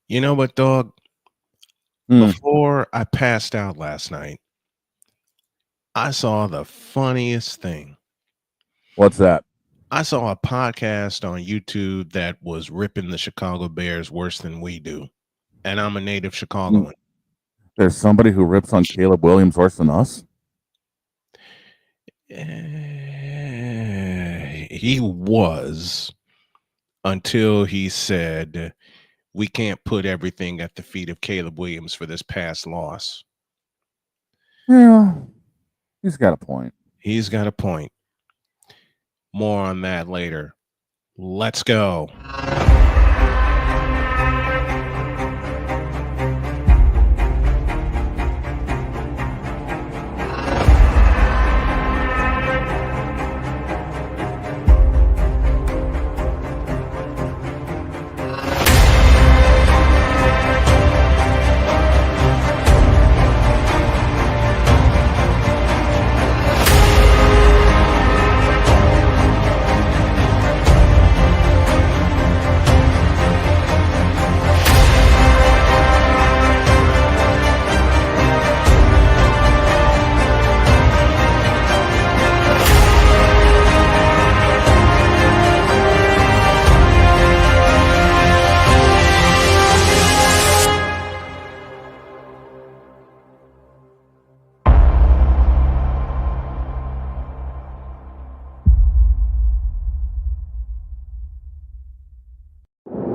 You know what, dog? Hmm. Before I passed out last night, I saw the funniest thing. What's that? I saw a podcast on YouTube that was ripping the Chicago Bears worse than we do. And I'm a native Mm, Chicagoan. There's somebody who rips on Caleb Williams worse than us. He was until he said, we can't put everything at the feet of Caleb Williams for this past loss. Yeah, he's got a point. He's got a point. More on that later. Let's go.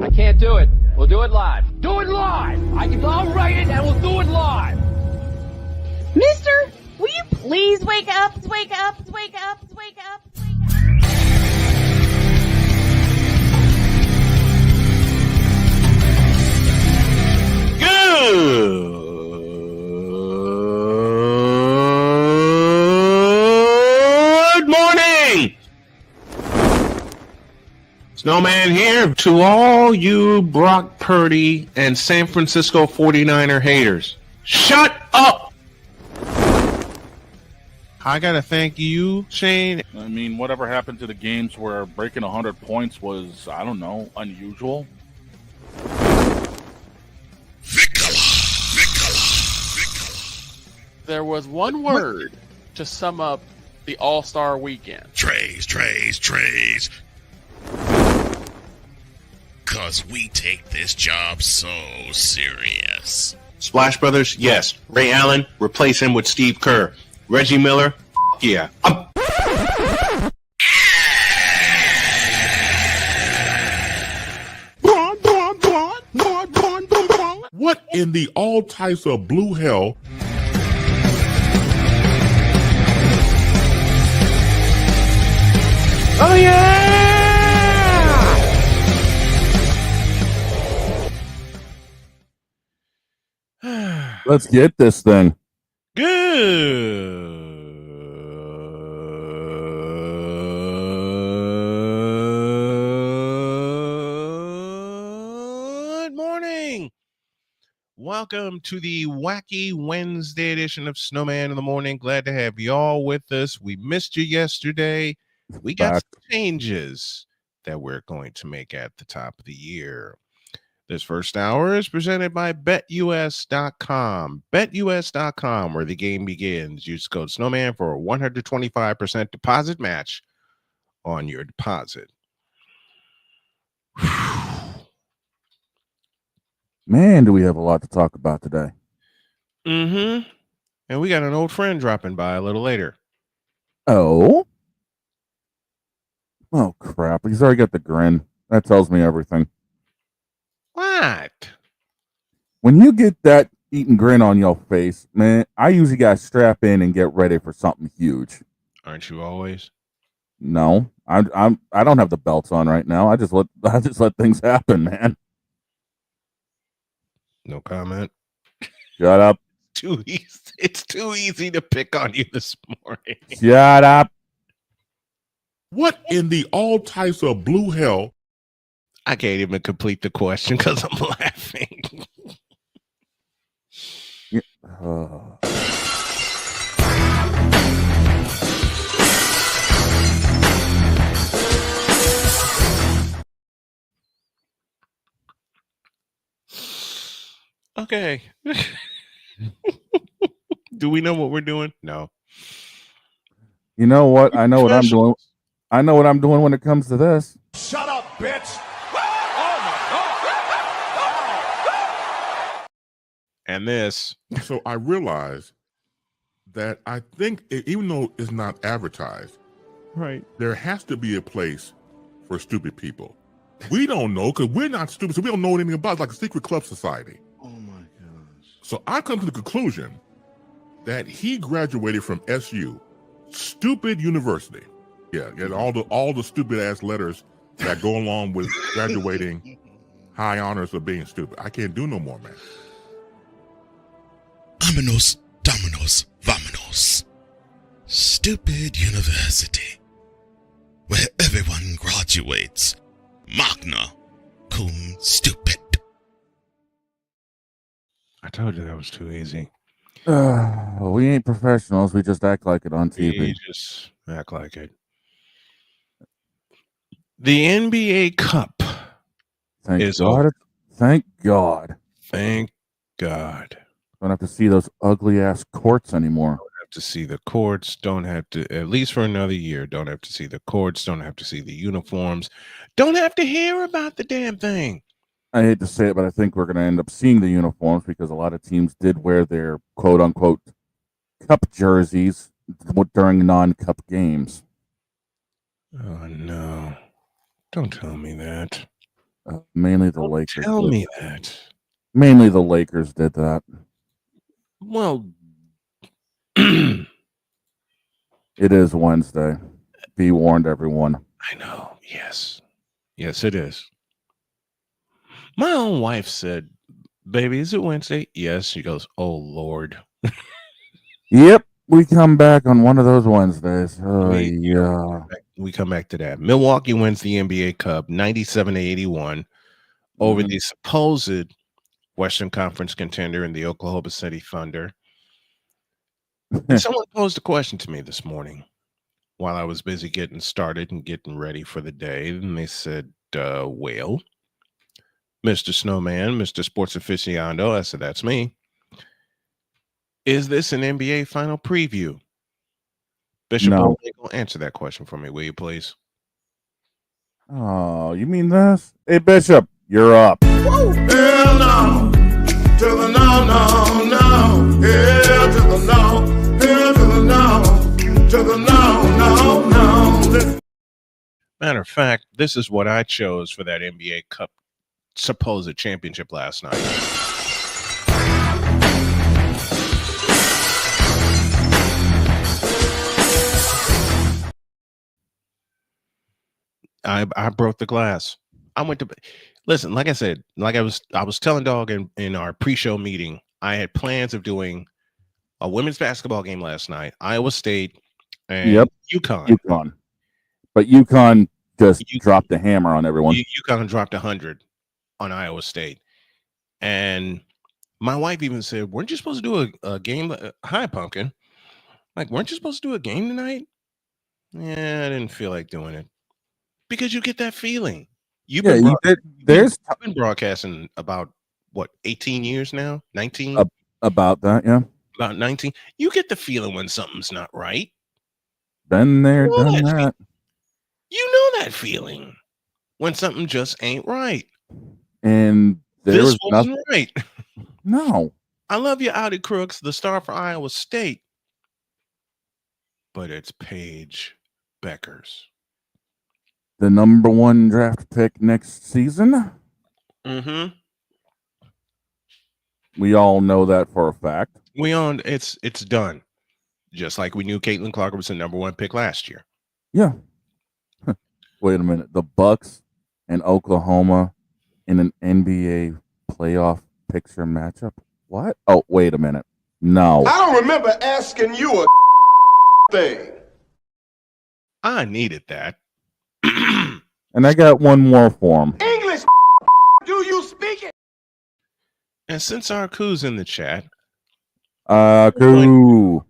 I can't do it. We'll do it live. Do it live! I'll write it and we'll do it live! Mister, will you please wake up, wake up, wake up, wake up, wake up? Good morning. Snowman here to all you Brock Purdy and San Francisco 49er haters. Shut up. I got to thank you, Shane. I mean, whatever happened to the games where breaking 100 points was, I don't know, unusual? There was one word to sum up the All-Star weekend. Trays. Cause we take this job so serious. Splash Brothers, yes. Ray Allen, replace him with Steve Kerr. Reggie Miller, yeah. What in the all types of blue hell? Oh, yeah! Let's get this thing. Good morning. Welcome to the Wacky Wednesday edition of Snowman in the Morning. Glad to have y'all with us. We missed you yesterday. We got Back. some changes that we're going to make at the top of the year. This first hour is presented by BetUS.com. BetUS.com, where the game begins. Use code Snowman for a 125% deposit match on your deposit. Man, do we have a lot to talk about today. And we got an old friend dropping by a little later. Oh, crap. He's already got the grin. That tells me everything. What? When you get that eating grin on your face, man, I usually got to strap in and get ready for something huge. Aren't you always? No, I don't have the belts on right now. I just let things happen, man. No comment. Shut up. Too easy. It's too easy to pick on you this morning. Shut up. What in the all types of blue hell? I can't even complete the question because I'm laughing. Yeah. Okay. Do we know what we're doing? No. You know what? I know what I'm doing. Professionals. I know what I'm doing when it comes to this. Shut up, bitch. And this. So I realized that I think, even though it's not advertised, Right. there has to be a place for stupid people. We don't know because we're not stupid, so we don't know anything about it, like a secret club society. Oh my gosh. So I come to the conclusion that he graduated from SU, stupid university. Yeah, all the stupid ass letters that go along with graduating, high honors of being stupid. I can't do no more, man. Vámonos, dominos, vámonos. Stupid university, where everyone graduates. Magna cum stupid. I told you that was too easy. We ain't professionals. We just act like it on TV. We just act like it. The NBA Cup. Thank God. Thank God. Thank God. Don't have to see those ugly ass courts anymore. Don't have to see the courts. Don't have to, at least for another year, don't have to see the courts. Don't have to see the uniforms. Don't have to hear about the damn thing. I hate to say it, but I think we're going to end up seeing the uniforms because a lot of teams did wear their quote unquote cup jerseys during non-cup games. Oh, no. Don't tell me that. Mainly the Lakers. Tell me that. Mainly the Lakers did that. Well, it is Wednesday. Be warned, everyone. I know. Yes. Yes, it is. My own wife said, baby, is it Wednesday? Yes. She goes, oh, Lord. Yep. We come back on one of those Wednesdays. Oh, yeah. We come back to that. Milwaukee wins the NBA Cup 97-81 over the supposed Western Conference contender in the Oklahoma City Thunder. And someone posed a question to me this morning while I was busy getting started and getting ready for the day. And they said, well, Mr. Snowman, Mr. Sports Aficionado, I said, that's me. Is this an NBA final preview? Bishop, No. answer that question for me, will you please? Oh, you mean this? Hey, Bishop, you're up. Hell no. To the no, no, no. Hell to the no. Hell to the no. To the no, no, no. Matter of fact, this is what I chose for that NBA Cup supposed championship last night. I broke the glass. I went to listen, like I said, like I was telling Dog in our pre-show meeting, I had plans of doing a women's basketball game last night, Iowa State and UConn. But UConn just dropped the hammer on everyone. UConn dropped 100 on Iowa State. And my wife even said, weren't you supposed to do a game? Hi, Pumpkin. Like, weren't you supposed to do a game tonight? Yeah, I didn't feel like doing it. Because you get that feeling. You've been broadcasting about, what, 18 years now? 19? About that, yeah. About 19. You get the feeling when something's not right. Been there, done that. You know that feeling when something just ain't right. And this wasn't right. No. I love you, Audi Crooks, the star for Iowa State. But it's Paige Beckers. The number 1 draft pick next season. Mm-hmm. We all know that for a fact. It's done. Just like we knew Caitlin Clark was the number 1 pick last year. Yeah. Wait a minute. The Bucks and Oklahoma in an NBA playoff picture matchup? What? Oh, wait a minute. No. I don't remember asking you a thing. I needed that. And I got one more for him. English, do you speak it? And since Arku's in the chat, Arku.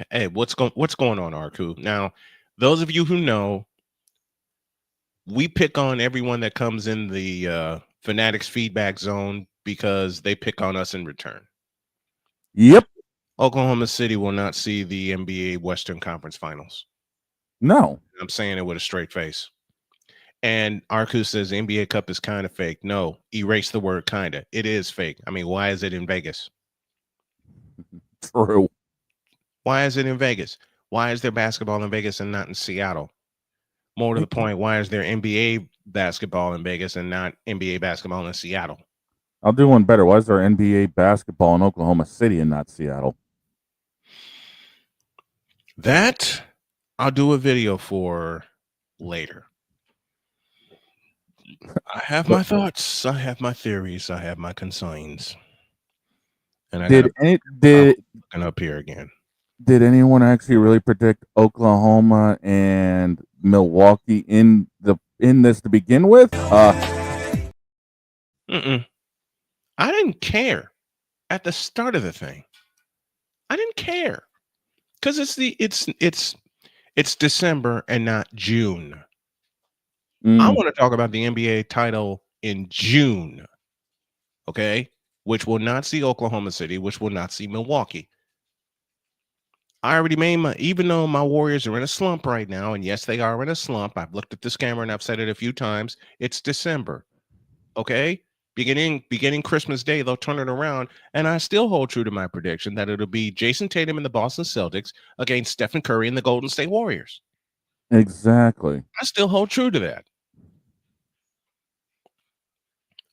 Hey, what's going on, Arku? Now, those of you who know, we pick on everyone that comes in the Fanatics feedback zone because they pick on us in return. Yep. Oklahoma City will not see the NBA Western Conference Finals. No. I'm saying it with a straight face. And Arku says the NBA Cup is kind of fake. No, erase the word kind of. It is fake. I mean, why is it in Vegas? True. Why is it in Vegas? Why is there basketball in Vegas and not in Seattle? More to the point, why is there NBA basketball in Vegas and not NBA basketball in Seattle? I'll do one better. Why is there NBA basketball in Oklahoma City and not Seattle? That I'll do a video for later. I have my thoughts. I have my theories. I have my concerns. And I looking up here again. Did anyone actually really predict Oklahoma and Milwaukee in this to begin with? I didn't care at the start of the thing. I didn't care because it's December and not June. I want to talk about the NBA title in June, okay? Which will not see Oklahoma City, which will not see Milwaukee. I already made even though my Warriors are in a slump right now, and yes, they are in a slump. I've looked at this camera and I've said it a few times. It's December, okay? Beginning Christmas Day, they'll turn it around, and I still hold true to my prediction that it'll be Jason Tatum and the Boston Celtics against Stephen Curry and the Golden State Warriors. Exactly. I still hold true to that.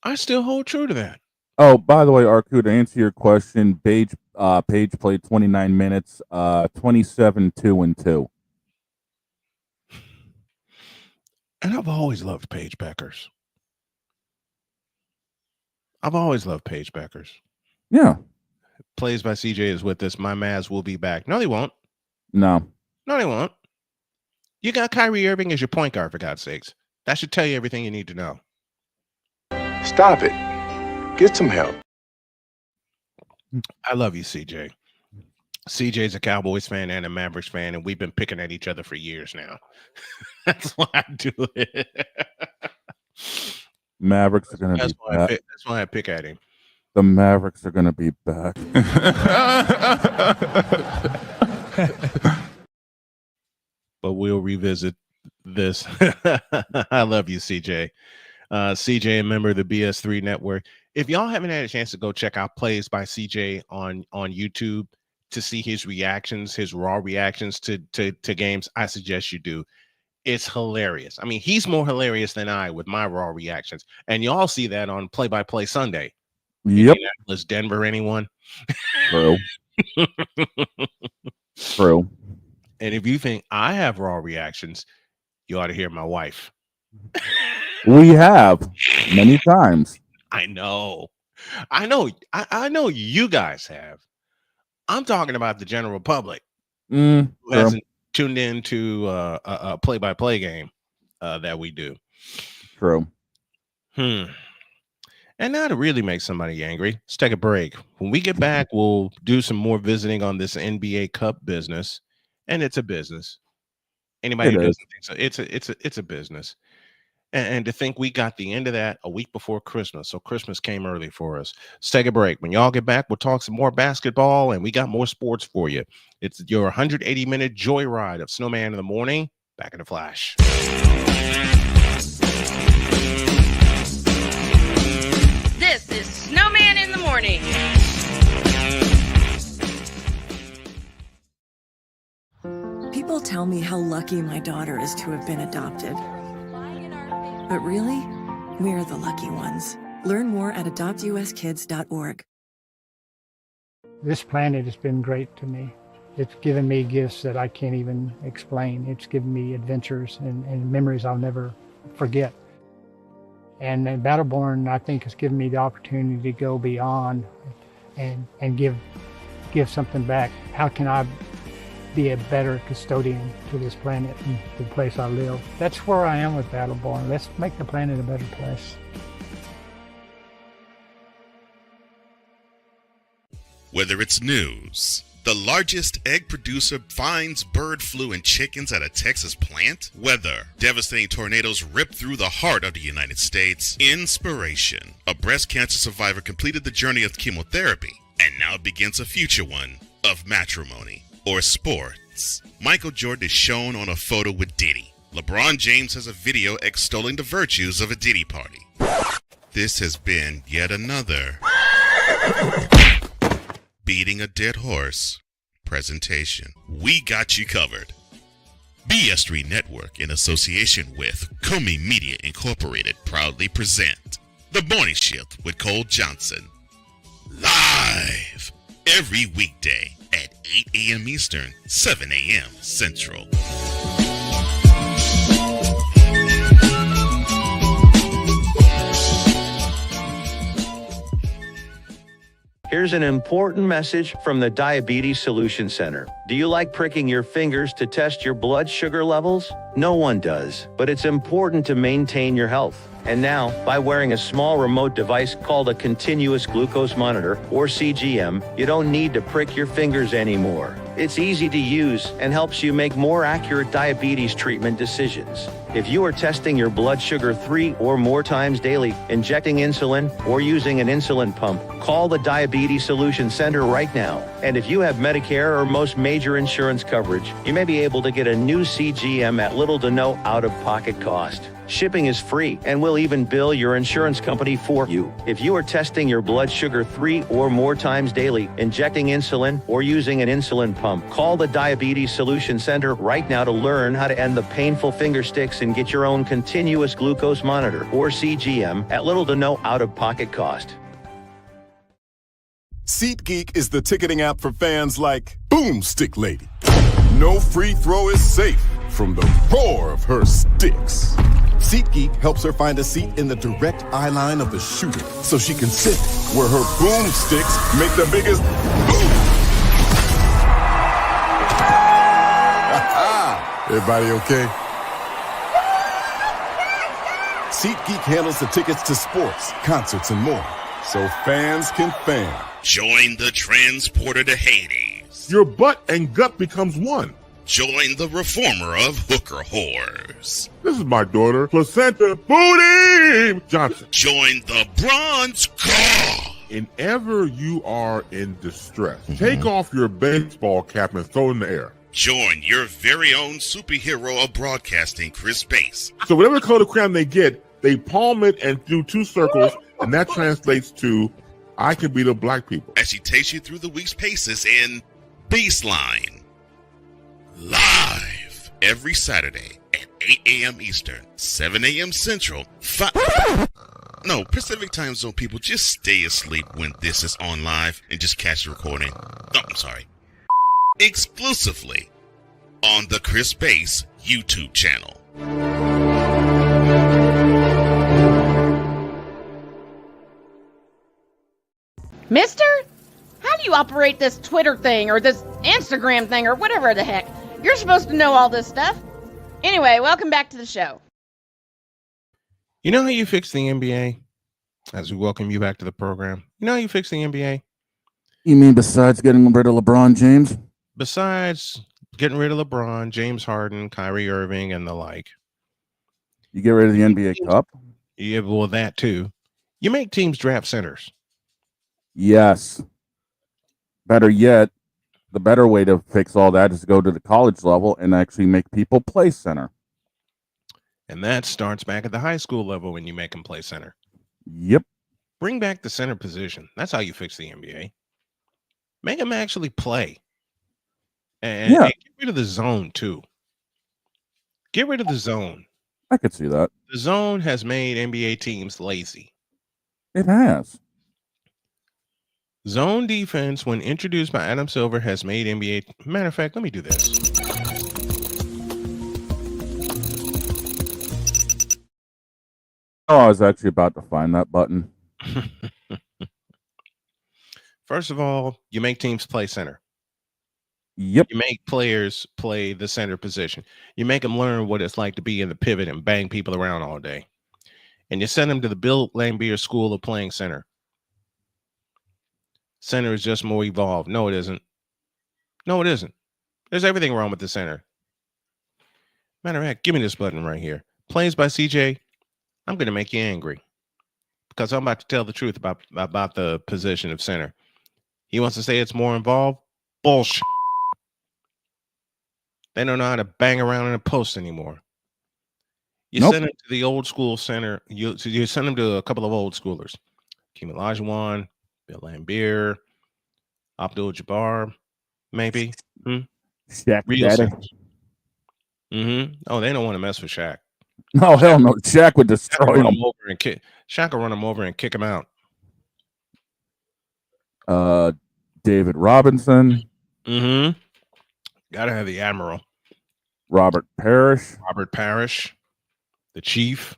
I still hold true to that. Oh, by the way, Arku, to answer your question, Page played 29 minutes, 27-2-2. And I've always loved Paige Beckers. I've always loved Paige Beckers. Yeah. Plays by CJ is with us. My Mavs will be back. No, they won't. No, they won't. You got Kyrie Irving as your point guard, for God's sakes. That should tell you everything you need to know. Stop it. Get some help. I love you, CJ. CJ's a Cowboys fan and a Mavericks fan, and we've been picking at each other for years now. That's why I do it. Mavericks are going to be back. That's why I pick at him. The Mavericks are going to be back. But we'll revisit this. I love you, CJ. CJ, a member of the BS3 network. If y'all haven't had a chance to go check out Plays by CJ on YouTube to see his reactions, his raw reactions to games, I suggest you do. It's hilarious. I mean, he's more hilarious than I with my raw reactions. And y'all see that on Play by Play Sunday. Yep. Indianapolis, Denver, anyone? True. True. And if you think I have raw reactions, you ought to hear my wife. We have many times. I know you guys have. I'm talking about the general public who hasn't tuned into a play-by-play game that we do. True. And now to really make somebody angry, let's take a break. When we get back, we'll do some more visiting on this NBA Cup business, and it's a business. Anybody who doesn't think so, it's a business. And to think we got the end of that a week before Christmas. So Christmas came early for us. Let's take a break. When y'all get back, we'll talk some more basketball, and we got more sports for you. It's your 180-minute joyride of Snowman in the Morning. Back in a flash. This is Snowman in the Morning. People tell me how lucky my daughter is to have been adopted. But really, we're the lucky ones. Learn more at adoptuskids.org. This planet has been great to me. It's given me gifts that I can't even explain. It's given me adventures and memories I'll never forget. And Battleborn, I think, has given me the opportunity to go beyond and give something back. How can I be a better custodian to this planet and the place I live? That's where I am with Battleborn. Let's make the planet a better place. Whether it's news, The largest egg producer finds bird flu in chickens at a Texas plant. Weather. Devastating tornadoes rip through the heart of the United States. Inspiration. A breast cancer survivor completed the journey of chemotherapy and now begins a future one of matrimony or sports. Michael Jordan is shown on a photo with Diddy. LeBron James has a video extolling the virtues of a Diddy party. This has been yet another Beating a Dead Horse presentation. We got you covered. BS3 Network, in association with Comey Media Incorporated, proudly present The Morning Shift with Cole Johnson. Live every weekday at 8 a.m. Eastern, 7 a.m. Central. Here's an important message from the Diabetes Solution Center. Do you like pricking your fingers to test your blood sugar levels? No one does, but it's important to maintain your health. And now, by wearing a small remote device called a continuous glucose monitor, or CGM, you don't need to prick your fingers anymore. It's easy to use and helps you make more accurate diabetes treatment decisions. If you are testing your blood sugar 3 or more times daily, injecting insulin, or using an insulin pump, call the Diabetes Solution Center right now. And if you have Medicare or most major insurance coverage, you may be able to get a new CGM at little to no out-of-pocket cost. Shipping is free, and we'll even bill your insurance company for you. If you are testing your blood sugar 3 or more times daily, injecting insulin, or using an insulin pump, call the Diabetes Solution Center right now to learn how to end the painful finger sticks and get your own continuous glucose monitor, or CGM, at little to no out-of-pocket cost. SeatGeek is the ticketing app for fans like Boomstick Lady. No free throw is safe from the roar of her sticks. SeatGeek helps her find a seat in the direct eye line of the shooter so she can sit where her boomsticks make the biggest boom. Everybody okay? SeatGeek handles the tickets to sports, concerts, and more, so fans can fan. Join the transporter to Hades. Your butt and gut becomes one. Join the reformer of hooker whores. This is my daughter, Placenta Booty Johnson. Join the bronze car. Whenever you are in distress, take off your baseball cap and throw it in the air. Join your very own superhero of broadcasting, Chris Bass. So whatever color crayon they get, they palm it and do 2 circles, and that translates to, I can beat up black people. As she takes you through the week's paces in Baseline. Live every Saturday at 8 a.m. Eastern, 7 a.m. Central, Pacific Time Zone people, just stay asleep when this is on live and just catch the recording. Oh, I'm sorry. Exclusively on the Chris Bass YouTube channel. Mister, how do you operate this Twitter thing or this Instagram thing or whatever the heck? You're supposed to know all this stuff. Anyway, welcome back to the show. You know how you fix the NBA? As we welcome you back to the program. You know how you fix the NBA? You mean besides getting rid of LeBron James? Besides getting rid of LeBron, James Harden, Kyrie Irving, and the like. You get rid of the NBA Cup? Yeah, well, that too. You make teams draft centers. Yes. Better yet, the better way to fix all that is to go to the college level and actually make people play center. And that starts back at the high school level when you make them play center. Yep. Bring back the center position. That's how you fix the NBA. Make them actually play. And get rid of the zone, too. Get rid of the zone. I could see that. The zone has made NBA teams lazy. It has. Zone defense, when introduced by Adam Silver, has made NBA... Matter of fact, let me do this. Oh, I was actually about to find that button. First of all, you make teams play center. Yep. You make players play the center position. You make them learn what it's like to be in the pivot and bang people around all day. And you send them to the Bill Laimbeer School of Playing Center. Center is just more evolved. No, it isn't. No, it isn't. There's everything wrong with the center. Matter of fact, give me this button right here. Plays by CJ. I'm going to make you angry because I'm about to tell the truth about the position of center. He wants to say it's more involved. Bullshit. They don't know how to bang around in a post anymore. You send him to the old school center. You send him to a couple of old schoolers. Hakeem Olajuwon, Bill Laimbeer, Abdul-Jabbar, maybe. Shaq Real Daddy. centers. Oh, they don't want to mess with Shaq. No, hell no. Shaq would destroy him. Shaq will run him over and kick him out. David Robinson. Gotta have the Admiral. Robert Parrish. The Chief.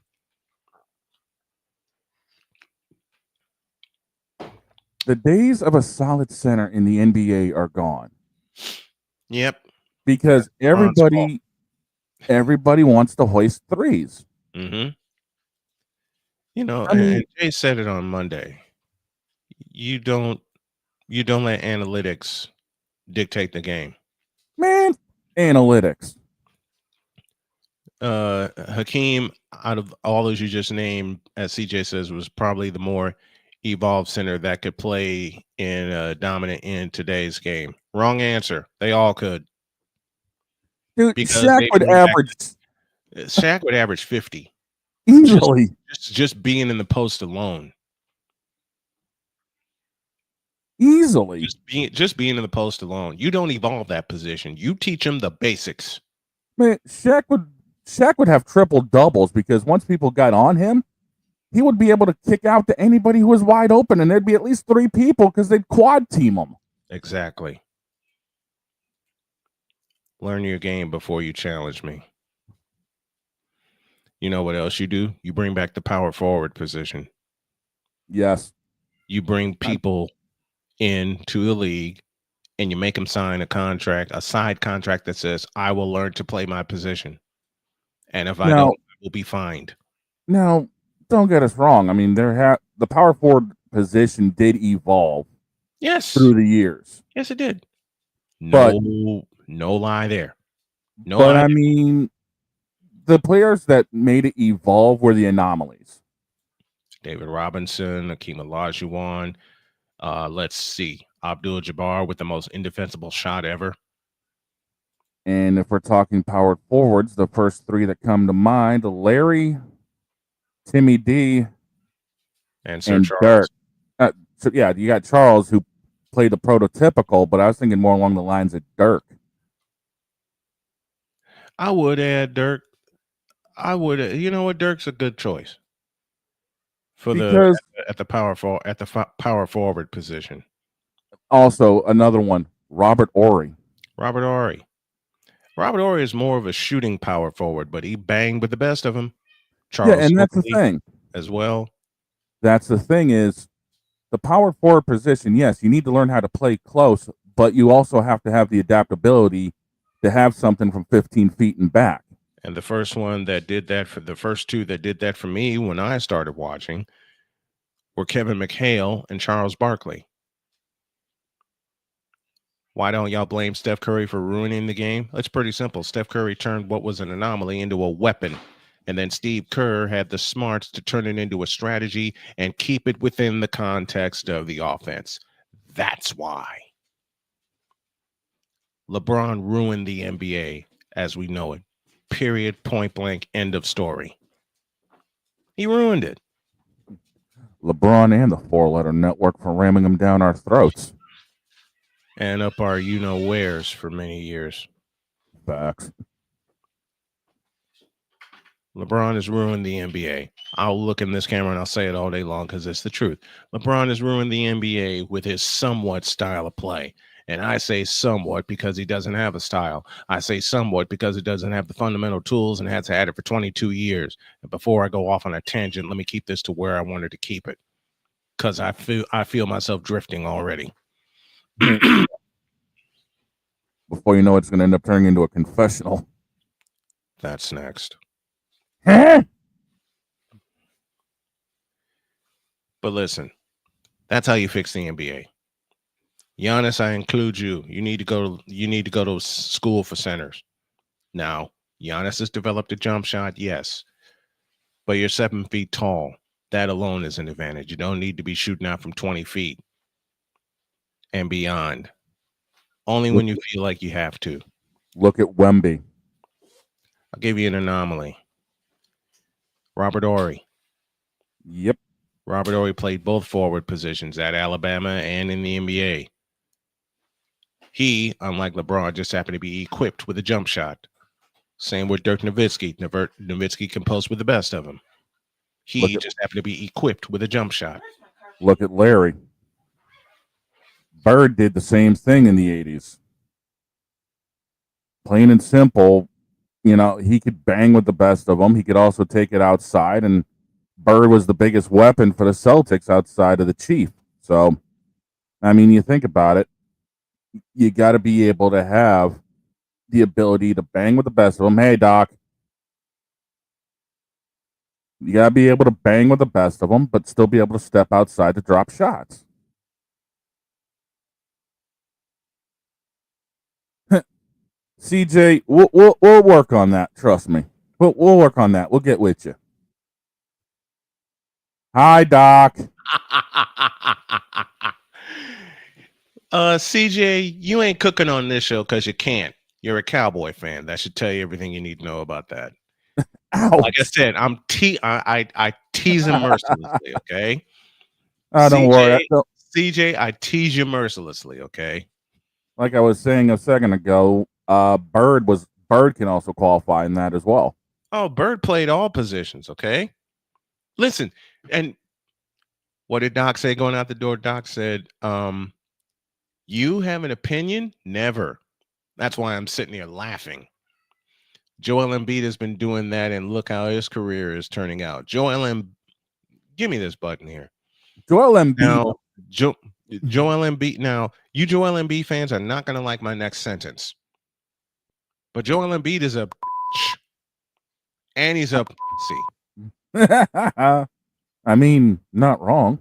The days of a solid center in the NBA are gone. Yep. Because everybody wants to hoist threes. You know, and Jay said it on Monday. You don't let analytics dictate the game. Man, analytics. Hakeem, out of all those you just named, as CJ says, was probably the more evolved center that could play in dominant in today's game. Wrong answer. They all could. Dude, because Shaq would average 50 easily. Just being in the post alone. Easily. Just being in the post alone. You don't evolve that position. You teach them the basics. Man, Shaq would have triple doubles because once people got on him, he would be able to kick out to anybody who was wide open, and there'd be at least 3 people because they'd quad team him. Exactly. Learn your game before you challenge me. You know what else you do? You bring back the power forward position. Yes. You bring people into the league and you make them sign a side contract that says, I will learn to play my position. And if I don't, I will be fined. Now, don't get us wrong. I mean, the power forward position did evolve. Yes. Through the years. Yes, it did. No lie there. I mean, the players that made it evolve were the anomalies. David Robinson, Hakeem Olajuwon. Let's see. Abdul-Jabbar with the most indefensible shot ever. And if we're talking powered forwards, the first 3 that come to mind, Larry, Timmy D, and Charles. Dirk. So yeah, you got Charles who played the prototypical, but I was thinking more along the lines of Dirk. I would add Dirk. You know what? Dirk's a good choice for at the power forward position. Also, another one, Robert Horry. Robert Horry is more of a shooting power forward, but he banged with the best of them. Charles, and that's the thing as well. That's the thing is the power forward position. Yes, you need to learn how to play close, but you also have to have the adaptability to have something from 15 feet and back. And the first 2 that did that for me when I started watching were Kevin McHale and Charles Barkley. Why don't y'all blame Steph Curry for ruining the game? It's pretty simple. Steph Curry turned what was an anomaly into a weapon. And then Steve Kerr had the smarts to turn it into a strategy and keep it within the context of the offense. That's why. LeBron ruined the NBA as we know it. Period, point blank, end of story. He ruined it. LeBron and the 4-letter network for ramming them down our throats. And up our you-know-wheres for many years. Facts. LeBron has ruined the NBA. I'll look in this camera and I'll say it all day long because it's the truth. LeBron has ruined the NBA with his somewhat style of play. And I say somewhat because he doesn't have a style. I say somewhat because he doesn't have the fundamental tools and has had it for 22 years. And before I go off on a tangent, let me keep this to where I wanted to keep it. Because I feel myself drifting already. Before you know it, it's going to end up turning into a confessional. That's next. Huh? But listen, that's how you fix the NBA. Giannis, I include you. You need to go to school for centers. Now, Giannis has developed a jump shot, yes. But you're 7 feet tall. That alone is an advantage. You don't need to be shooting out from 20 feet and beyond. Only when you feel like you have to. Look at Wemby. I'll give you an anomaly. Robert Horry. Yep. Robert Horry played both forward positions at Alabama and in the NBA. He, unlike LeBron, just happened to be equipped with a jump shot. Same with Dirk Nowitzki. Nowitzki can post with the best of them. He just happened to be equipped with a jump shot. Look at Larry. Bird did the same thing in the 80s. Plain and simple, he could bang with the best of them. He could also take it outside, and Bird was the biggest weapon for the Celtics outside of the Chief. So, I mean, you think about it, you got to be able to have the ability to bang with the best of them. Hey, Doc. You got to be able to bang with the best of them, but still be able to step outside to drop shots. CJ, we'll work on that. Trust me. We'll work on that. We'll get with you. Hi, Doc. CJ, you ain't cooking on this show because you can't. You're a Cowboy fan. That should tell you everything you need to know about that. Like I said, I tease him mercilessly, okay? Don't worry. CJ, I tease you mercilessly, okay? Like I was saying a second ago, Bird can also qualify in that as well. Oh, Bird played all positions, okay? Listen, and what did Doc say going out the door? Doc said, you have an opinion? Never. That's why I'm sitting here laughing. Joel Embiid has been doing that, and look how his career is turning out. Give me this button here. Joel Embiid. Now, Joel Embiid. Now, you Joel Embiid fans are not going to like my next sentence. But Joel Embiid is a and he's a I mean, not wrong.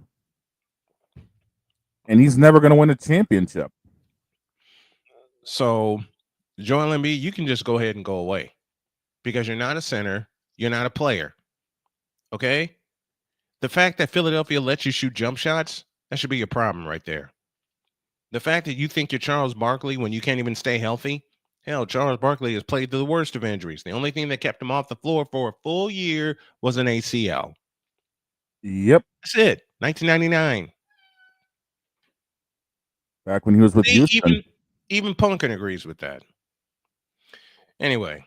And he's never going to win a championship. So, Joel Embiid, you can just go ahead and go away because you're not a center. You're not a player. Okay? The fact that Philadelphia lets you shoot jump shots, that should be your problem right there. The fact that you think you're Charles Barkley when you can't even stay healthy. Hell, Charles Barkley has played through the worst of injuries. The only thing that kept him off the floor for a full year was an ACL. Yep. That's it. 1999. Back when he was with Houston. Even Punkin agrees with that. Anyway.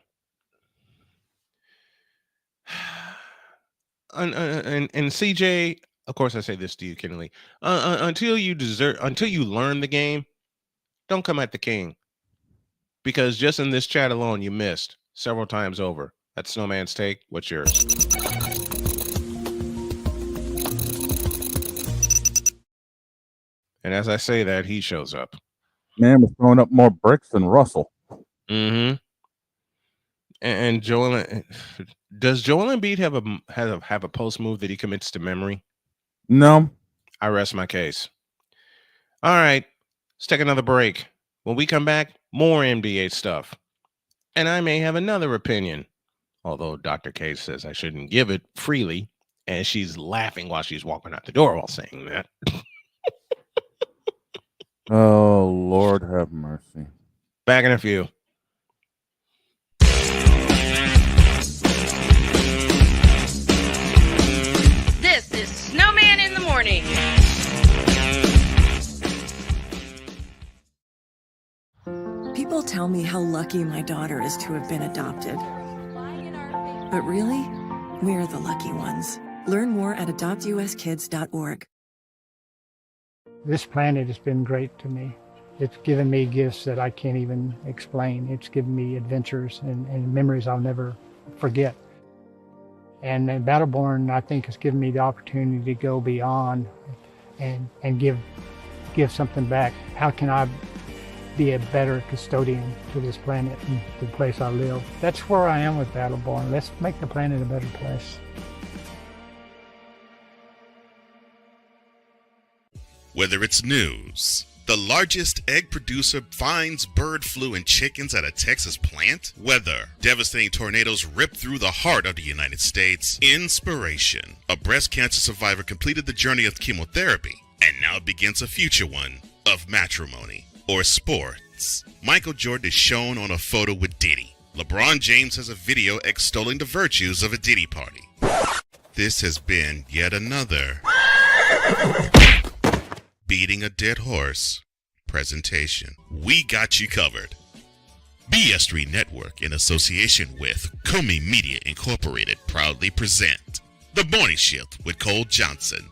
And CJ, of course I say this to you, Kennedy. Until you learn the game, don't come at the king. Because just in this chat alone, you missed several times over. That's Snowman's take. What's yours? And as I say that, he shows up. Man was throwing up more bricks than Russell. Mm-hmm. And Joel, does Joel Embiid have a post move that he commits to memory? No. I rest my case. All right, let's take another break. When we come back, more NBA stuff. And I may have another opinion. Although Dr. K says I shouldn't give it freely. And she's laughing while she's walking out the door while saying that. Oh, Lord have mercy. Back in a few. This is Snowman in the Morning. People tell me how lucky my daughter is to have been adopted. But really, we're the lucky ones. Learn more at adoptuskids.org. This planet has been great to me. It's given me gifts that I can't even explain. It's given me adventures and memories I'll never forget. And Battleborn, I think, has given me the opportunity to go beyond and give something back. How can I be a better custodian to this planet and the place I live? That's where I am with Battleborn. Let's make the planet a better place. Whether it's news, The largest egg producer finds bird flu in chickens at a Texas plant. Weather. Devastating tornadoes rip through the heart of the United States. Inspiration. A breast cancer survivor completed the journey of chemotherapy, and now begins a future one of matrimony or sports. Michael Jordan is shown on a photo with Diddy. LeBron James has a video extolling the virtues of a Diddy party. This has been yet another Beating a Dead Horse presentation. We got you covered. BS3 Network, in association with Comey Media Incorporated, proudly present The Morning Shift with Cole Johnson.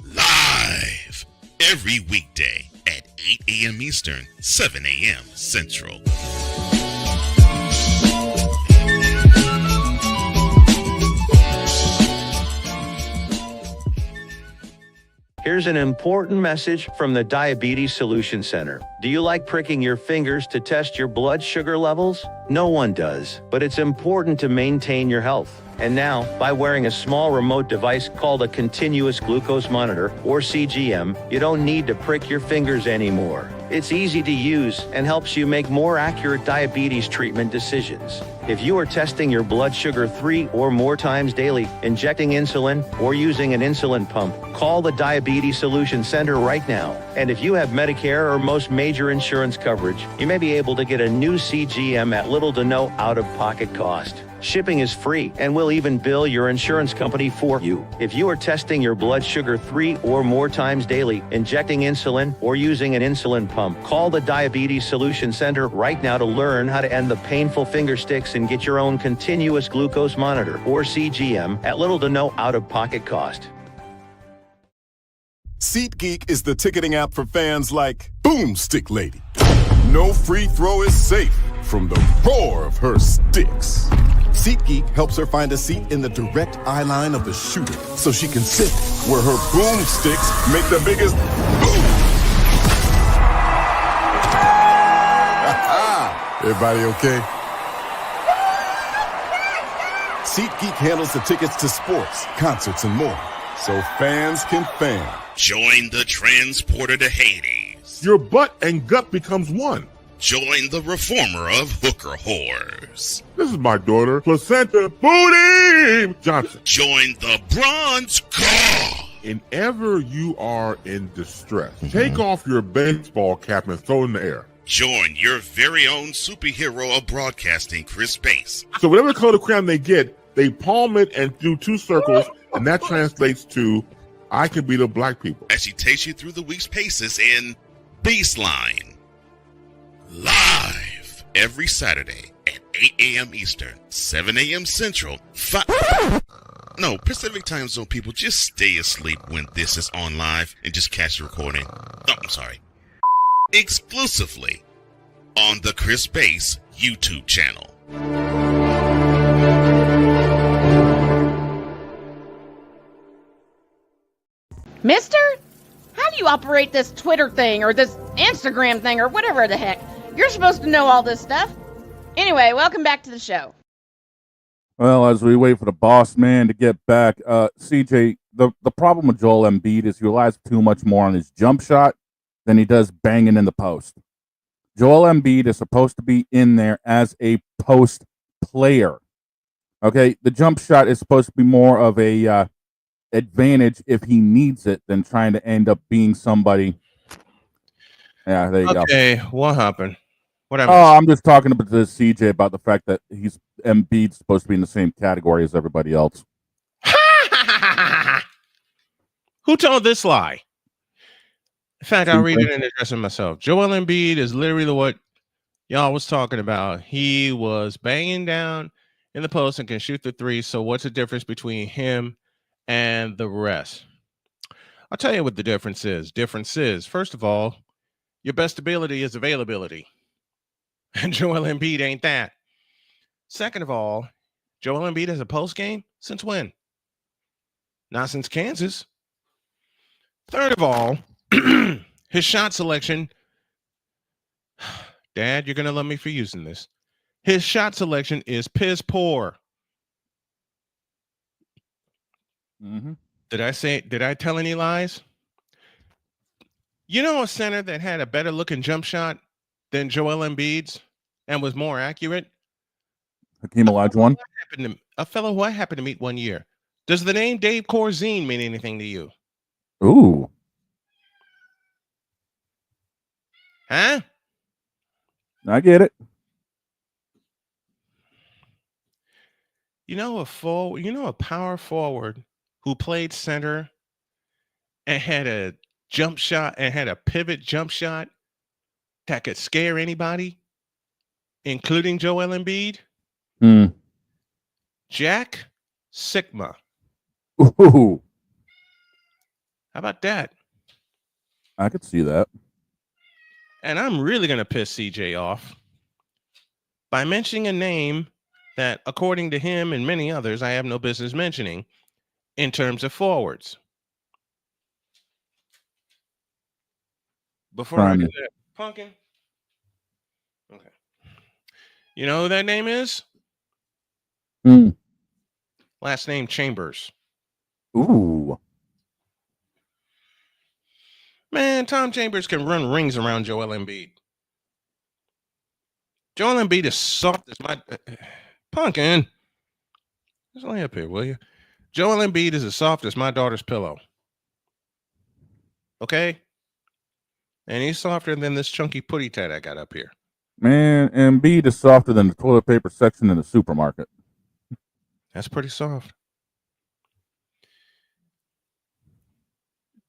Live every weekday at 8 a.m. Eastern, 7 a.m. Central. Here's an important message from the Diabetes Solution Center. Do you like pricking your fingers to test your blood sugar levels? No one does, but it's important to maintain your health. And now, by wearing a small remote device called a continuous glucose monitor, or CGM, you don't need to prick your fingers anymore. It's easy to use and helps you make more accurate diabetes treatment decisions. If you are testing your blood sugar 3 or more times daily, injecting insulin, or using an insulin pump, call the Diabetes Solution Center right now. And if you have Medicare or most major insurance coverage, you may be able to get a new CGM at little to no out-of-pocket cost. Shipping is free, and we'll even bill your insurance company for you. If you are testing your blood sugar 3 or more times daily, injecting insulin, or using an insulin pump, call the Diabetes Solution Center right now to learn how to end the painful finger sticks and get your own continuous glucose monitor, or CGM, at little to no out-of-pocket cost. SeatGeek is the ticketing app for fans like Boomstick Lady. No free throw is safe from the roar of her sticks. SeatGeek helps her find a seat in the direct eye line of the shooter so she can sit where her boomsticks make the biggest boom. Everybody okay? SeatGeek handles the tickets to sports, concerts, and more, so fans can fan. Join the transporter to Hades. Your butt and gut becomes one. Join the reformer of hooker whores. This is my daughter, Placenta Booty Johnson. Join the bronze car. Whenever you are in distress, take off your baseball cap and throw it in the air. Join your very own superhero of broadcasting, Chris Bass. So whatever color crayon they get, they palm it and do 2 circles, and that translates to, I can beat up black people. As she takes you through the week's paces in Baseline. Live every Saturday at 8 a.m. Eastern, 7 a.m. Central, No, Pacific Time Zone people, just stay asleep when this is on live and just catch the recording. Oh, I'm sorry. Exclusively on the Chris Bass YouTube channel. Mister, how do you operate this Twitter thing or this Instagram thing or whatever the heck? You're supposed to know all this stuff. Anyway, welcome back to the show. Well, as we wait for the boss man to get back, CJ, the problem with Joel Embiid is he relies too much more on his jump shot than he does banging in the post. Joel Embiid is supposed to be in there as a post player. Okay, the jump shot is supposed to be more of a advantage if he needs it than trying to end up being somebody. Yeah, there you go. Okay, what happened? What happened? Oh, I'm just talking about the CJ about the fact that he's Embiid's supposed to be in the same category as everybody else. Who told this lie? In fact, I'll read it and address it myself. Joel Embiid is literally what y'all was talking about. He was banging down in the post and can shoot the 3. So what's the difference between him and the rest? I'll tell you what the difference is. First of all, your best ability is availability. And Joel Embiid ain't that. Second of all, Joel Embiid has a post game since when? Not since Kansas. Third of all, his shot selection. Dad, you're going to love me for using this. His shot selection is piss poor. Did I tell any lies? You know a center that had a better looking jump shot than Joel Embiid's and was more accurate? Hakeem Olajuwon. A fellow who I happened to meet one year. Does the name Dave Corzine mean anything to you? Ooh. Huh? I get it. You know a power forward who played center and had a jump shot and had a pivot jump shot that could scare anybody, including Joel Embiid? Jack Sigma. Ooh. How about that? I could see that. And I'm really going to piss CJ off by mentioning a name that, according to him and many others, I have no business mentioning in terms of forwards. Before I do that, Pumpkin. Okay. You know who that name is? Last name Chambers. Ooh. Man, Tom Chambers can run rings around Joel Embiid. Joel Embiid is soft as my... Pumpkin. Just lay up here, will you? Joel Embiid is as soft as my daughter's pillow. Okay? And he's softer than this chunky putty tat I got up here. Man, Embiid is softer than the toilet paper section in the supermarket. That's pretty soft.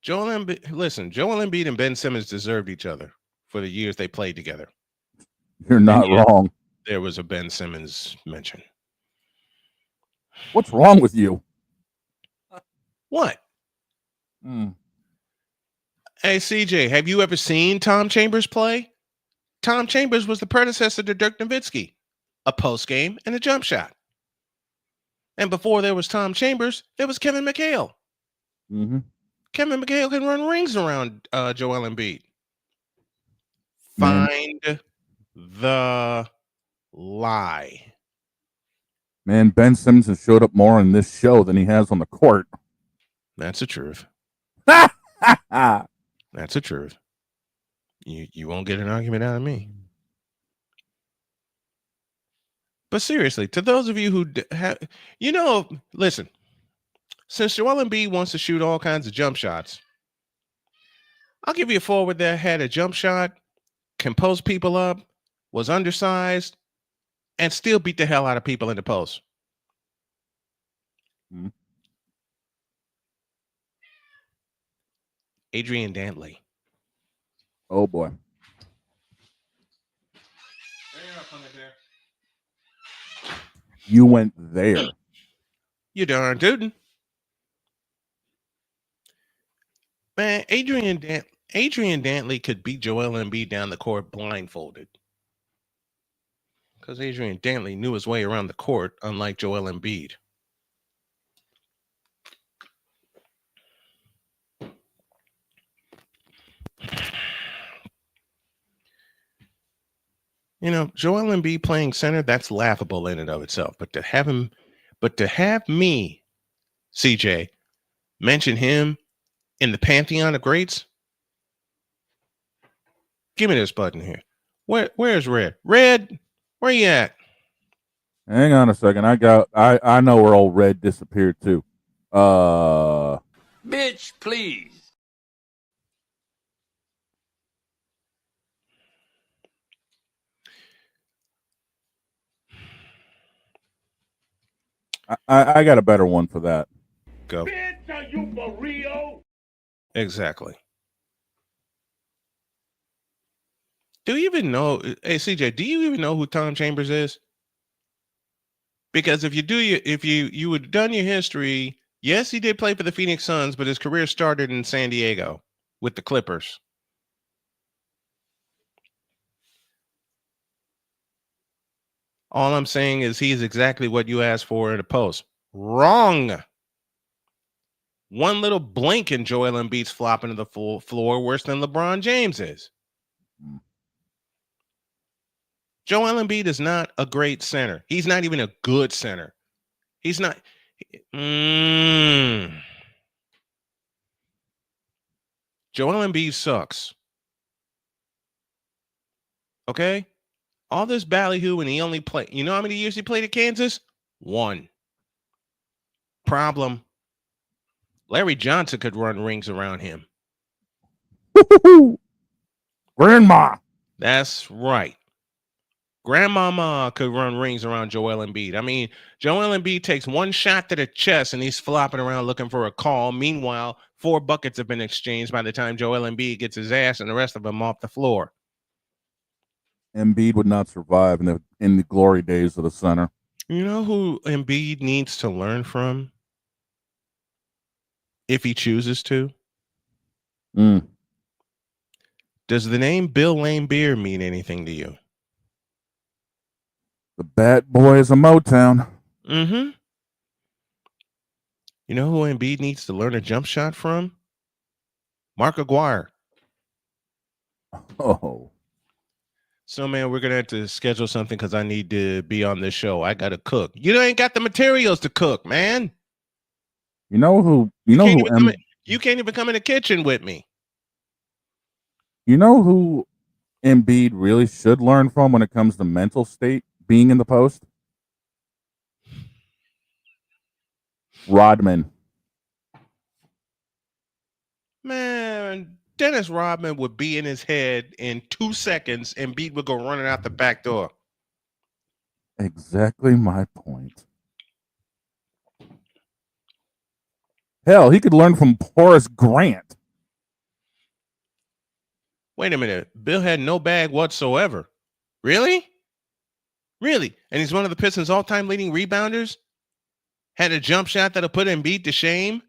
Joel Embiid and Ben Simmons deserved each other for the years they played together. You're not wrong. There was a Ben Simmons mention. What's wrong with you? What? Hey, CJ, have you ever seen Tom Chambers play? Tom Chambers was the predecessor to Dirk Nowitzki, a post game and a jump shot. And before there was Tom Chambers, there was Kevin McHale. Kevin McHale can run rings around Joel Embiid. Find the lie. Man, Ben Simmons has showed up more in this show than he has on the court. That's the truth. That's the truth. You won't get an argument out of me. But seriously, to those of you who have, listen, since Joel Embiid wants to shoot all kinds of jump shots, I'll give you a forward that had a jump shot, can post people up, was undersized, and still beat the hell out of people in the post. Adrian Dantley. Oh boy. You went there. You darn tootin'. Man, Adrian Dantley could beat Joel Embiid down the court blindfolded. Because Adrian Dantley knew his way around the court, unlike Joel Embiid. Joel Embiid playing center, that's laughable in and of itself. But to have me, CJ, mention him in the pantheon of greats, give me this button here. Where's Red? Red, where you at? Hang on a second. I know where old Red disappeared too. Bitch, please. I got a better one for that. Go. Bitch, are you for real? Exactly. Do you even know? Hey, CJ, do you even know who Tom Chambers is? Because if you would have done your history, yes, he did play for the Phoenix Suns, but his career started in San Diego with the Clippers. All I'm saying is he's exactly what you asked for in a post. Wrong. One little blink and Joel Embiid's flopping to the full floor worse than LeBron James is. Joel Embiid is not a great center. He's not even a good center. He's not. Joel Embiid sucks. Okay? All this ballyhoo, and he only played. You know how many years he played at Kansas? 1. Problem. Larry Johnson could run rings around him. Grandma. That's right. Grandmama could run rings around Joel Embiid. I mean, Joel Embiid takes one shot to the chest and he's flopping around looking for a call. Meanwhile, 4 buckets have been exchanged by the time Joel Embiid gets his ass and the rest of them off the floor. Embiid would not survive in the glory days of the center. You know who Embiid needs to learn from? If he chooses to? Does the name Bill Laimbeer mean anything to you? The bad boys of Motown. Mm-hmm. You know who Embiid needs to learn a jump shot from? Mark Aguirre. Oh. So, man, we're going to have to schedule something because I need to be on this show. I got to cook. You ain't got the materials to cook, man. You can't even come in the kitchen with me. You know who Embiid really should learn from when it comes to mental state being in the post? Rodman. Man, Dennis Rodman would be in his head in 2 seconds and Embiid would go running out the back door. Exactly my point. Hell, he could learn from Horace Grant. Wait a minute. Bill had no bag whatsoever. Really? Really? And he's one of the Pistons' all-time leading rebounders? Had a jump shot that'll put Embiid to shame?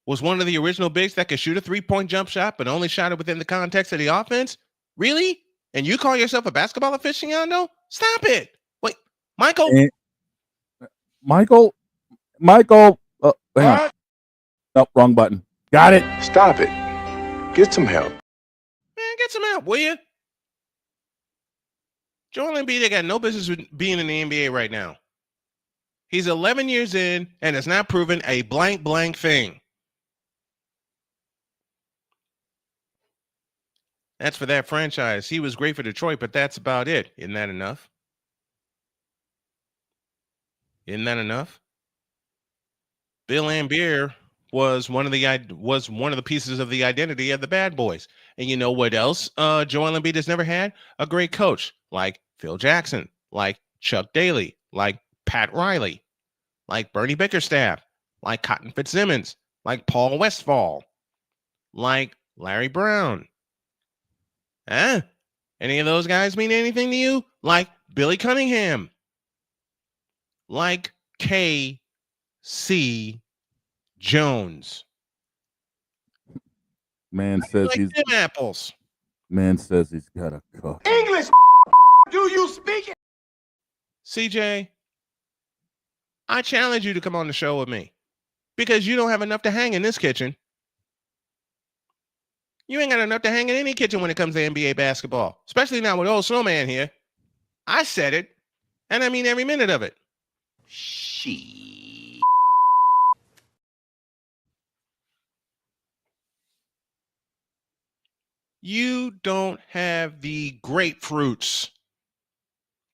Was one of the original bigs that could shoot a 3-point jump shot, but only shot it within the context of the offense? Really? And you call yourself a basketball aficionado? Stop it. Wait, Michael? Michael? Hang on. Nope, wrong button. Got it. Stop it. Get some help. Man, get some help, will you? Joel Embiid got no business with being in the NBA right now. He's 11 years in and has not proven a blank thing. That's for that franchise. He was great for Detroit, but that's about it. Isn't that enough? Isn't that enough? Bill Laimbeer was one of the pieces of the identity of the Bad Boys. And you know what else Joel Embiid has never had? A great coach like Phil Jackson, like Chuck Daly, like Pat Riley, like Bernie Bickerstaff, like Cotton Fitzsimmons, like Paul Westphal, like Larry Brown. Huh? Any of those guys mean anything to you? Like Billy Cunningham, like K.C. Jones. Man says like he's Tim apples. Man says he's got a cook. English, do you speak it? CJ, I challenge you to come on the show with me because you don't have enough to hang in this kitchen. You ain't got enough to hang in any kitchen when it comes to NBA basketball, especially now with old Snowman here. I said it, and I mean every minute of it. You don't have the grapefruits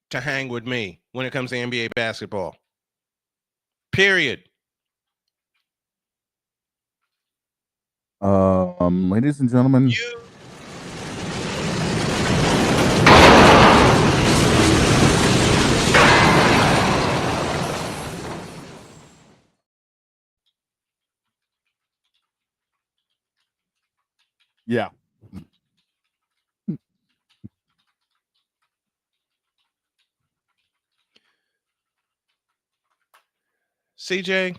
to hang with me when it comes to NBA basketball. Period. Ladies and gentlemen. Yeah. CJ,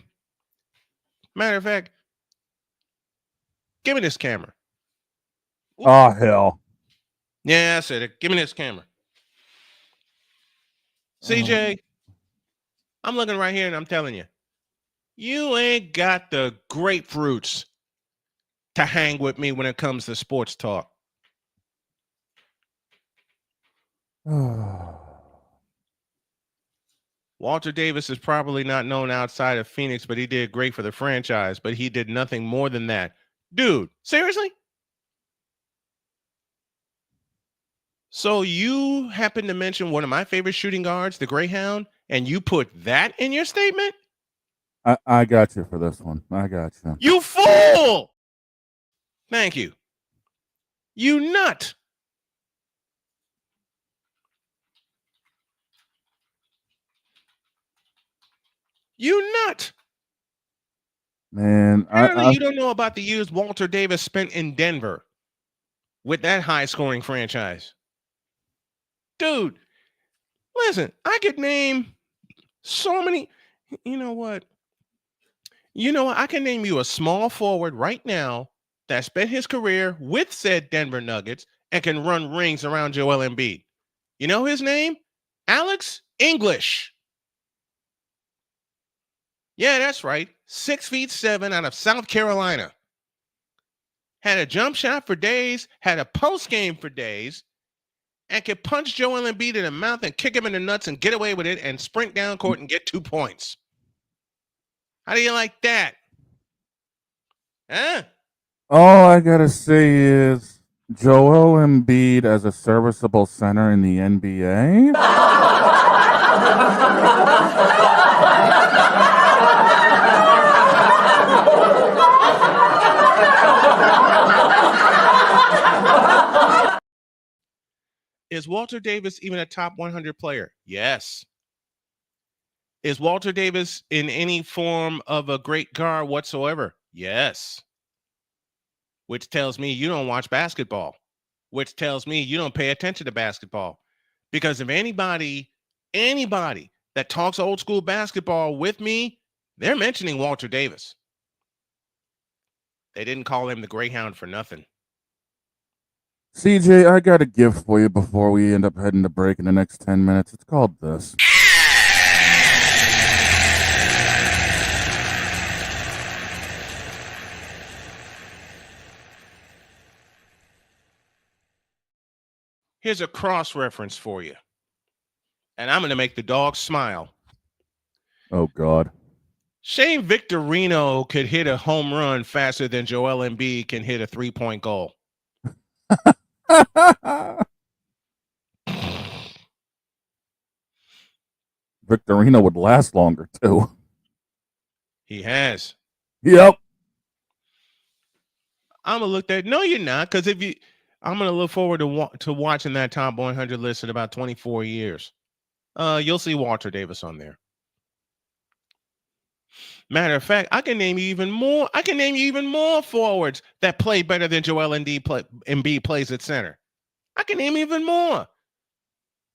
matter of fact, give me this camera. Ooh. Oh, hell. Yeah, I said it. Give me this camera. CJ, I'm looking right here and I'm telling you, you ain't got the grapefruits to hang with me when it comes to sports talk. Walter Davis is probably not known outside of Phoenix, but he did great for the franchise, but he did nothing more than that. Dude, seriously? So you happen to mention one of my favorite shooting guards, the Greyhound, and you put that in your statement? I got you for this one. I got you. You fool! Thank you. You nut. You nut. Man, Apparently you don't know about the years Walter Davis spent in Denver with that high-scoring franchise. Dude, listen, I could name so many. You know what? I can name you a small forward right now that spent his career with said Denver Nuggets and can run rings around Joel Embiid. You know his name? Alex English. Yeah, that's right. 6'7" out of South Carolina. Had a jump shot for days, had a post game for days, and could punch Joel Embiid in the mouth and kick him in the nuts and get away with it and sprint down court and get 2 points. How do you like that? Huh? All I gotta say is Joel Embiid as a serviceable center in the NBA. Is Walter Davis even a top 100 player? Yes. Is Walter Davis in any form of a great guard whatsoever? Yes. Which tells me you don't watch basketball, which tells me you don't pay attention to basketball. Because if anybody that talks old school basketball with me, they're mentioning Walter Davis. They didn't call him the Greyhound for nothing. CJ, I got a gift for you before we end up heading to break in the next 10 minutes. It's called this. Here's a cross reference for you. And I'm going to make the dog smile. Oh, God. Shane Victorino could hit a home run faster than Joel Embiid can hit a 3-point goal. Victorino would last longer, too. He has. Yep. I'm going to look at no, you're not, because I'm going to look forward to watching that top 100 list in about 24 years. You'll see Walter Davis on there. Matter of fact, I can name you even more. I can name you even more forwards that play better than Joel Embiid plays at center. I can name even more.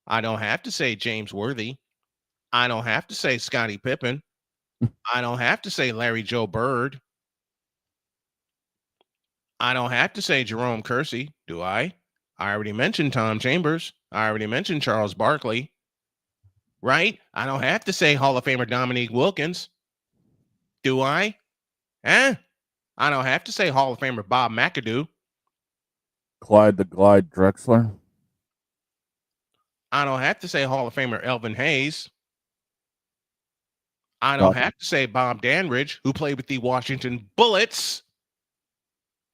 I don't have to say James Worthy. I don't have to say Scottie Pippen. I don't have to say Larry Joe Bird. I don't have to say Jerome Kersey, do I? I already mentioned Tom Chambers. I already mentioned Charles Barkley. Right? I don't have to say Hall of Famer Dominique Wilkins. Do I? I don't have to say Hall of Famer Bob McAdoo. Clyde the Glide Drexler. I don't have to say Hall of Famer Elvin Hayes. I don't have to say Bob Danridge, who played with the Washington Bullets.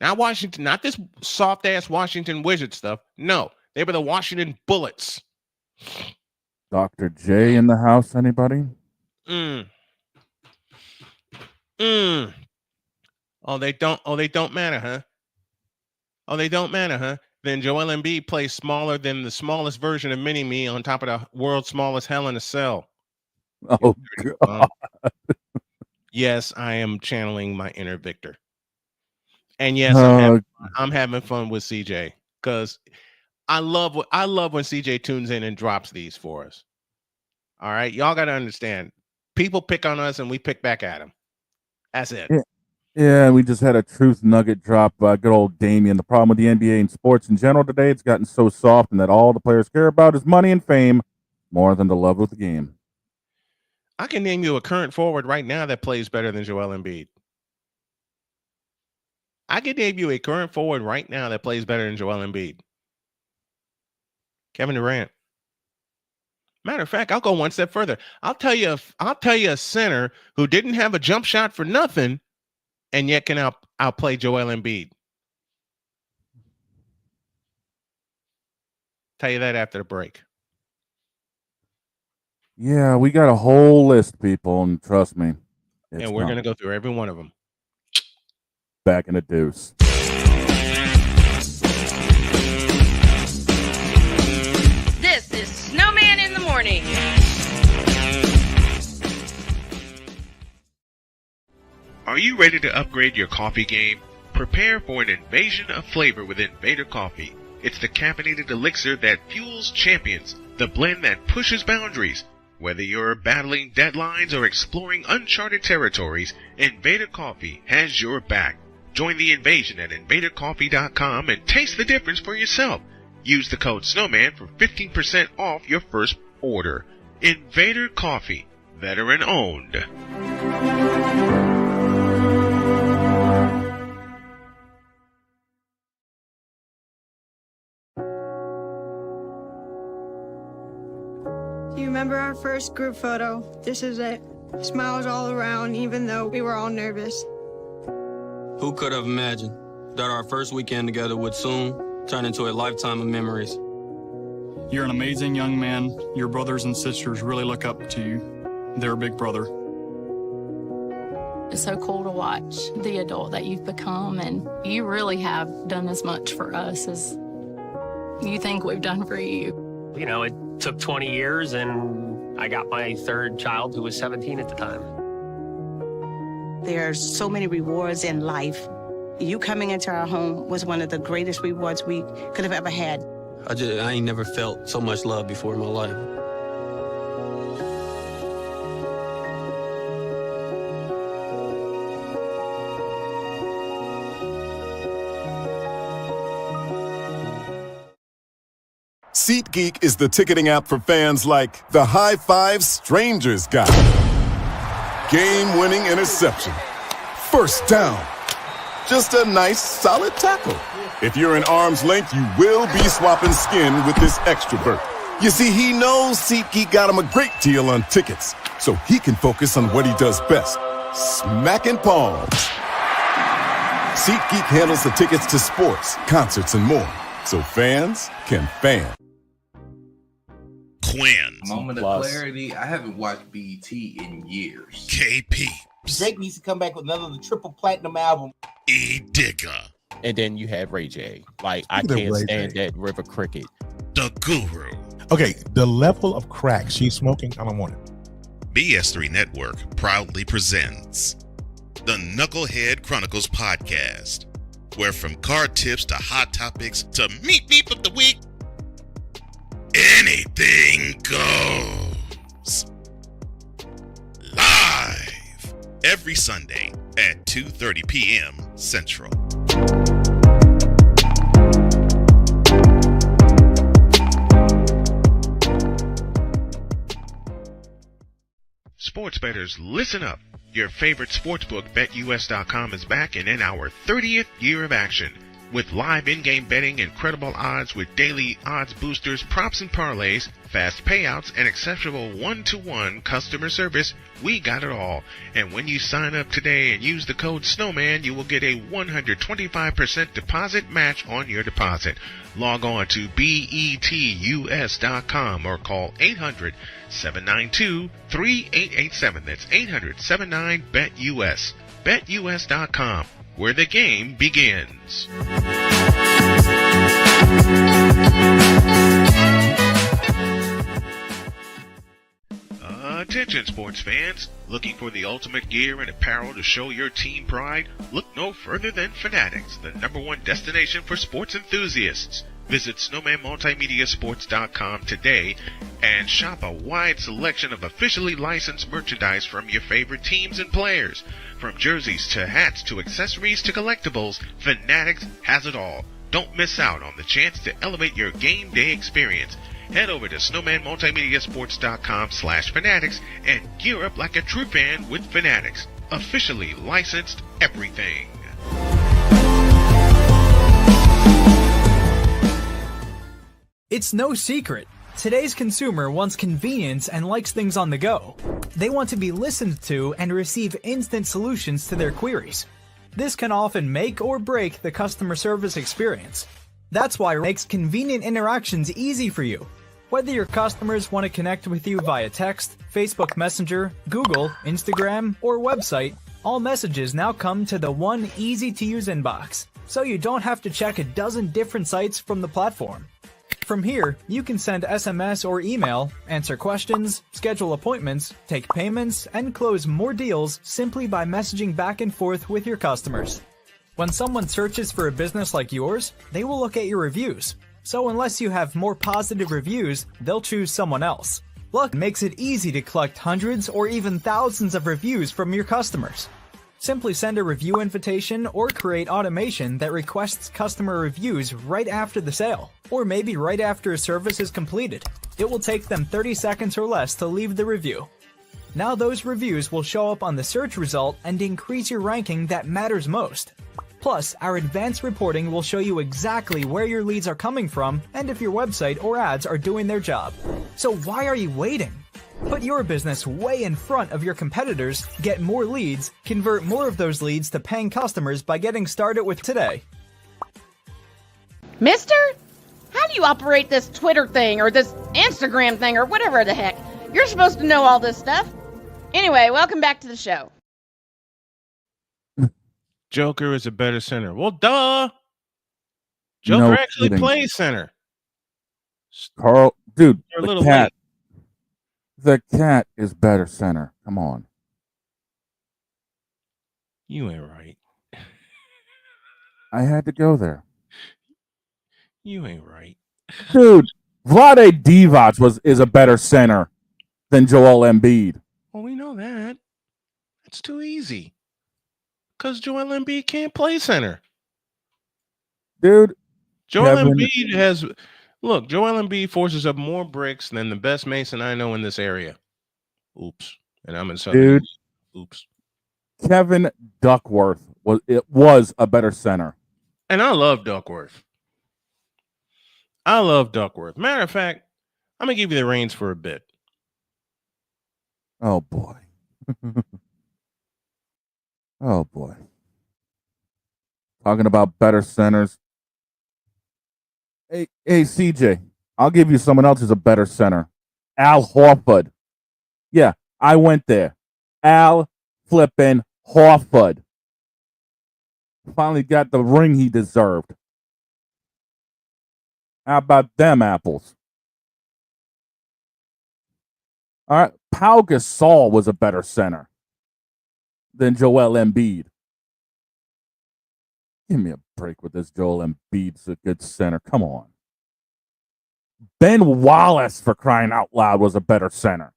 Not Washington, not this soft-ass Washington Wizard stuff. No, they were the Washington Bullets. Dr. J in the house, anybody? Oh, they don't matter, huh? Oh, they don't matter, huh? Then Joel Embiid plays smaller than the smallest version of Mini-Me on top of the world's smallest Hell in a Cell. Oh, God. Yes, I am channeling my inner Victor. And yes, I'm having fun with CJ because I love when CJ tunes in and drops these for us. All right, y'all got to understand. People pick on us and we pick back at them. That's it. Yeah, we just had a truth nugget drop by good old Damien. The problem with the NBA and sports in general today, it's gotten so soft and that all the players care about is money and fame more than the love of the game. I can name you a current forward right now that plays better than Joel Embiid. I can name you a current forward right now that plays better than Joel Embiid. Kevin Durant. Matter of fact, I'll go one step further. I'll tell you a center who didn't have a jump shot for nothing and yet can outplay Joel Embiid. Tell you that after the break. Yeah, we got a whole list, people, and trust me. And we're going to go through every one of them. Back in the deuce. This is Snowman in the Morning. Are you ready to upgrade your coffee game? Prepare for an invasion of flavor with Invader Coffee. It's the caffeinated elixir that fuels champions, the blend that pushes boundaries. Whether you're battling deadlines or exploring uncharted territories, Invader Coffee has your back. Join the invasion at invadercoffee.com and taste the difference for yourself. Use the code SNOWMAN for 15% off your first order. Invader Coffee, veteran owned. Do you remember our first group photo? This is it. Smiles all around, even though we were all nervous. Who could have imagined that our first weekend together would soon turn into a lifetime of memories? You're an amazing young man. Your brothers and sisters really look up to you. They're a big brother. It's so cool to watch the adult that you've become, and you really have done as much for us as you think we've done for you. You know, it took 20 years, and I got my third child, who was 17 at the time. There are so many rewards in life. You coming into our home was one of the greatest rewards we could have ever had. I ain't never felt so much love before in my life. SeatGeek is the ticketing app for fans like the High Five Strangers guy. Game-winning interception. First down. Just a nice, solid tackle. If you're in arm's length, you will be swapping skin with this extrovert. You see, he knows SeatGeek got him a great deal on tickets, so he can focus on what he does best, smacking palms. SeatGeek handles the tickets to sports, concerts, and more, so fans can fan. Quinn. Moment of clarity. I haven't watched BET in years. KP. Drake needs to come back with another triple platinum album. E. Digger. And then you have Ray J. Like, I can't stand that River Cricket. The Guru. Okay, the level of crack she's smoking, I don't want it. BS3 Network proudly presents the Knucklehead Chronicles podcast, where from card tips to hot topics to meep of the week, anything goes. Live every Sunday at 2:30 p.m. Central. Sports bettors, listen up. Your favorite sportsbook, BetUS.com, is back and in our 30th year of action. With live in-game betting, incredible odds with daily odds boosters, props and parlays, fast payouts, and exceptional one-to-one customer service, we got it all. And when you sign up today and use the code SNOWMAN, you will get a 125% deposit match on your deposit. Log on to BETUS.com or call 800-792-3887. That's 800-79-BET-US. BetUS.com, where the game begins. Attention sports fans, looking for the ultimate gear and apparel to show your team pride? Look no further than Fanatics, the #1 destination for sports enthusiasts. Visit snowmanmultimediasports.com today and shop a wide selection of officially licensed merchandise from your favorite teams and players. From jerseys to hats to accessories to collectibles, Fanatics has it all. Don't miss out on the chance to elevate your game day experience. Head over to snowmanmultimediasports.com/fanatics and gear up like a true fan with Fanatics. Officially licensed everything. It's no secret. Today's consumer wants convenience and likes things on the go. They want to be listened to and receive instant solutions to their queries. This can often make or break the customer service experience. That's why it makes convenient interactions easy for you. Whether your customers want to connect with you via text, Facebook Messenger, Google, Instagram, or website, all messages now come to the one easy-to-use inbox, so you don't have to check a dozen different sites from the platform. From here, you can send SMS or email, answer questions, schedule appointments, take payments, and close more deals simply by messaging back and forth with your customers. When someone searches for a business like yours, they will look at your reviews. So unless you have more positive reviews, they'll choose someone else. Luck makes it easy to collect hundreds or even thousands of reviews from your customers. Simply send a review invitation or create automation that requests customer reviews right after the sale, or maybe right after a service is completed. It will take them 30 seconds or less to leave the review. Now those reviews will show up on the search result and increase your ranking that matters most. Plus, our advanced reporting will show you exactly where your leads are coming from and if your website or ads are doing their job. So why are you waiting? Put your business way in front of your competitors, get more leads, convert more of those leads to paying customers by getting started with today. Mister, how do you operate this Twitter thing or this Instagram thing or whatever the heck? You're supposed to know all this stuff. Anyway, welcome back to the show. Joker is a better center. Well, duh. Joker actually plays center. Carl, dude, You're a little late. The cat is better center. Come on. You ain't right. I had to go there. You ain't right. Dude, Vlade Divac is a better center than Joel Embiid. Well, we know that. It's too easy. Because Joel Embiid can't play center. Dude. Joel Embiid has... Look, Joel Embiid forces up more bricks than the best Mason I know in this area. Oops. And I'm in Southern. Dude. Oops. Kevin Duckworth was a better center. And I love Duckworth. Matter of fact, I'm going to give you the reins for a bit. Oh, boy. Oh, boy. Talking about better centers. Hey, CJ, I'll give you someone else who's a better center. Al Horford. Yeah, I went there. Al flippin' Horford. Finally got the ring he deserved. How about them apples? All right, Pau Gasol was a better center than Joel Embiid. Give me a break with this. Joel Embiid's a good center. Come on. Ben Wallace, for crying out loud, was a better center.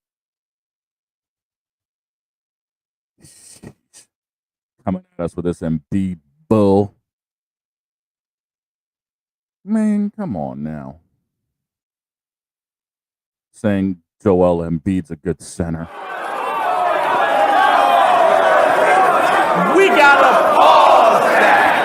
Coming at us with this Embiid bull. Man, come on now. Saying Joel Embiid's a good center. We gotta pause that.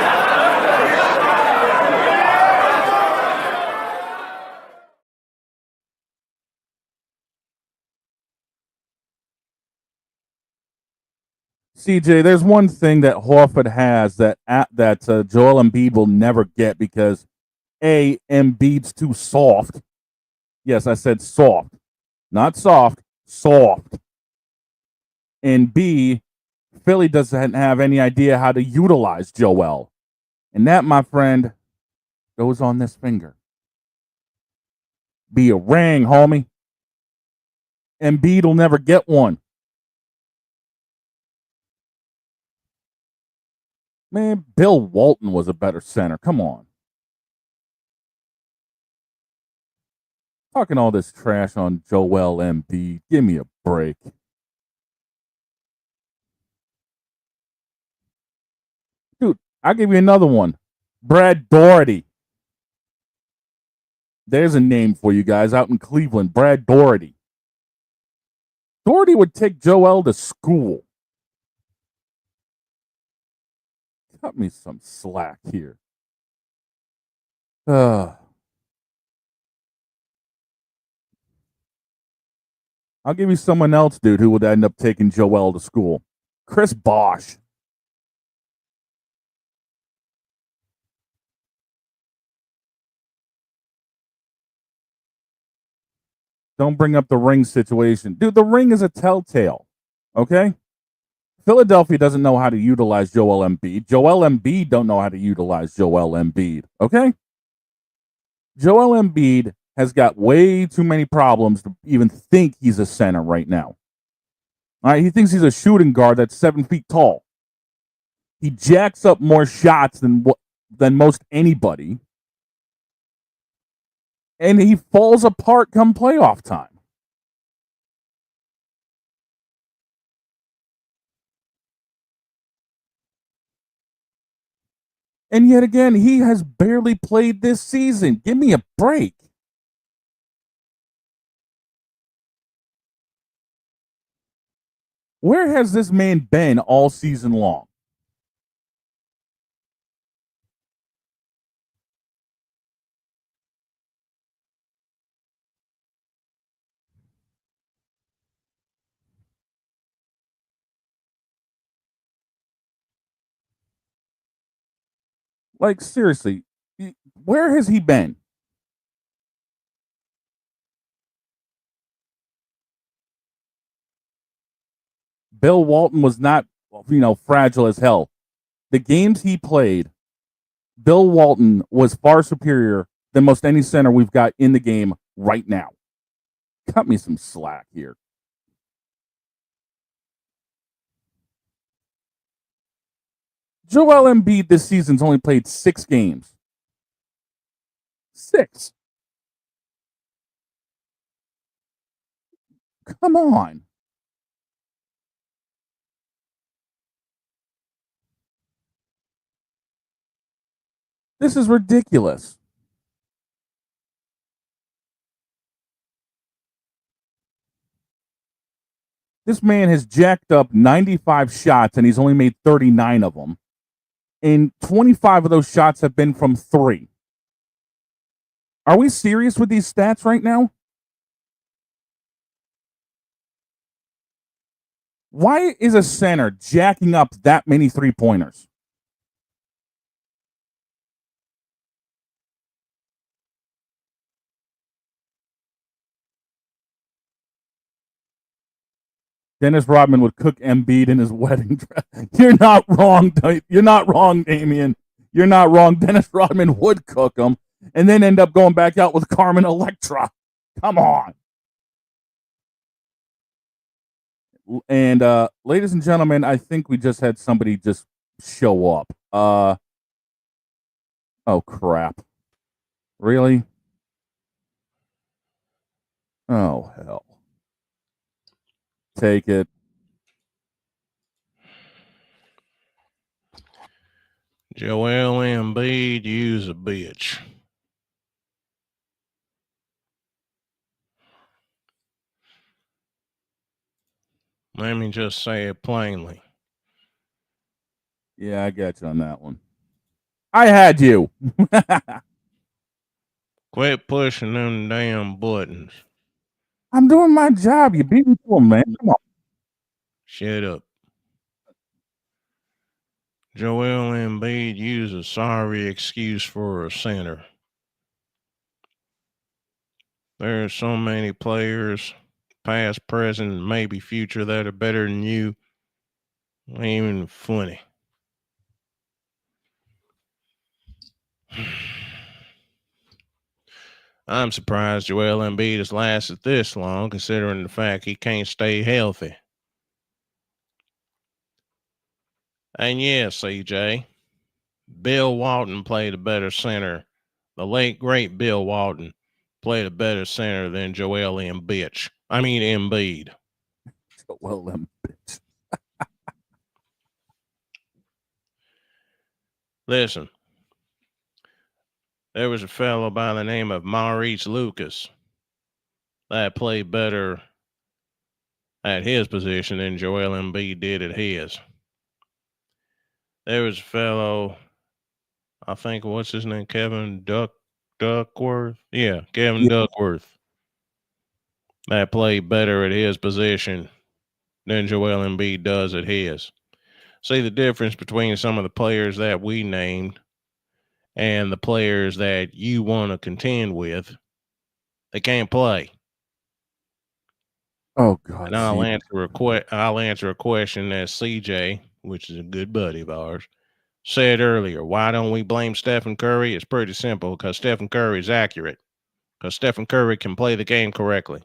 CJ, there's one thing that Horford has that Joel Embiid will never get because A, Embiid's too soft. Yes, I said soft. Not soft, soft. And B, Philly doesn't have any idea how to utilize Joel. And that, my friend, goes on this finger. Be a ring, homie. Embiid will never get one. Man, Bill Walton was a better center. Come on. Talking all this trash on Joel Embiid. Give me a break. Dude, I'll give you another one. Brad Daugherty. There's a name for you guys out in Cleveland. Brad Daugherty. Daugherty would take Joel to school. Cut me some slack here. I'll give you someone else, dude, who would end up taking Joel to school. Chris Bosh. Don't bring up the ring situation. Dude, the ring is a telltale. Okay? Philadelphia doesn't know how to utilize Joel Embiid. Joel Embiid don't know how to utilize Joel Embiid. Okay? Joel Embiid has got way too many problems to even think he's a center right now. All right, he thinks he's a shooting guard that's 7 feet tall. He jacks up more shots than most anybody. And he falls apart come playoff time. And yet again, he has barely played this season. Give me a break. Where has this man been all season long? Like, seriously, where has he been? Bill Walton was not, fragile as hell. The games he played, Bill Walton was far superior than most any center we've got in the game right now. Cut me some slack here. Joel Embiid this season's only played 6 games. 6. Come on. This is ridiculous. This man has jacked up 95 shots and he's only made 39 of them. And 25 of those shots have been from 3. Are we serious with these stats right now? Why is a center jacking up that many 3-pointers? Dennis Rodman would cook Embiid in his wedding dress. You're not wrong. You're not wrong, Damian. You're not wrong. Dennis Rodman would cook him and then end up going back out with Carmen Electra. Come on. And ladies and gentlemen, I think we just had somebody just show up. Oh, crap. Really? Oh, hell. Take it. Joel Embiid, you's a bitch. Let me just say it plainly. Yeah, I got you on that one. I had you. Quit pushing them damn buttons. I'm doing my job. You beat me to him, man. Come on. Shut up. Joel Embiid used a sorry excuse for a center. There are so many players, past, present, maybe future, that are better than you. Ain't even funny. I'm surprised Joel Embiid has lasted this long, considering the fact he can't stay healthy. And yes, CJ, Bill Walton played a better center. The late, great Bill Walton played a better center than Joel Embiid. Embiid. Joel Embiid. Listen, there was a fellow by the name of Maurice Lucas that played better at his position than Joel Embiid did at his. There was a fellow, I think, what's his name? Kevin Duckworth? Yeah, Kevin Duckworth. That played better at his position than Joel Embiid does at his. See the difference between some of the players that we named and the players that you want to contend with. They can't play. Oh God! And I'll answer a question that CJ, which is a good buddy of ours, said earlier. Why don't we blame Stephen Curry? It's pretty simple, because Stephen Curry is accurate. Because Stephen Curry can play the game correctly.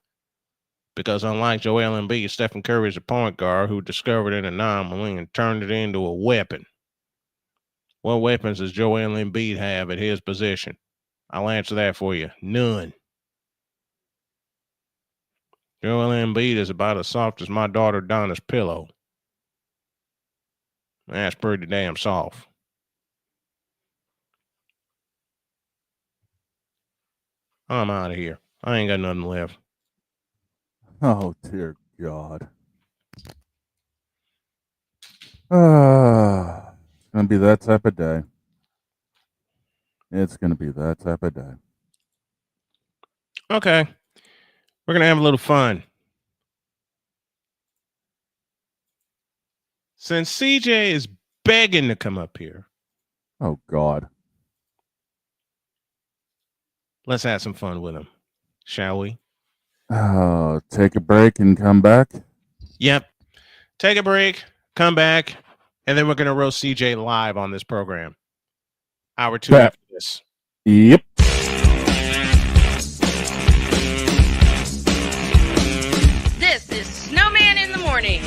Because unlike Joel Embiid, Stephen Curry is a point guard who discovered an anomaly and turned it into a weapon. What weapons does Joel Embiid have at his position? I'll answer that for you. None. Joel Embiid is about as soft as my daughter Donna's pillow. That's pretty damn soft. I'm out of here. I ain't got nothing left. Oh, dear God. It's going to be that type of day. It's going to be that type of day. Okay. We're going to have a little fun. Since CJ is begging to come up here. Oh, God. Let's have some fun with him. Shall we? Take a break and come back? Yep. Take a break, come back, and then we're going to roast CJ live on this program. Hour 2 after this. Yep. This is Snowman in the Morning.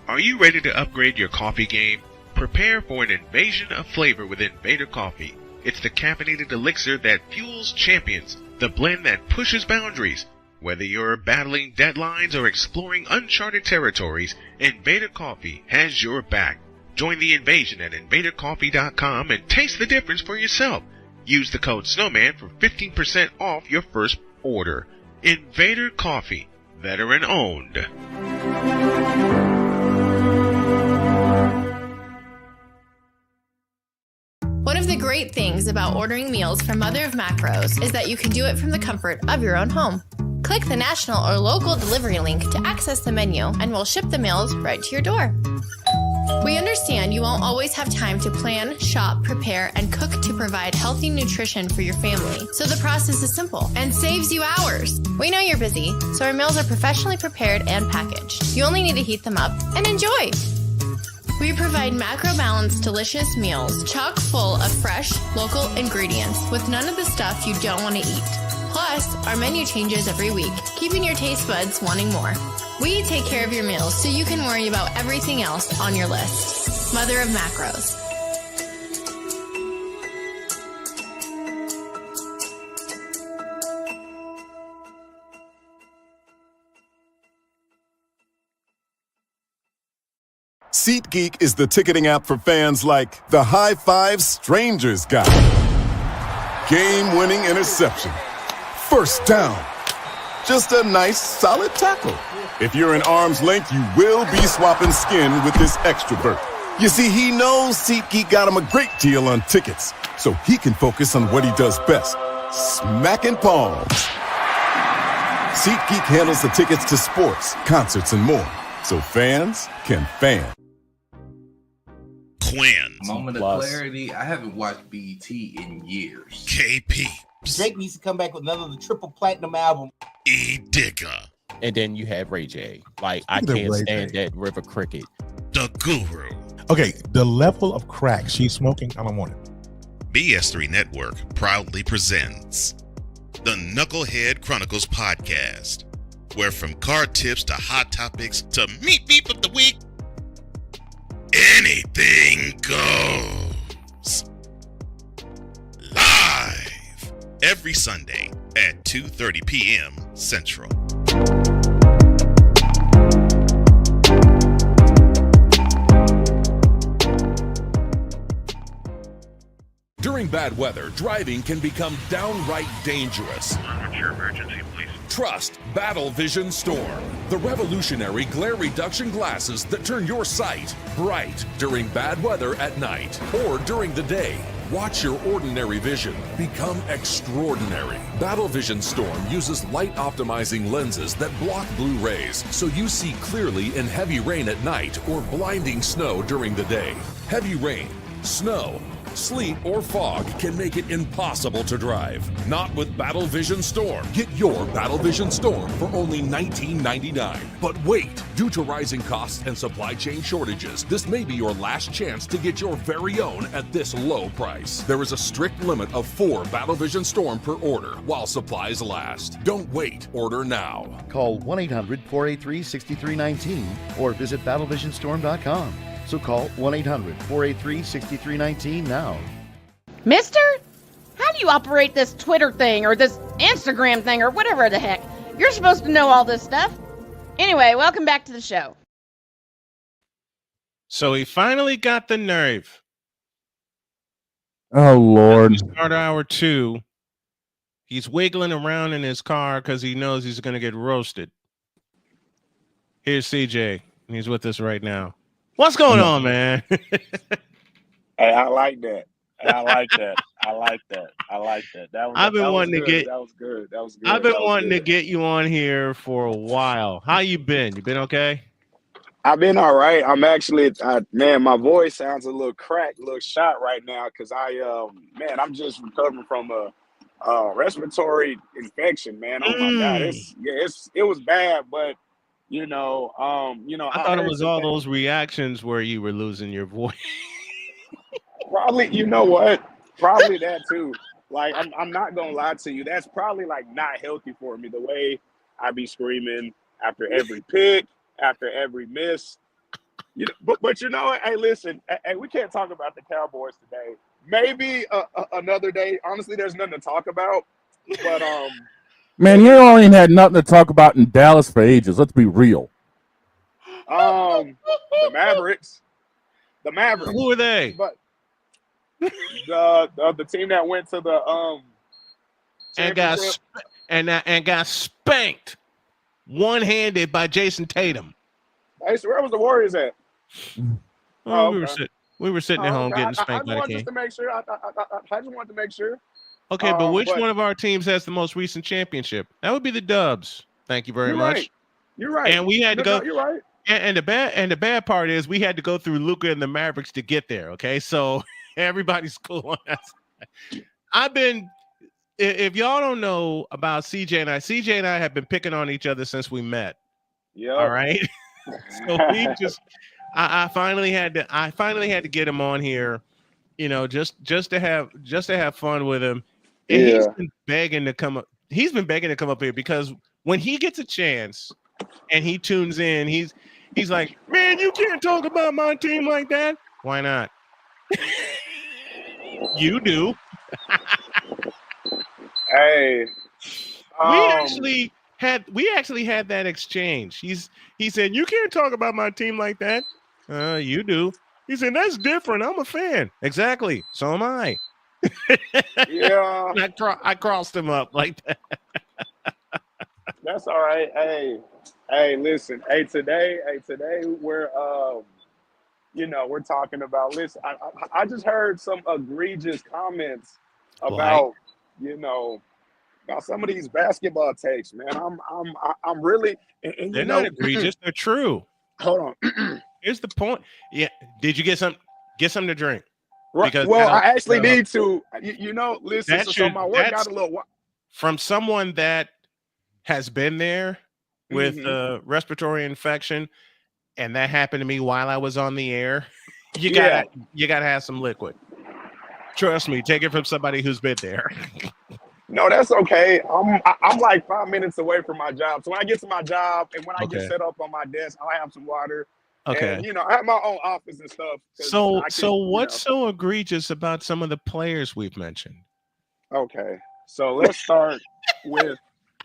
Are you ready to upgrade your coffee game? Prepare for an invasion of flavor with Invader Coffee. It's the caffeinated elixir that fuels champions, the blend that pushes boundaries. Whether you're battling deadlines or exploring uncharted territories, Invader Coffee has your back. Join the invasion at invadercoffee.com and taste the difference for yourself. Use the code SNOWMAN for 15% off your first order. Invader Coffee, veteran owned. One of the great things about ordering meals from Mother of Macros is that you can do it from the comfort of your own home. Click the national or local delivery link to access the menu, and we'll ship the meals right to your door. We understand you won't always have time to plan, shop, prepare, and cook to provide healthy nutrition for your family, so the process is simple and saves you hours. We know you're busy, so our meals are professionally prepared and packaged. You only need to heat them up and enjoy. We provide macro-balanced, delicious meals chock full of fresh, local ingredients with none of the stuff you don't want to eat. Plus, our menu changes every week, keeping your taste buds wanting more. We take care of your meals so you can worry about everything else on your list. Mother of Macros. SeatGeek is the ticketing app for fans like the High Five Strangers guy. Game-winning interception. First down. Just a nice, solid tackle. If you're in arm's length, you will be swapping skin with this extrovert. You see, he knows SeatGeek got him a great deal on tickets, so he can focus on what he does best, smacking palms. SeatGeek handles the tickets to sports, concerts, and more, so fans can fan. Quinn. Moment of clarity. I haven't watched BT in years. KP. Drake needs to come back with another triple platinum album. E. Digger. And then you have Ray J. Like, I can't stand that River Cricket. The Guru. Okay, the level of crack she's smoking, I don't want it. BS3 Network proudly presents the Knucklehead Chronicles podcast, where from car tips to hot topics to meat beef of the week, anything goes. Live every Sunday at 2:30 p.m. Central. During bad weather, driving can become downright dangerous. What's your emergency, please? Trust Battle Vision Storm, the revolutionary glare reduction glasses that turn your sight bright during bad weather at night or during the day. Watch your ordinary vision become extraordinary. Battle Vision Storm uses light optimizing lenses that block blue rays so you see clearly in heavy rain at night or blinding snow during the day. Heavy rain, snow, sleet, or fog can make it impossible to drive. Not with Battle Vision Storm. Get your Battle Vision Storm for only $19.99. But wait, due to rising costs and supply chain shortages, this may be your last chance to get your very own at this low price. There is a strict limit of 4 Battle Vision Storm per order while supplies last. Don't wait, order now. Call 1-800-483-6319 or visit battlevisionstorm.com. So call 1-800-483-6319 now. Mister, how do you operate this Twitter thing or this Instagram thing or whatever the heck? You're supposed to know all this stuff. Anyway, welcome back to the show. So he finally got the nerve. Oh, Lord. Start hour 2. He's wiggling around in his car because he knows he's going to get roasted. Here's CJ. He's with us right now. What's going on, man? Hey, I like that. That was good. I've been wanting to get you on here for a while. How you been? You been okay? I've been all right. I'm actually, man, my voice sounds a little cracked, a little shot right now because I'm just recovering from a respiratory infection, man. Oh my God, it was bad, but I thought it was all those reactions where you were losing your voice. Probably, you know what? Probably that too. Like, I'm not gonna lie to you. That's probably like not healthy for me. The way I be screaming after every pick, after every miss. But you know what? Hey, listen. Hey, we can't talk about the Cowboys today. Maybe another day. Honestly, there's nothing to talk about. But Man, you ain't had nothing to talk about in Dallas for ages. Let's be real. The Mavericks. Who are they? But the team that went to the and got spanked one-handed by Jason Tatum. Hey, so where was the Warriors at? We were sitting at home getting spanked by the King. Just to make sure. I just wanted to make sure. Okay, but which one of our teams has the most recent championship? That would be the Dubs. Thank you very much. Right. You're right. And we had to go. No, you're right. And the bad part is we had to go through Luka and the Mavericks to get there. Okay, so everybody's cool on that. If y'all don't know about CJ and I have been picking on each other since we met. Yeah. All right. So I finally had to get him on here, just to have fun with him. And he's been begging to come up. He's been begging to come up here because when he gets a chance and he tunes in, he's like, man, you can't talk about my team like that. Why not? You do. Hey, we actually had that exchange. He said, you can't talk about my team like that. You do. He said, that's different. I'm a fan. Exactly. So am I. Yeah. I crossed him up like that. That's all right. Hey, listen. Hey, today we're we're talking about. Listen, I just heard some egregious comments about about some of these basketball takes, man. I'm really. And they're not egregious. They're true. Hold on. Here's the point. Yeah. Did you get something to drink? Right. Because well, I actually need to. Listen. So my work got a little. From someone that has been there with respiratory infection, and that happened to me while I was on the air. You gotta have some liquid. Trust me. Take it from somebody who's been there. No, that's okay. I'm like 5 minutes away from my job. So when I get to my job and when I get set up on my desk, I'll have some water. Okay. And, I have my own office and stuff. So what's so egregious about some of the players we've mentioned? Okay. So let's start with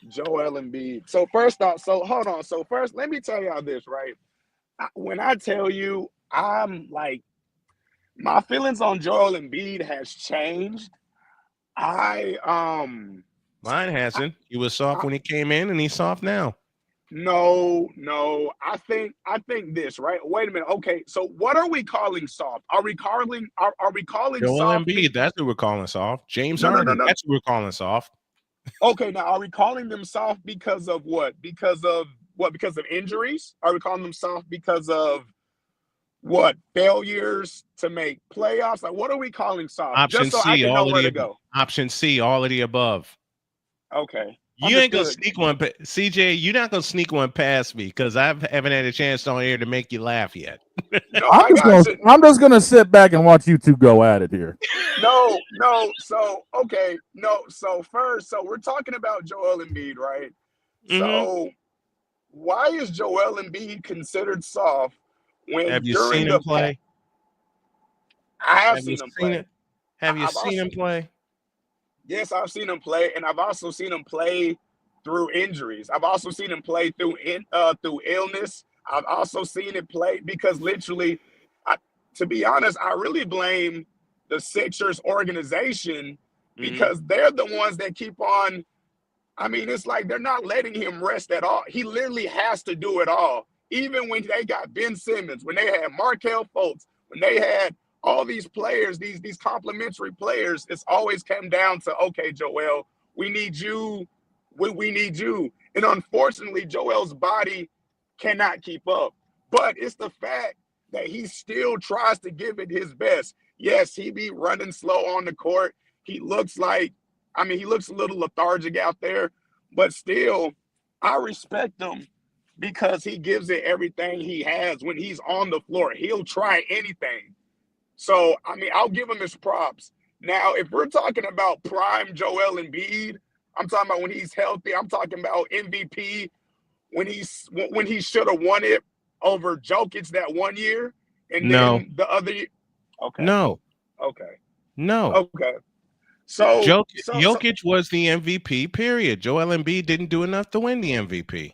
Joel Embiid. So first off, hold on. So first, let me tell y'all this, right? When I tell you, I'm like, my feelings on Joel Embiid has changed. Mine hasn't. He was soft when he came in, and he's soft now. No. I think this, right? Wait a minute. Okay, so what are we calling soft? Are we calling Joel soft? Embiid, that's what we're calling soft. James Harden, that's what we're calling soft. Okay, now are we calling them soft because of what? Because of injuries? Are we calling them soft because of what, failures to make playoffs? Like, what are we calling soft? Option Just so I C, can know all of where the to go. option C, all of the above. Okay. You ain't gonna Understood. sneak one, CJ. You're not gonna sneak one past me because I haven't had a chance on air to make you laugh yet. No, I got you. I'm just gonna sit back and watch you two go at it here. No. So okay, no. So first, so we're talking about Joel Embiid, right? So why is Joel Embiid considered soft when Have you during seen the him play? I have Have seen you him seen play. it? Have you I've seen also, him play? yes, I've seen him play, and I've also seen him play through injuries. I've also seen him play through illness. I've also seen it play because literally, to be honest, I really blame the Sixers organization because they're the ones that keep on. I mean, it's like they're not letting him rest at all. He literally has to do it all. Even when they got Ben Simmons, when they had Markelle Fultz, when they had all these players, these complimentary players, it's always come down to, okay, Joel, we need you. We need you. And unfortunately, Joel's body cannot keep up. But it's the fact that he still tries to give it his best. Yes, he be running slow on the court. He looks like, I mean, he looks a little lethargic out there, but still, I respect him because he gives it everything he has when he's on the floor. He'll try anything. So, I mean, I'll give him his props. Now, if we're talking about prime Joel Embiid, I'm talking about when he's healthy. I'm talking about MVP when he should have won it over Jokic that one year, and then the other year. Okay. No. Okay. No. Okay. So Jokic was the MVP, period. Joel Embiid didn't do enough to win the MVP.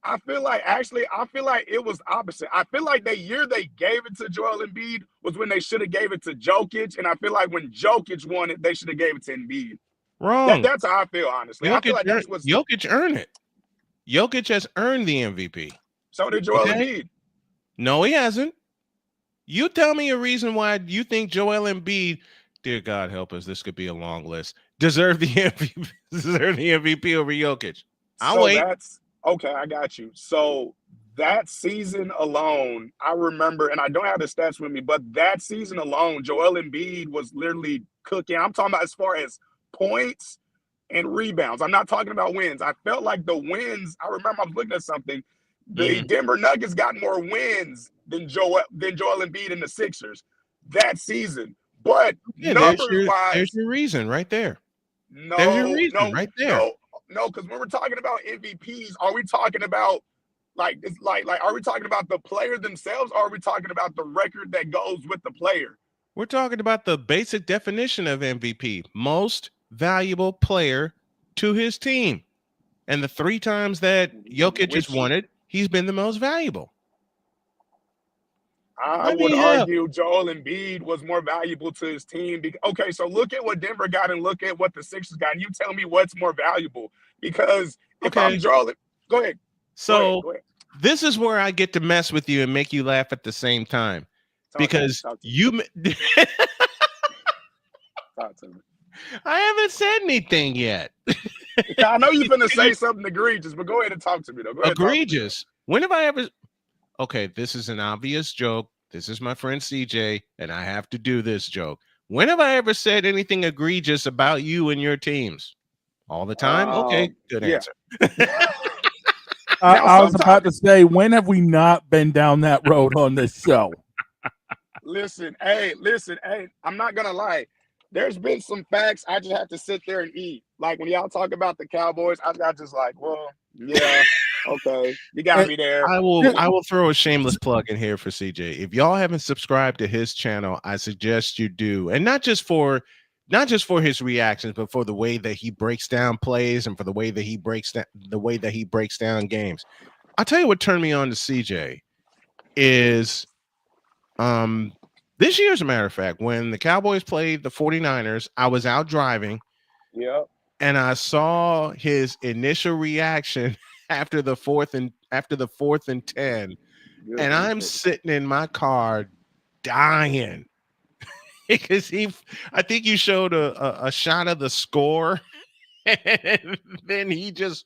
I feel like it was opposite. I feel like the year they gave it to Joel Embiid was when they should have gave it to Jokic, and I feel like when Jokic won it, they should have gave it to Embiid. Wrong. That's how I feel, honestly. I feel like that's what's Jokic earned it. Jokic has earned the MVP. So did Joel Embiid. No, he hasn't. You tell me a reason why you think Joel Embiid, dear God help us, this could be a long list, deserve the MVP over Jokic. I'll wait. That's okay, I got you. So that season alone, I remember, and I don't have the stats with me, but that season alone, Joel Embiid was literally cooking. I'm talking about as far as points and rebounds. I'm not talking about wins. I felt like the wins, I remember I was looking at something. The Denver Nuggets got more wins than Joel Embiid and the Sixers that season. But numbers-wise, there's your reason right there. No, there's your reason right there. No, because when we're talking about MVPs, are we talking about like are we talking about the player themselves, or are we talking about the record that goes with the player? We're talking about the basic definition of MVP, most valuable player to his team. And the 3 times that Jokic has won it, he's been the most valuable. I would argue Joel Embiid was more valuable to his team. Okay, so look at what Denver got and look at what the Sixers got. And you tell me what's more valuable. Because if I'm Joel, go ahead. So go ahead. This is where I get to mess with you and make you laugh at the same time. Talk to me. I haven't said anything yet. I know you're going to say something egregious, but go ahead and talk to me, though. Go ahead. Egregious? When have I ever... Okay, this is an obvious joke. This is my friend CJ, and I have to do this joke. When have I ever said anything egregious about you and your teams? All the time? Okay, good answer. I was about to say, when have we not been down that road on this show? Listen, hey, I'm not going to lie. There's been some facts I just have to sit there and eat. Like when y'all talk about the Cowboys, I got just like, well, yeah, okay, you got me there. I will throw a shameless plug in here for CJ. If y'all haven't subscribed to his channel, I suggest you do, and not just for his reactions, but for the way that he breaks down plays and for the way that he breaks down games. I'll tell you what turned me on to CJ is this year, as a matter of fact, when the Cowboys played the 49ers, I was out driving. Yep. And I saw his initial reaction after the fourth and 10. And I'm sitting in my car dying because I think you showed a shot of the score. And then he just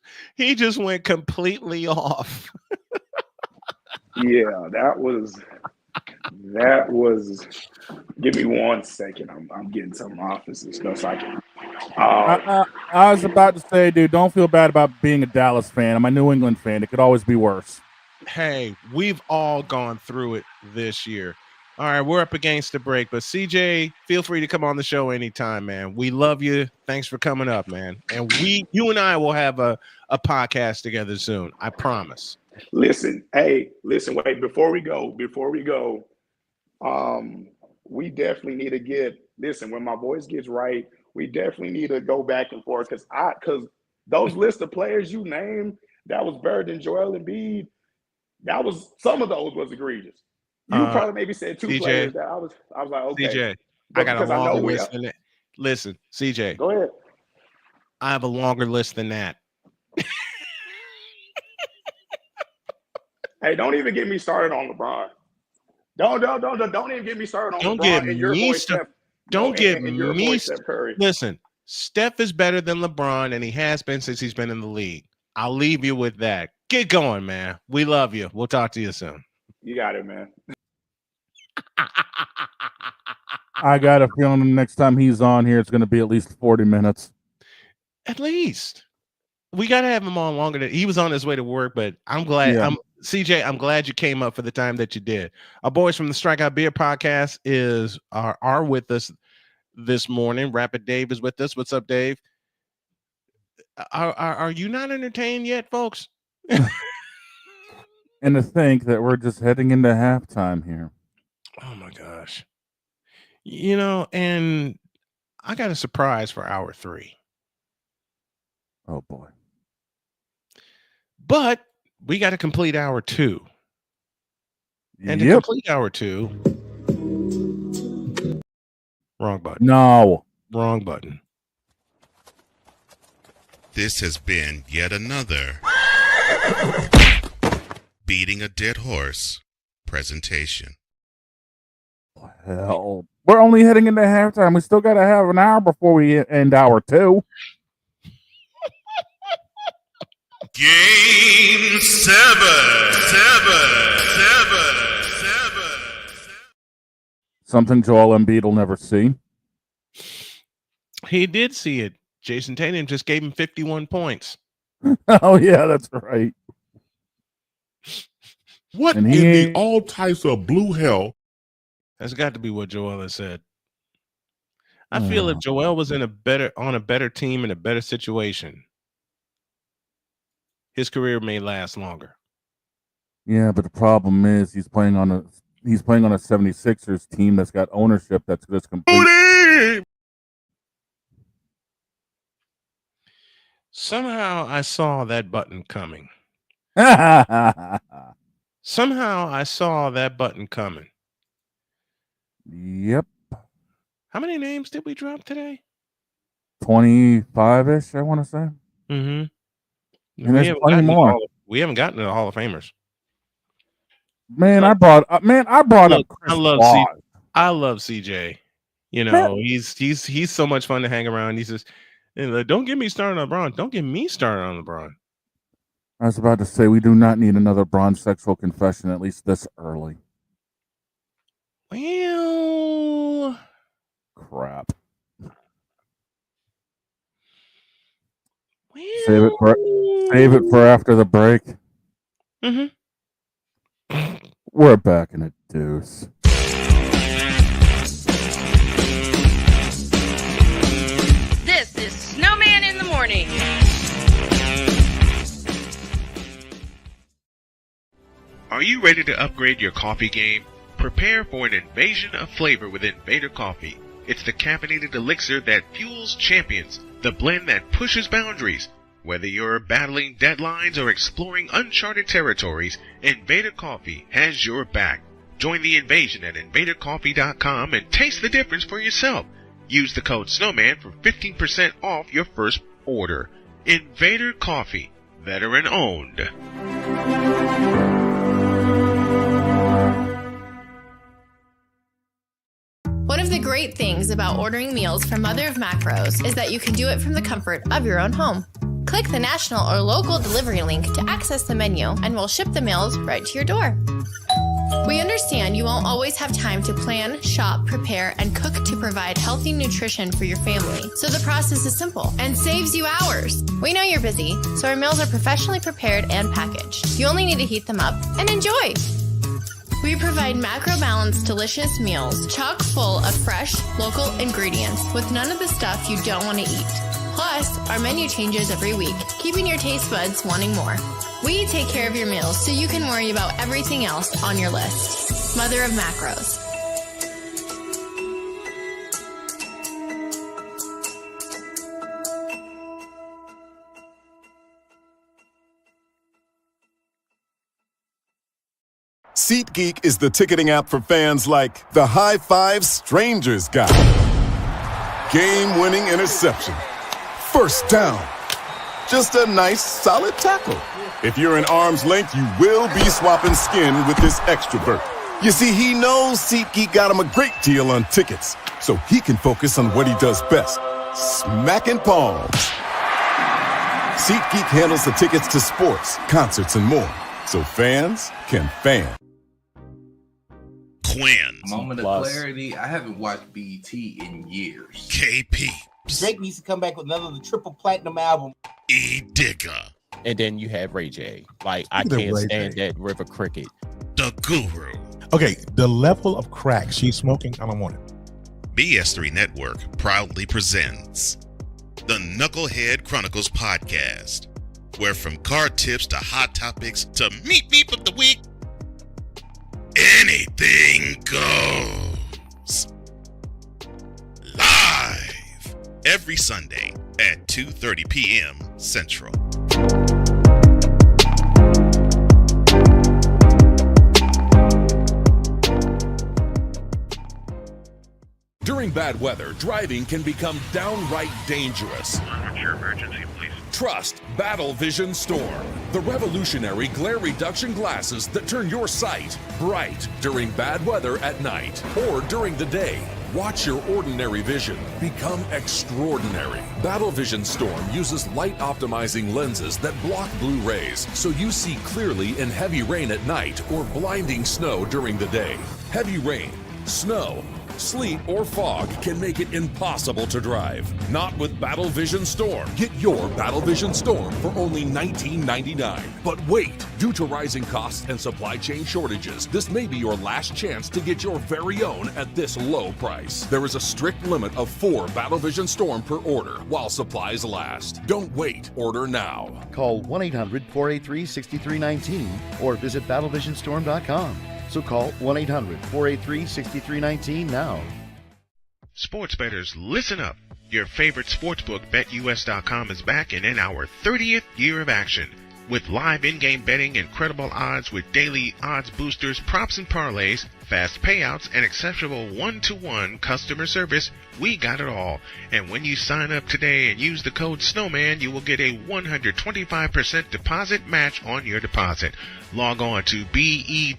went completely off. Yeah, that was. Give me 1 second. I'm getting some office and stuff so I can. I was about to say, dude, don't feel bad about being a Dallas fan. I'm a New England fan. It could always be worse. Hey, we've all gone through it this year. All right, we're up against the break, but CJ, feel free to come on the show anytime, man. We love you. Thanks for coming up, man. And you and I will have a podcast together soon. I promise. Listen, wait, before we go, we definitely need to when my voice gets right, we definitely need to go back and forth because those list of players you named, that was better than Joel Embiid. Some of those was egregious. You probably maybe said two CJ, players that I was like, okay. CJ, I got a longer list than that. Listen, CJ. Go ahead. I have a longer list than that. Hey, don't even get me started on LeBron. Don't even get me started on Don't LeBron get and your me boy Steph. Don't get your me boy Steph Curry. Listen, Steph is better than LeBron, and he has been since he's been in the league. I'll leave you with that. Get going, man. We love you. We'll talk to you soon. You got it, man. I got a feeling the next time he's on here, it's going to be at least 40 minutes. At least. We got to have him on longer. He was on his way to work, but I'm glad. Yeah. CJ, I'm glad you came up for the time that you did. Our boys from the Strikeout Beer podcast are with us this morning. Rapid Dave is with us. What's up, Dave? Are you not entertained yet, folks? And to think that we're just heading into halftime here. Oh my gosh. And I got a surprise for hour 3. Oh boy. But we got to complete hour 2. And to complete hour 2, wrong button. No. Wrong button. This has been yet another Beating a Dead Horse presentation. Hell. We're only heading into halftime. We still got to have an hour before we end hour 2. Game 7. Something Joel Embiid will never see. He did see it. Jason Tatum just gave him 51 points. Oh, yeah, that's right. What in the all types of blue hell? That's got to be what Joel has said. I feel if Joel was on a better team in a better situation, his career may last longer. Yeah, but the problem is he's playing on a 76ers team that's got ownership that's just complete. Somehow I saw that button coming. Somehow I saw that button coming. Yep. How many names did we drop today? 25-ish, I want to say. Mm-hmm. And there's plenty more. We haven't gotten to the Hall of Famers. Man, I brought up Chris Paul. I love CJ. He's so much fun to hang around. He's just, don't get me started on LeBron. Don't get me started on LeBron. I was about to say we do not need another bronze sexual confession, at least this early. Well, crap. Save it for after the break. Mm-hmm. We're back in a deuce. This is Snowman in the Morning. Are you ready to upgrade your coffee game? Prepare for an invasion of flavor with Invader Coffee. It's the caffeinated elixir that fuels champions, the blend that pushes boundaries. Whether you're battling deadlines or exploring uncharted territories, Invader Coffee has your back. Join the invasion at invadercoffee.com and taste the difference for yourself. Use the code SNOWMAN for 15% off your first order. Invader Coffee, veteran owned. One of the great things about ordering meals from Mother of Macros is that you can do it from the comfort of your own home. Click the national or local delivery link to access the menu, and we'll ship the meals right to your door. We understand you won't always have time to plan, shop, prepare, and cook to provide healthy nutrition for your family, so the process is simple and saves you hours. We know you're busy, so our meals are professionally prepared and packaged. You only need to heat them up and enjoy. We provide macro-balanced, delicious meals chock full of fresh, local ingredients with none of the stuff you don't want to eat. Plus, our menu changes every week, keeping your taste buds wanting more. We take care of your meals so you can worry about everything else on your list. Mother of Macros. SeatGeek is the ticketing app for fans like the High Five Strangers guy. Game-winning interception. First down. Just a nice, solid tackle. If you're in arm's length, you will be swapping skin with this extrovert. You see, he knows SeatGeek got him a great deal on tickets, so he can focus on what he does best, smacking palms. SeatGeek handles the tickets to sports, concerts, and more, so fans can fan. Quinn. Moment of clarity. I haven't watched BT in years. KP. Drake needs to come back with another triple platinum album. E. Digger. And then you have Ray J. Like, I can't stand that River Cricket. The Guru. Okay, the level of crack she's smoking, I don't want it. BS3 Network proudly presents the Knucklehead Chronicles podcast, where from car tips to hot topics to meep of the week, anything goes. Live every Sunday at 2:30 p.m. Central. During bad weather, driving can become downright dangerous. What's your emergency, please? Trust Battle Vision Storm, the revolutionary glare reduction glasses that turn your sight bright during bad weather at night or during the day. Watch your ordinary vision become extraordinary. Battle Vision Storm uses light optimizing lenses that block blue rays, so you see clearly in heavy rain at night or blinding snow during the day. Heavy rain, snow, sleet, or fog can make it impossible to drive. Not with Battle Vision Storm. Get your Battle Vision Storm for only $19.99. But wait, due to rising costs and supply chain shortages, this may be your last chance to get your very own at this low price. There is a strict limit of 4 Battle Vision Storm per order while supplies last. Don't wait, order now. Call 1-800-483-6319 or visit battlevisionstorm.com. So call 1-800-483-6319 now. Sports bettors, listen up. Your favorite sportsbook, BetUS.com, is back and in our 30th year of action. With live in-game betting, incredible odds with daily odds boosters, props and parlays, fast payouts, and exceptional one-to-one customer service, we got it all. And when you sign up today and use the code SNOWMAN, you will get a 125% deposit match on your deposit. Log on to BETUS.com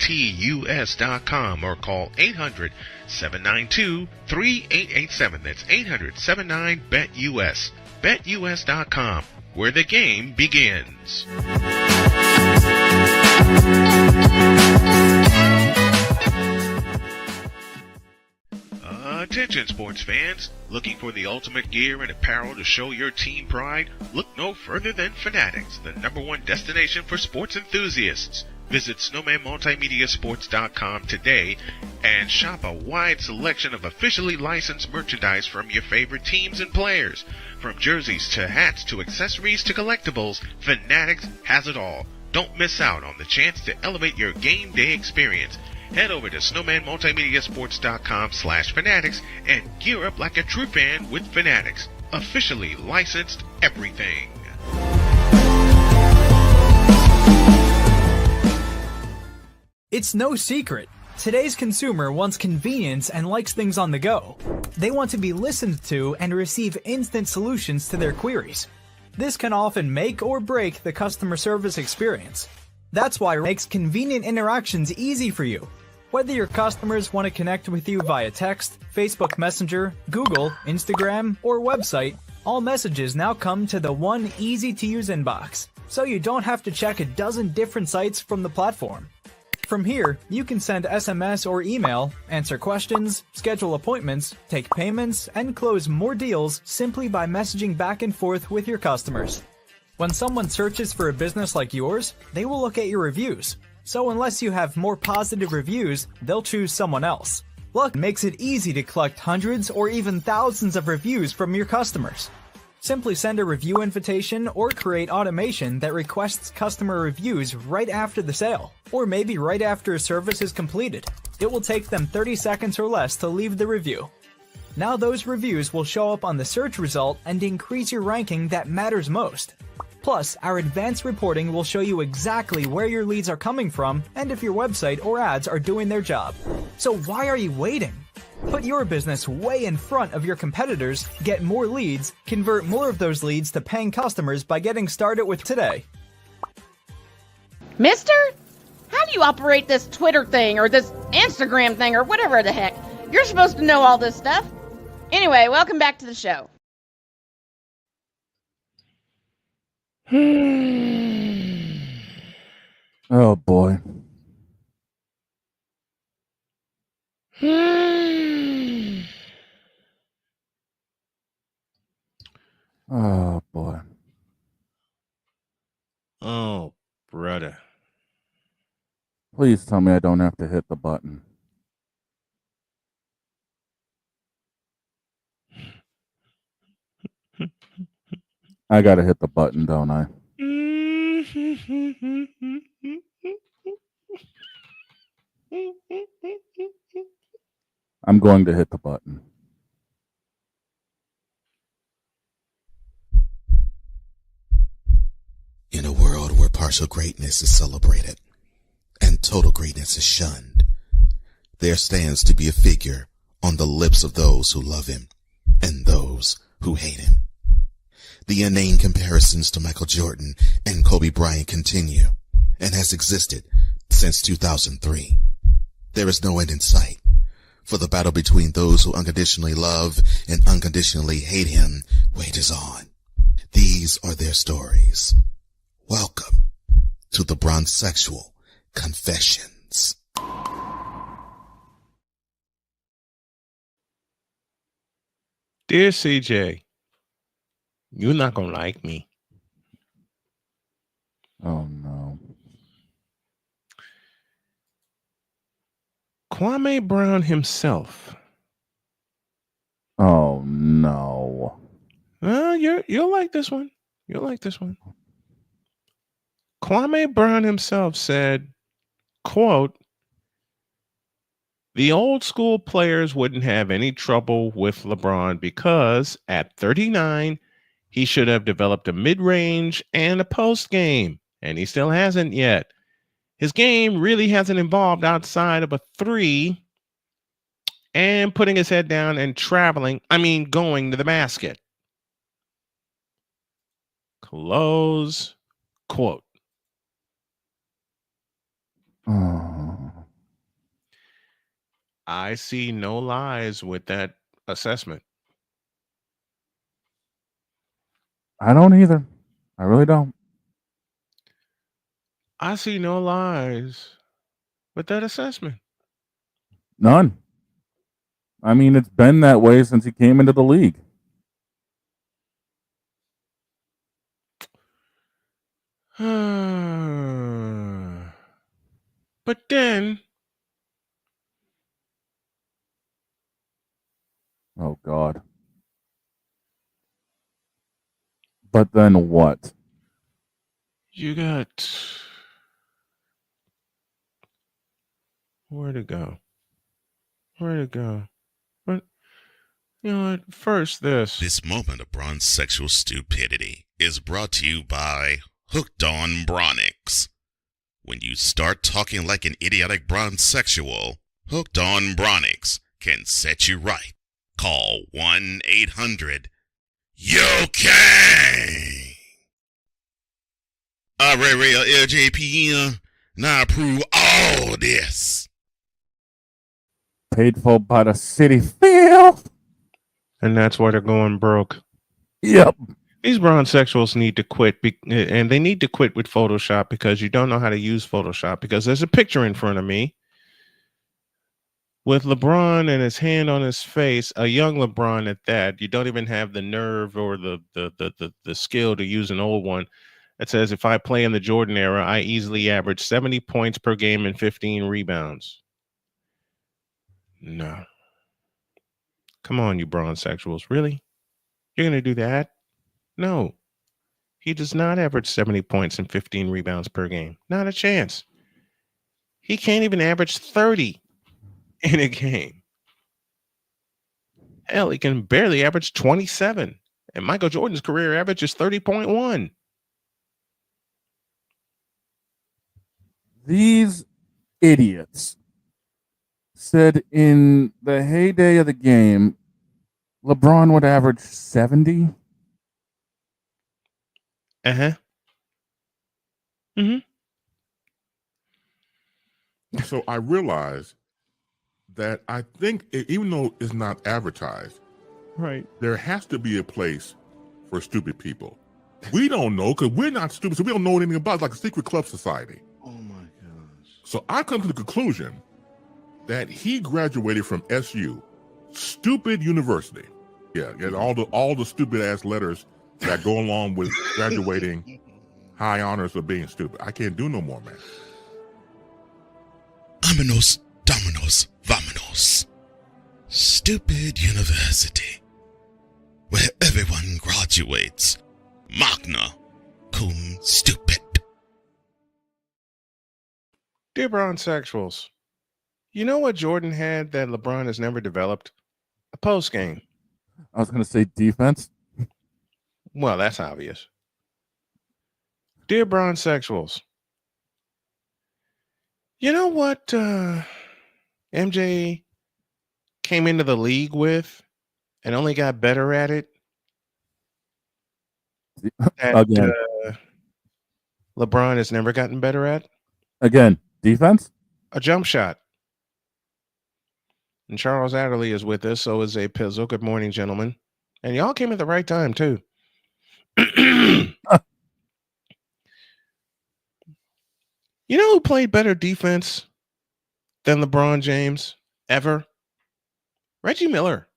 or call 800-792-3887. That's 800-79-BET-US. BetUS.com, where the game begins. Attention sports fans, looking for the ultimate gear and apparel to show your team pride? Look no further than Fanatics, the #1 destination for sports enthusiasts. Visit snowmanmultimediasports.com today and shop a wide selection of officially licensed merchandise from your favorite teams and players. From jerseys to hats to accessories to collectibles, Fanatics has it all. Don't miss out on the chance to elevate your game day experience. Head over to snowmanmultimediasports.com/fanatics and gear up like a true fan with Fanatics. Officially licensed everything. It's no secret. Today's consumer wants convenience and likes things on the go. They want to be listened to and receive instant solutions to their queries. This can often make or break the customer service experience. That's why it makes convenient interactions easy for you. Whether your customers want to connect with you via text, Facebook Messenger, Google, Instagram, or website, All messages now come to the one easy-to-use inbox, so you don't have to check a dozen different sites from the platform. From here, you can send SMS or email, answer questions, schedule appointments, take payments, and close more deals simply by messaging back and forth with your customers. When someone searches for a business like yours, they will look at your reviews. So unless you have more positive reviews, they'll choose someone else. Luck makes it easy to collect hundreds or even thousands of reviews from your customers. Simply send a review invitation or create automation that requests customer reviews right after the sale, or maybe right after a service is completed. It will take them 30 seconds or less to leave the review. Now those reviews will show up on the search result and increase your ranking that matters most. Plus, our advanced reporting will show you exactly where your leads are coming from and if your website or ads are doing their job. So why are you waiting? Put your business way in front of your competitors, get more leads, convert more of those leads to paying customers by getting started with today. Mister? How do you operate this Twitter thing or this Instagram thing or whatever the heck? You're supposed to know all this stuff. Anyway, welcome back to the show. Oh boy. Oh boy. Oh, brother. Please tell me I don't have to hit the button. I gotta hit the button, don't I? I'm going to hit the button. In a world where partial greatness is celebrated and total greatness is shunned, there stands to be a figure on the lips of those who love him and those who hate him. The inane comparisons to Michael Jordan and Kobe Bryant continue and has existed since 2003. There is no end in sight, for the battle between those who unconditionally love and unconditionally hate him wages on. These are their stories. Welcome to the Bronzexual Confessions. Dear CJ, you're not gonna like me. Oh no. Kwame Brown himself. Oh no. You'll like this one. You'll like this one. Kwame Brown himself said, quote, "The old school players wouldn't have any trouble with LeBron because at 39, he should have developed a mid-range and a post game, and he still hasn't yet. His game really hasn't evolved outside of a three and putting his head down and going to the basket." Close quote. Oh. I see no lies with that assessment. I don't either. I really don't. I see no lies with that assessment. None. I mean, it's been that way since he came into the league. But then, oh God. But then what? you got where to go? Where to go? But you know what? First, This moment of bronzexual stupidity is brought to you by Hooked on Bronix. When you start talking like an idiotic bronzexual, Hooked on Bronix can set you right. Call 1-800-YO-KANG. Real LJPM, now approve all this. Paid for by the city filth. and that's why they're going broke. Yep. These bronzexuals need to quit, and they need to quit with Photoshop because you don't know how to use Photoshop. Because there's a picture in front of me with LeBron and his hand on his face, a young LeBron at that. You don't even have the nerve or the skill to use an old one. It says, if I play in the Jordan era, I easily average 70 points per game and 15 rebounds. No. Come on, you bronzexuals. Really? You're going to do that? No. He does not average 70 points and 15 rebounds per game. Not a chance. He can't even average 30 in a game. Hell, he can barely average 27. And Michael Jordan's career average is 30.1. These idiots said in the heyday of the game, LeBron would average 70. Uh-huh. Mm-hmm. So I realized that I think even though it's not advertised, right, there has to be a place for stupid people. We don't know because we're not stupid, so we don't know anything about it. It's like a secret club society. Oh my gosh. So I come to the conclusion that he graduated from SU, stupid university. Yeah, and all the stupid ass letters that go along with graduating high honors of being stupid. I can't do no more, man. Aminos, dominos, vamonos. Stupid university. Where everyone graduates. Magna cum stupid. Dear bronzexuals, you know what Jordan had that LeBron has never developed? A post game. I was going to say defense. Well, that's obvious. Dear bronzexuals, you know what MJ came into the league with and only got better at it? Again. LeBron has never gotten better at? Again, defense? A jump shot. And Charles Adderley is with us, so is A Pizzle. Good morning, gentlemen. And y'all came at the right time, too. You know who played better defense than LeBron James ever? Reggie Miller.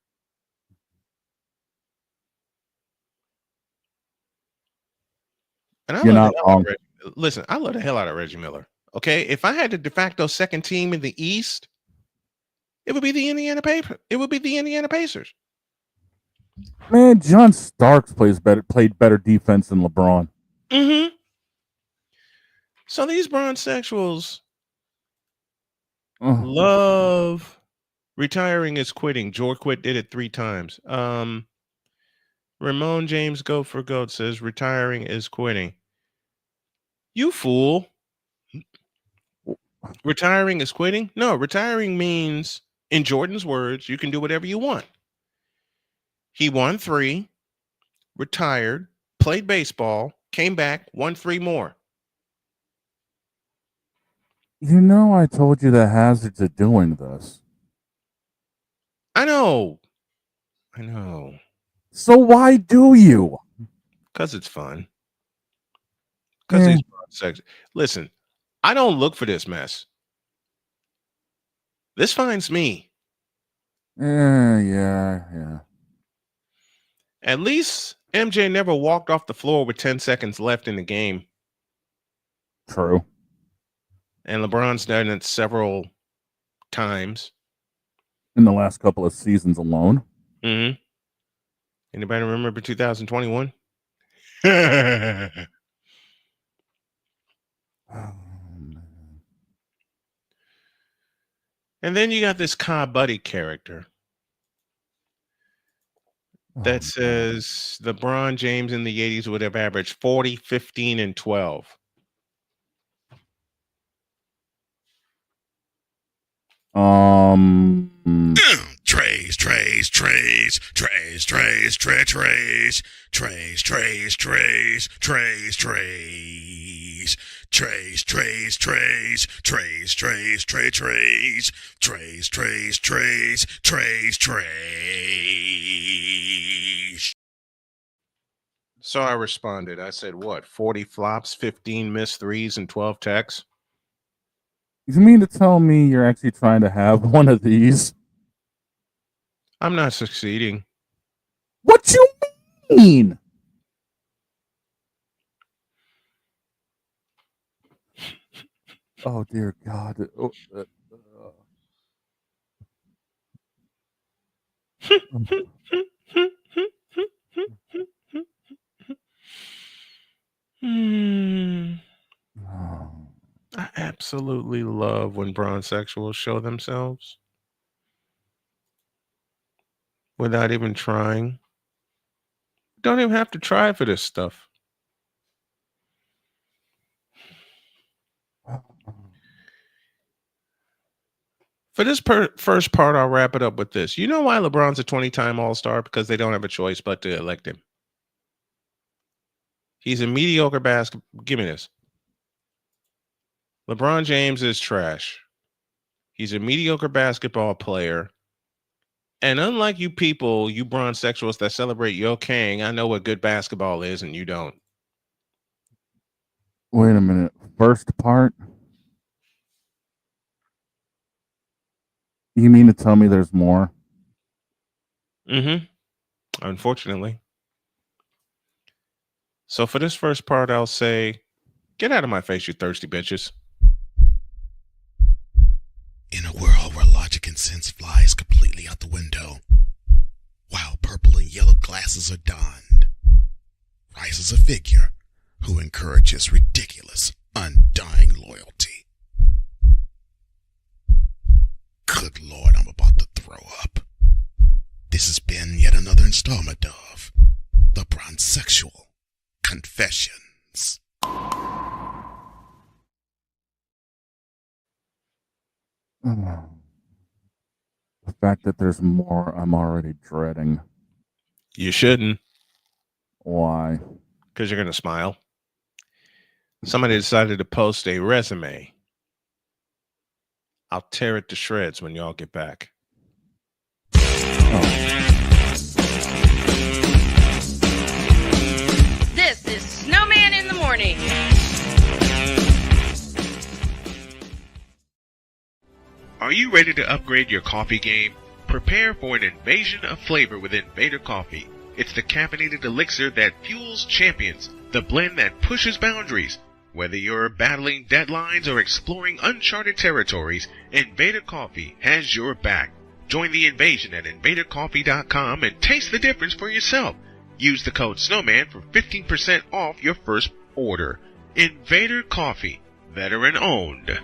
And I love the hell out of Reggie. Listen, I love the hell out of Reggie Miller. Okay, if I had the de facto second team in the East, it would be the Indiana Pacers. Man, John Starks played better defense than LeBron. Mm-hmm. So these bronzexuals love retiring is quitting. Jorquit did it 3 times. Ramon James Goat for Goat says retiring is quitting. You fool. Retiring is quitting? No, retiring means, in Jordan's words, you can do whatever you want. He won 3, retired, played baseball, came back, won 3 more. You know, I told you the hazards of doing this. I know. So why do you? Because it's fun. Because these sex. Listen, I don't look for this mess. This finds me. Yeah. At least MJ never walked off the floor with 10 seconds left in the game. True. And LeBron's done it several times. In the last couple of seasons alone. Mm-hmm. Anybody remember 2021? And then you got this Cobb Buddy character that says LeBron James in the 80s would have averaged 40, 15, and 12. Trays. So I responded. I said, what, 40 flops, 15 missed threes, and 12 techs? You mean to tell me you're actually trying to have one of these? I'm not succeeding. What you mean? Oh, dear God. I absolutely love when bronsexuals show themselves without even trying. Don't even have to try for this stuff. For this first part, I'll wrap it up with this. You know why LeBron's a 20-time All-Star? Because they don't have a choice but to elect him. He's a mediocre basketball. Give me this. LeBron James is trash. He's a mediocre basketball player. And unlike you people, you bronsexuals that celebrate your king, I know what good basketball is and you don't. Wait a minute. First part? You mean to tell me there's more? Mm-hmm. Unfortunately. So for this first part, I'll say, get out of my face, you thirsty bitches. In a world where logic and sense flies completely out the window, while purple and yellow glasses are donned, rises a figure who encourages ridiculous, undying loyalty. Good Lord, I'm about to throw up. This has been yet another installment of The Bronsexual Confessions. The fact that there's more, I'm already dreading. You shouldn't. Why? Because you're going to smile. Somebody decided to post a resume. I'll tear it to shreds when y'all get back. This is Snowman in the Morning. Are you ready to upgrade your coffee game? Prepare for an invasion of flavor with Invader Coffee. It's the caffeinated elixir that fuels champions, the blend that pushes boundaries. Whether you're battling deadlines or exploring uncharted territories, Invader Coffee has your back. Join the invasion at invadercoffee.com and taste the difference for yourself. Use the code SNOWMAN for 15% off your first order. Invader Coffee, veteran owned.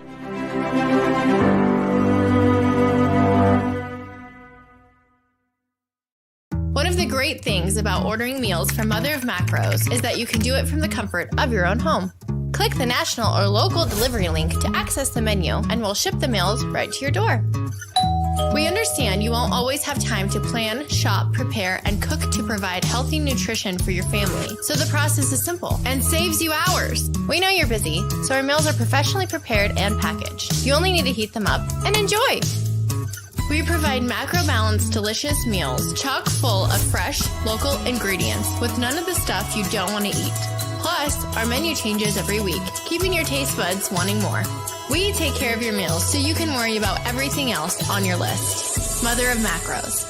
One of the great things about ordering meals from Mother of Macros is that you can do it from the comfort of your own home. Click the national or local delivery link to access the menu, and we'll ship the meals right to your door. We understand you won't always have time to plan, shop, prepare, and cook to provide healthy nutrition for your family, so the process is simple and saves you hours. We know you're busy, so our meals are professionally prepared and packaged. You only need to heat them up and enjoy. We provide macro-balanced, delicious meals, chock full of fresh, local ingredients with none of the stuff you don't want to eat. Plus, our menu changes every week, keeping your taste buds wanting more. We take care of your meals so you can worry about everything else on your list. Mother of Macros.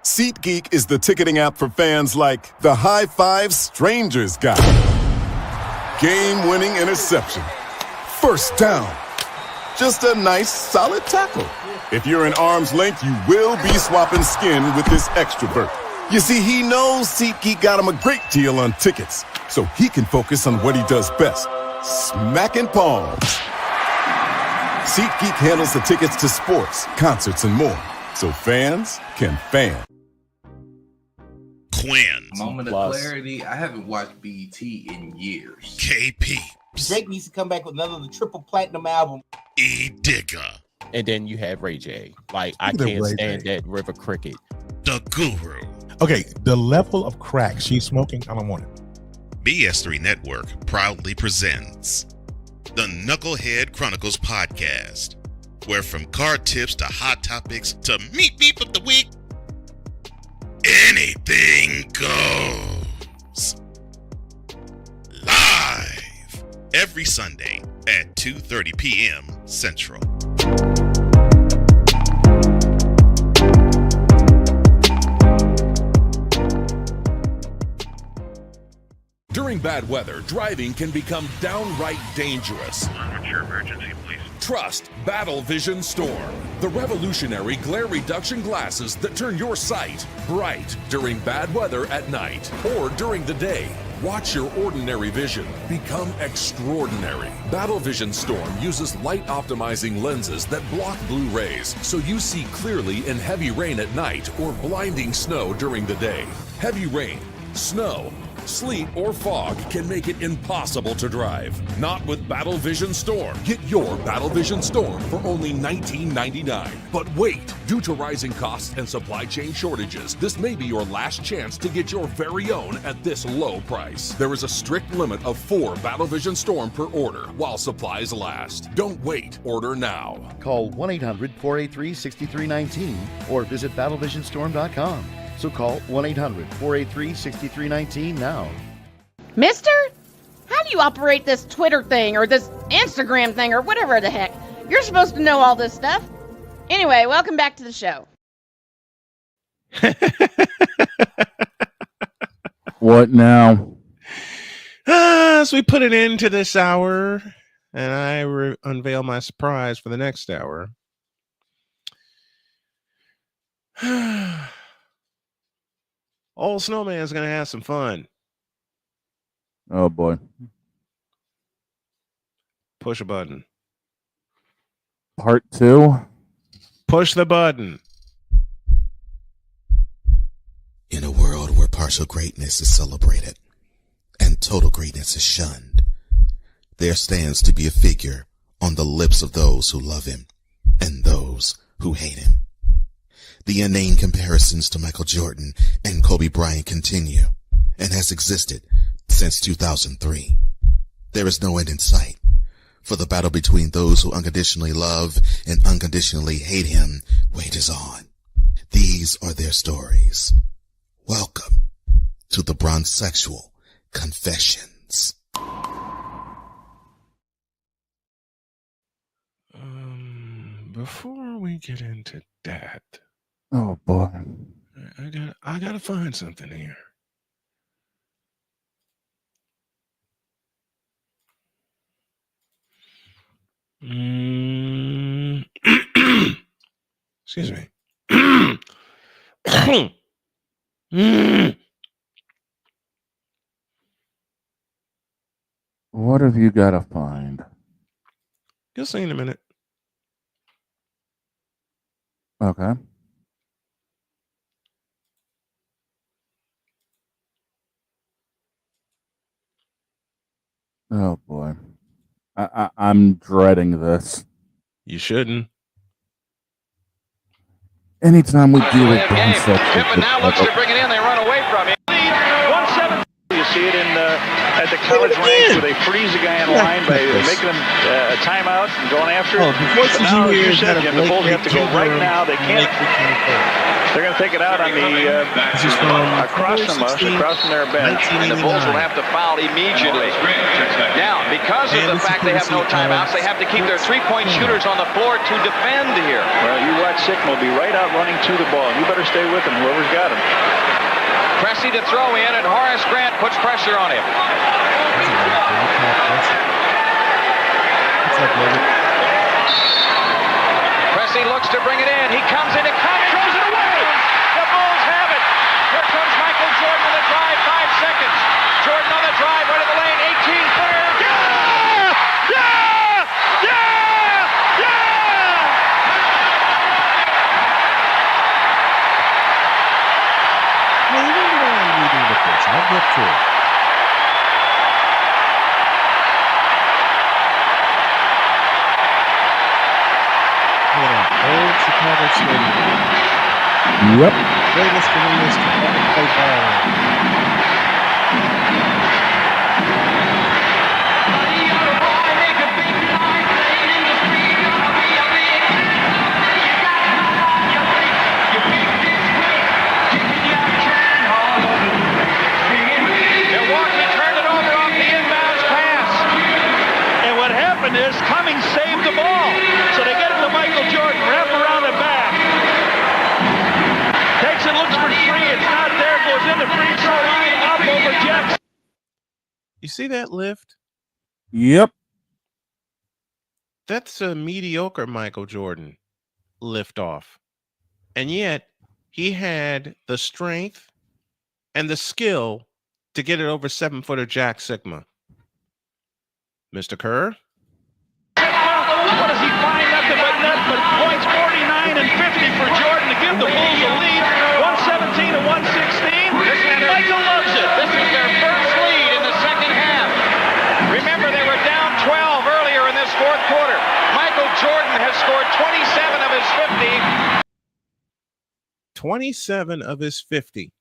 SeatGeek is the ticketing app for fans like the High Five Strangers guy. Game-winning interception. First down. Just a nice, solid tackle. If you're in arm's length, you will be swapping skin with this extrovert. You see, he knows SeatGeek got him a great deal on tickets, so he can focus on what he does best, smacking palms. SeatGeek handles the tickets to sports, concerts, and more, so fans can fan. Quinn. Moment of clarity. I haven't watched BET in years. KP. Drake needs to come back with another triple platinum album. E. Digger. And then you have Ray J. Like, I can't stand that River Cricket. The Guru. Okay, the level of crack she's smoking, I don't want it. BS3 Network proudly presents the Knucklehead Chronicles podcast, where from card tips to hot topics to meep of the week, anything goes. Live every Sunday at 2:30 p.m. Central. During bad weather, driving can become downright dangerous. What's your emergency, please? Trust Battle Vision Storm, the revolutionary glare reduction glasses that turn your sight bright during bad weather at night or during the day. Watch your ordinary vision become extraordinary. Battle Vision Storm uses light optimizing lenses that block blue rays so you see clearly in heavy rain at night or blinding snow during the day. Heavy rain, snow, sleet, or fog can make it impossible to drive. Not with Battle Vision Storm. Get your Battle Vision Storm for only $19.99. But wait, due to rising costs and supply chain shortages, this may be your last chance to get your very own at this low price. There is a strict limit of 4 Battle Vision Storm per order while supplies last. Don't wait, order now. Call 1-800-483-6319 or visit battlevisionstorm.com. So call 1-800-483-6319 now. Mister? How do you operate this Twitter thing or this Instagram thing or whatever the heck? You're supposed to know all this stuff. Anyway, welcome back to the show. What now? So we put an end to this hour, and I unveil my surprise for the next hour. Old Snowman's going to have some fun. Oh, boy. Push a button. Part 2. Push the button. In a world where partial greatness is celebrated and total greatness is shunned, there stands to be a figure on the lips of those who love him and those who hate him. The inane comparisons to Michael Jordan and Kobe Bryant continue and has existed since 2003. There is no end in sight, for the battle between those who unconditionally love and unconditionally hate him wages on. These are their stories. Welcome to the Bronzexual Confessions. Before we get into that, oh boy, I gotta find something here. Excuse me. What have you got to find? You'll see in a minute. Okay. Oh boy, I'm dreading this. You shouldn't. Anytime we deal with concepts, Pippen now looks to bring it in. They run away from him. 1-7. You see it in at the college ranks where they freeze a guy in line by making him a timeout and going after it. But now, as you said, Jim, the Bulls have to go right now. They can't. They're going to take it out on the across from us, across from their bench, and the Bulls will have to foul immediately. Now, because of the fact they have no timeouts, they have to keep their three-point shooters on the floor to defend here. Well, you watch Sitm will be right out running to the ball. You better stay with him, whoever's got him. Cressy to throw in, and Horace Grant puts pressure on him. Cressy looks to bring it in. He comes in, throws it away. The Bulls have it. Here comes Michael Jordan on the drive, 5 seconds. Jordan on the drive, right of the lane, 18-footer. Yeah! Yeah! Yeah! Yeah! Well, you wonder why I'm reading the pitch. I'll get to it. Old Chicago Stadium. Yep. Greatest to ever play ball. You see that lift? Yep. That's a mediocre Michael Jordan lift off. And yet he had the strength and the skill to get it over 7-footer Jack Sigma. Mr. Kerr? What does he find? Nothing but points 49 and 50 for Jordan to give the Bulls a lead, 117 to 116. Michael loves it. This is their first lead in the second half. Remember, they were down 12 earlier in this fourth quarter. Michael Jordan has scored 27 of his 50. 27 of his 50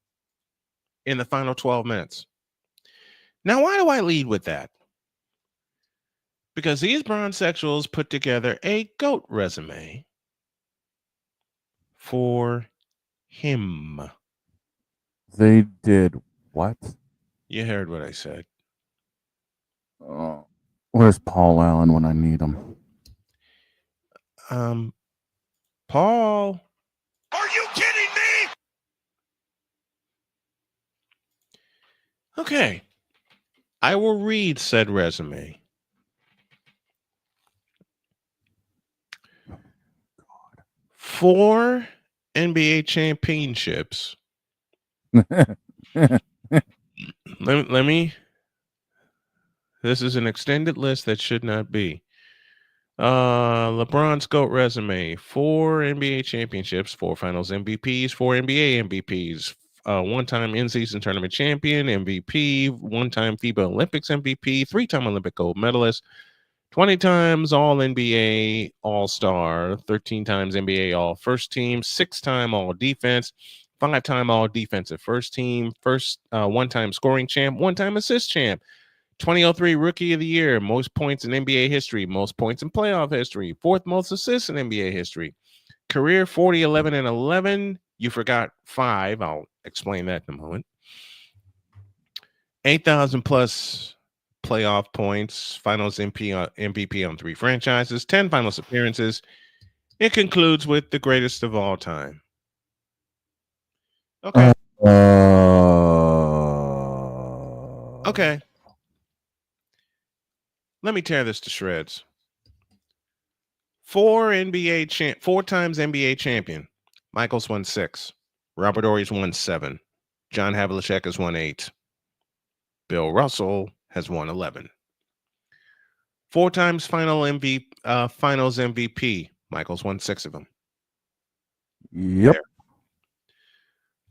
in the final 12 minutes. Now, why do I lead with that? Because these bronzexuals put together a GOAT resume for him. They did what? You heard what I said. Where's Paul Allen when I need him? Paul. Are you kidding me? Okay. I will read said resume. Four NBA championships. let me. This is an extended list that should not be. LeBron's GOAT resume: 4 NBA championships, 4 Finals MVPs, 4 NBA MVPs, one-time in-season tournament champion, MVP, one-time FIBA Olympics MVP, 3-time Olympic gold medalist, 20 times All-NBA All-Star, 13 times NBA All-First Team, 6-time All-Defense, 5-time All-Defensive First Team, one-time scoring champ, one-time assist champ, 2003 Rookie of the Year, most points in NBA history, most points in playoff history, 4th most assists in NBA history, career 40, 11, and 11. You forgot 5. I'll explain that in a moment. 8,000 plus playoff points, finals MVP on 3 franchises, 10 finals appearances. It concludes with the greatest of all time. Okay. Okay. Let me tear this to shreds. 4 times NBA champion. Michael's won 6. Robert Ory's won 7. John Havlicek has won 8. Bill Russell has won 11. 4 times finals MVP. Michael's won 6 of them. Yep.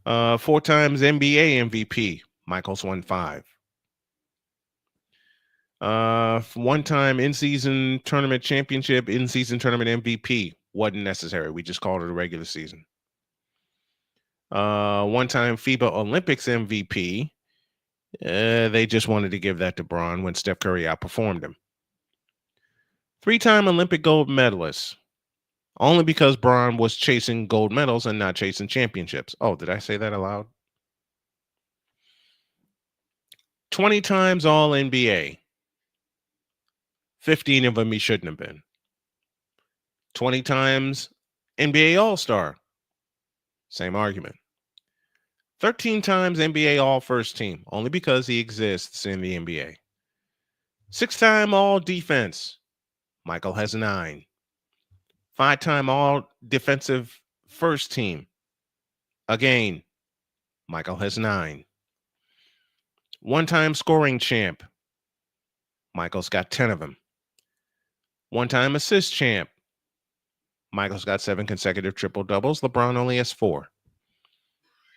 4 times NBA MVP. Michael's won 5. 1-time in-season tournament championship, in-season tournament MVP. Wasn't necessary. We just called it a regular season. 1-time FIBA Olympics MVP. They just wanted to give that to Bron when Steph Curry outperformed him. 3-time Olympic gold medalist. Only because Bron was chasing gold medals and not chasing championships. Oh, did I say that aloud? 20 times All-NBA. 15 of them he shouldn't have been. 20 times NBA All-Star. Same argument. 13 times NBA All-First Team, only because he exists in the NBA. 6-time All-Defense. Michael has 9. 5-time All-Defensive First Team. Again, Michael has 9. 1-time scoring champ. Michael's got 10 of them. 1-time assist champ. Michael's got 7 consecutive triple doubles. LeBron only has 4.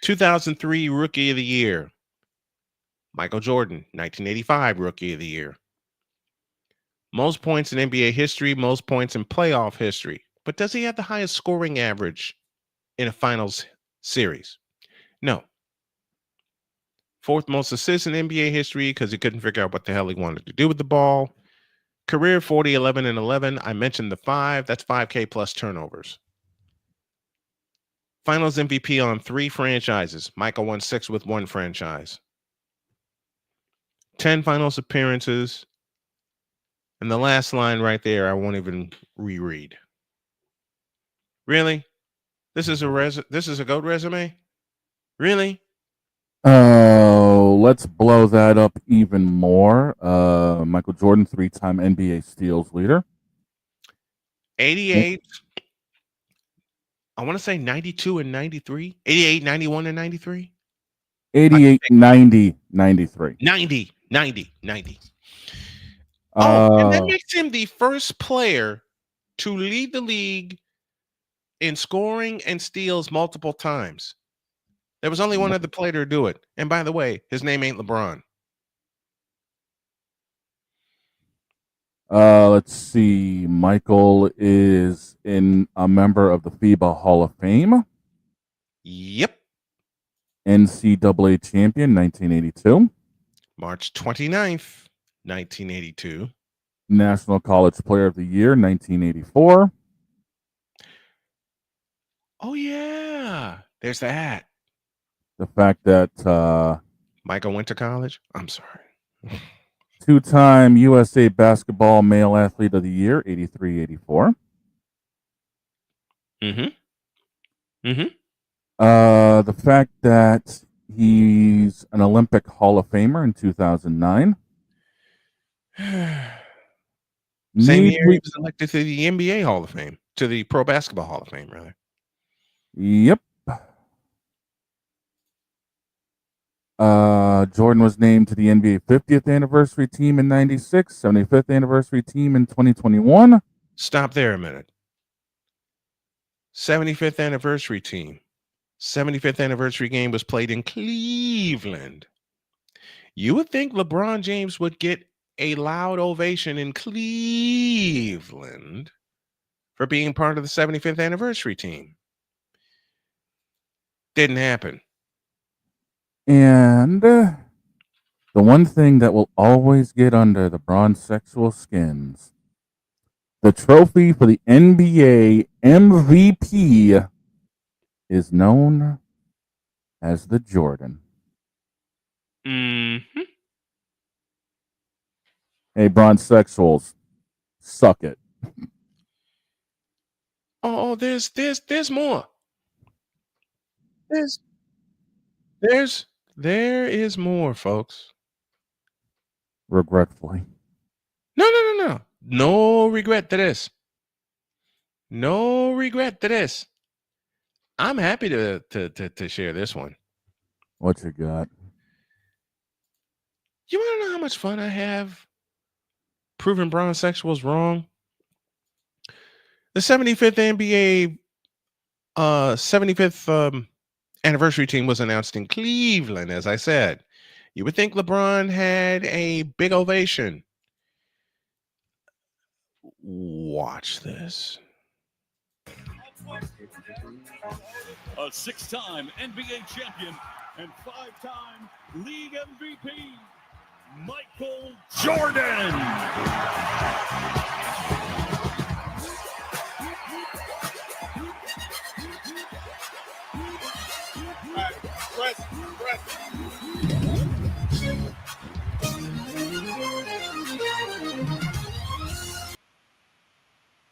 2003 Rookie of the Year. Michael Jordan, 1985 Rookie of the Year. Most points in NBA history, most points in playoff history. But does he have the highest scoring average in a finals series? No. 4th most assists in NBA history because he couldn't figure out what the hell he wanted to do with the ball. Career 40, 11, and 11. I mentioned the 5. That's 5K plus turnovers. Finals MVP on 3 franchises. Michael won 6 with 1 franchise. 10 finals appearances. And the last line right there, I won't even reread. Really? This is a GOAT resume? Really? Let's blow that up even more. Michael Jordan, 3-time NBA steals leader. 88. I want to say 92 and 93. 88, 91 and 93. 88, 90, 93. 90. And that makes him the first player to lead the league in scoring and steals multiple times. There was only one other player to do it. And by the way, his name ain't LeBron. Let's see. Michael is a member of the FIBA Hall of Fame. Yep. NCAA champion, 1982. March 29th, 1982. National College Player of the Year, 1984. Oh, yeah. There's that. The fact that Michael went to college? I'm sorry. 2-time USA Basketball Male Athlete of the Year, 83-84. The fact that he's an Olympic Hall of Famer in 2009. Same year he was elected to the NBA Hall of Fame, to the Pro Basketball Hall of Fame, rather. Yep. Jordan was named to the NBA 50th anniversary team in 96, 75th anniversary team in 2021. Stop there a minute. 75th anniversary team. 75th anniversary game was played in Cleveland. You would think LeBron James would get a loud ovation in Cleveland for being part of the 75th anniversary team. Didn't happen. And the one thing that will always get under the bronze-sexual skins, the trophy for the NBA MVP is known as the Jordan. Mm-hmm. Hey, bronze-sexuals, suck it. Oh, there's more. There is more, folks. Regretfully. No. No regret to this. No regret to this. I'm happy to share this one. What you got? You want to know how much fun I have proving bronze-sexuals wrong? The 75th NBA 75th anniversary team was announced in Cleveland, as I said. You would think LeBron had a big ovation. Watch this. A 6-time NBA champion and 5-time league MVP, Michael Jordan.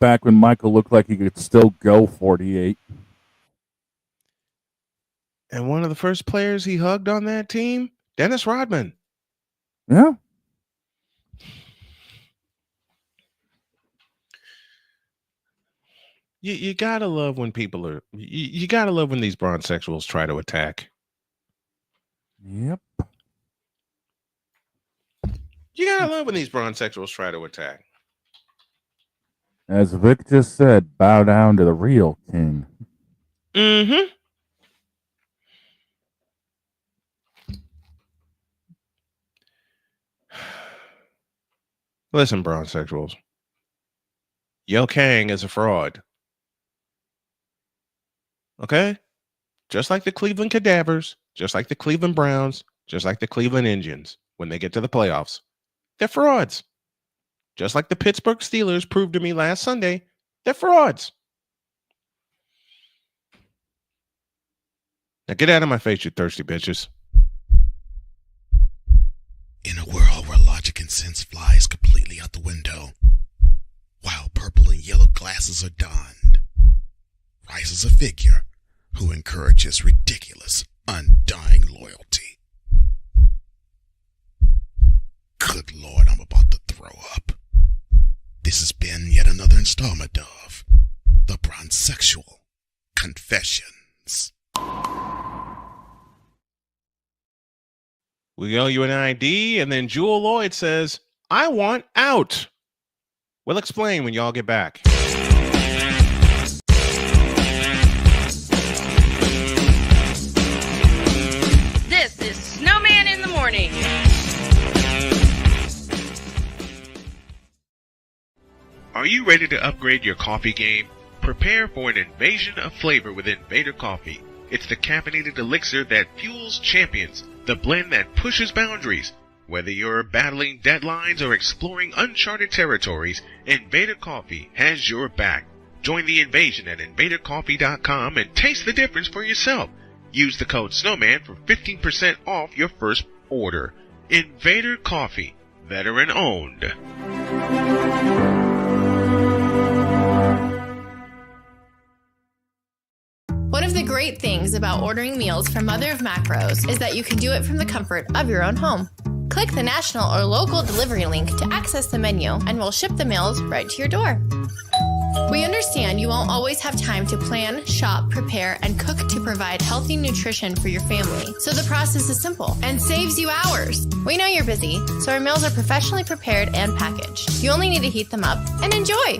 Back when Michael looked like he could still go 48. And one of the first players he hugged on that team, Dennis Rodman. Yeah. You gotta love when people are. You gotta love when these bronze-sexuals try to attack. Yep. You gotta love when these bronze-sexuals try to attack. As Vic just said, bow down to the real king. Mm-hmm. Listen, bronze-sexuals. Yo Kang is a fraud. Okay? Just like the Cleveland Cadavers, just like the Cleveland Browns, just like the Cleveland Indians, when they get to the playoffs, they're frauds. Just like the Pittsburgh Steelers proved to me last Sunday, they're frauds. Now get out of my face, you thirsty bitches. In a world where logic and sense flies completely out the window, while purple and yellow glasses are donned, rises a figure who encourages ridiculous, undying loyalty. Good Lord, I'm about to throw up. This has been yet another installment of The Bronzexual Confessions. We owe you an ID, and then Jewel Lloyd says, I want out. We'll explain when y'all get back. This is Snowman in the Morning. Are you ready to upgrade your coffee game? Prepare for an invasion of flavor with Invader Coffee. It's the caffeinated elixir that fuels champions, the blend that pushes boundaries. Whether you're battling deadlines or exploring uncharted territories, Invader Coffee has your back. Join the invasion at invadercoffee.com and taste the difference for yourself. Use the code SNOWMAN for 15% off your first order. Invader Coffee, veteran owned. One of the great things about ordering meals from Mother of Macros is that you can do it from the comfort of your own home. Click the national or local delivery link to access the menu, and we'll ship the meals right to your door. We understand you won't always have time to plan, shop, prepare, and cook to provide healthy nutrition for your family, so the process is simple and saves you hours. We know you're busy, so our meals are professionally prepared and packaged. You only need to heat them up and enjoy.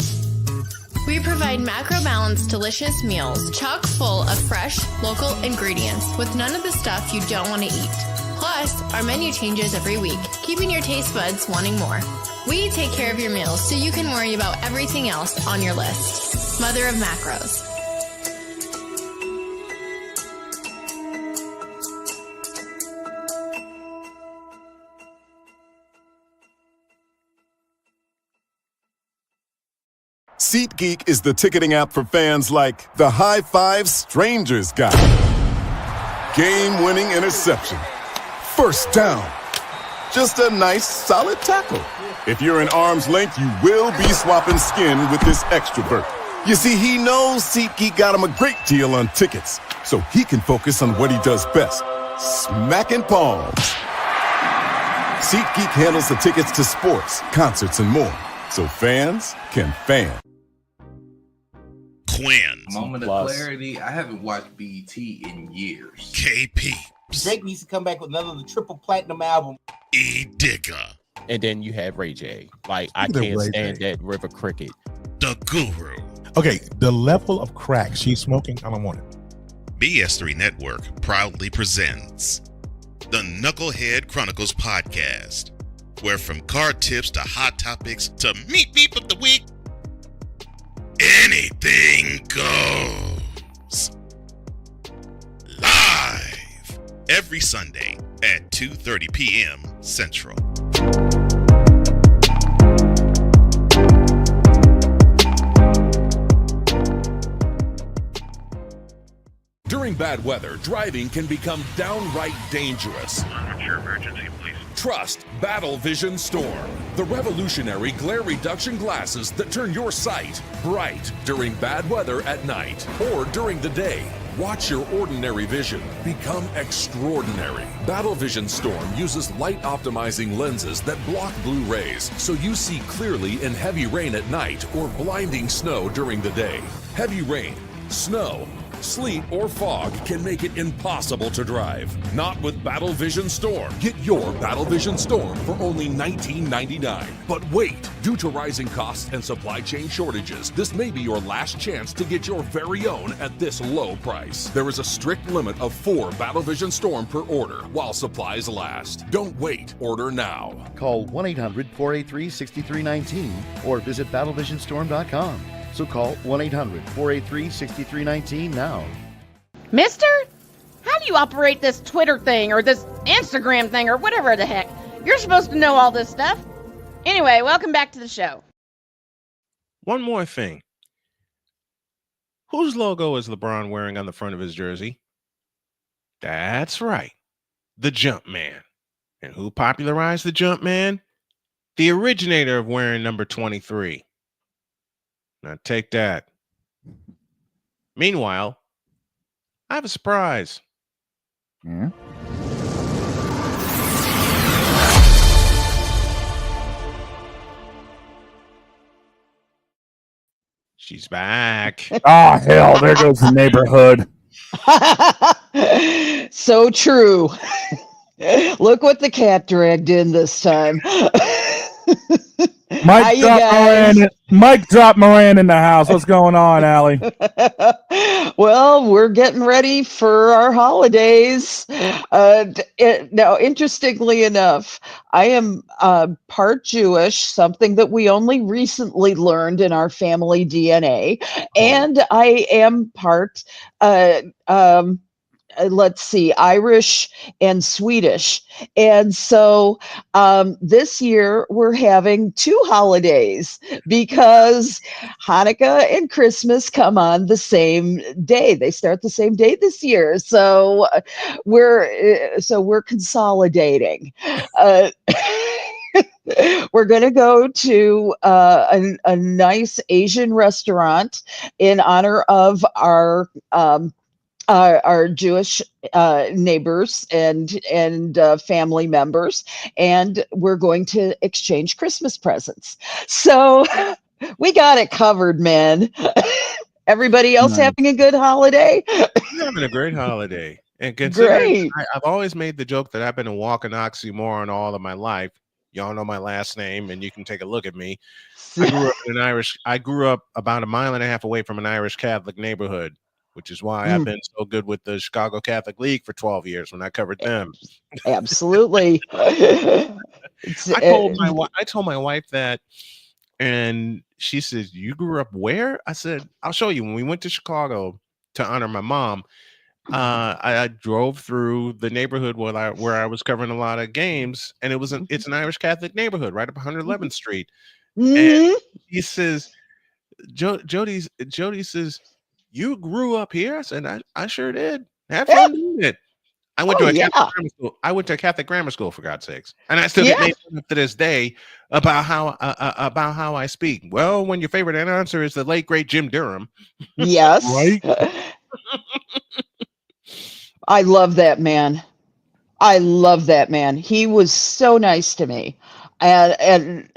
We provide macro-balanced, delicious meals chock full of fresh, local ingredients with none of the stuff you don't want to eat. Plus, our menu changes every week, keeping your taste buds wanting more. We take care of your meals so you can worry about everything else on your list. Mother of Macros. SeatGeek is the ticketing app for fans like the High Five Strangers guy. Game-winning interception. First down. Just a nice, solid tackle. If you're in arm's length, you will be swapping skin with this extrovert. You see, he knows SeatGeek got him a great deal on tickets, so he can focus on what he does best, smacking palms. SeatGeek handles the tickets to sports, concerts, and more, so fans can fan. Quinn. Moment of clarity. I haven't watched BT in years. KP. Drake needs to come back with another triple platinum album. E Digger. And then you have Ray J. Like, I can't stand that River Cricket. The Guru. Okay, the level of crack she's smoking, I don't want it. BS3 Network proudly presents the Knucklehead Chronicles podcast, where from card tips to hot topics to meat beef of the week, anything goes. Live every Sunday at 2:30 p.m. Central. During bad weather, driving can become downright dangerous. What's your emergency, please? Trust Battle Vision Storm, the revolutionary glare reduction glasses that turn your sight bright during bad weather at night or during the day. Watch your ordinary vision become extraordinary. Battle Vision Storm uses light-optimizing lenses that block blue rays, so you see clearly in heavy rain at night or blinding snow during the day. Heavy rain, snow, sleet, or fog can make it impossible to drive. Not with Battle Vision Storm. Get your Battle Vision Storm for only $19.99. But wait, due to rising costs and supply chain shortages, this may be your last chance to get your very own at this low price. There is a strict limit of 4 Battle Vision Storm per order while supplies last. Don't wait, order now. Call 1-800-483-6319 or visit battlevisionstorm.com. So call 1-800-483-6319 now. Mister? How do you operate this Twitter thing or this Instagram thing or whatever the heck? You're supposed to know all this stuff. Anyway, welcome back to the show. One more thing. Whose logo is LeBron wearing on the front of his jersey? That's right. The Jumpman. And who popularized the Jumpman? The originator of wearing number 23. Now take that. Meanwhile, I have a surprise. She's back. Oh, hell, there goes the neighborhood. So true. Look what the cat dragged in this time. Hi, you guys. Mike dropped Moran in the house. What's going on, Allie? Well, we're getting ready for our holidays. Now, interestingly enough, I am part Jewish, something that we only recently learned in our family DNA, and I am part let's see, Irish and Swedish. And so this year we're having two holidays because Hanukkah and Christmas come on the same day. They start the same day this year. So we're consolidating. We're going to go to a nice Asian restaurant in honor of our Jewish neighbors and family members, and we're going to exchange Christmas presents. So we got it covered, man. Everybody else having a good holiday? We're having a great holiday. And considering I've always made the joke that I've been a walking oxymoron all of my life. Y'all know my last name, and you can take a look at me. I grew up about 1.5 miles away from an Irish Catholic neighborhood, which is why I've been so good with the Chicago Catholic League for 12 years when I covered them. Absolutely. I told my wife that, and she says, "You grew up where?" I said, "I'll show you." When we went to Chicago to honor my mom, I drove through the neighborhood where I was covering a lot of games, and it's an Irish Catholic neighborhood right up 111th Street. And he says, Jody says, "You grew up here?" I said, I sure did. Have fun doing it. I went to a Catholic grammar school. I went to a Catholic grammar school, for God's sakes, and I still get made fun of to this day about how I speak. Well, when your favorite announcer is the late great Jim Durham, yes, right? I love that man. He was so nice to me. And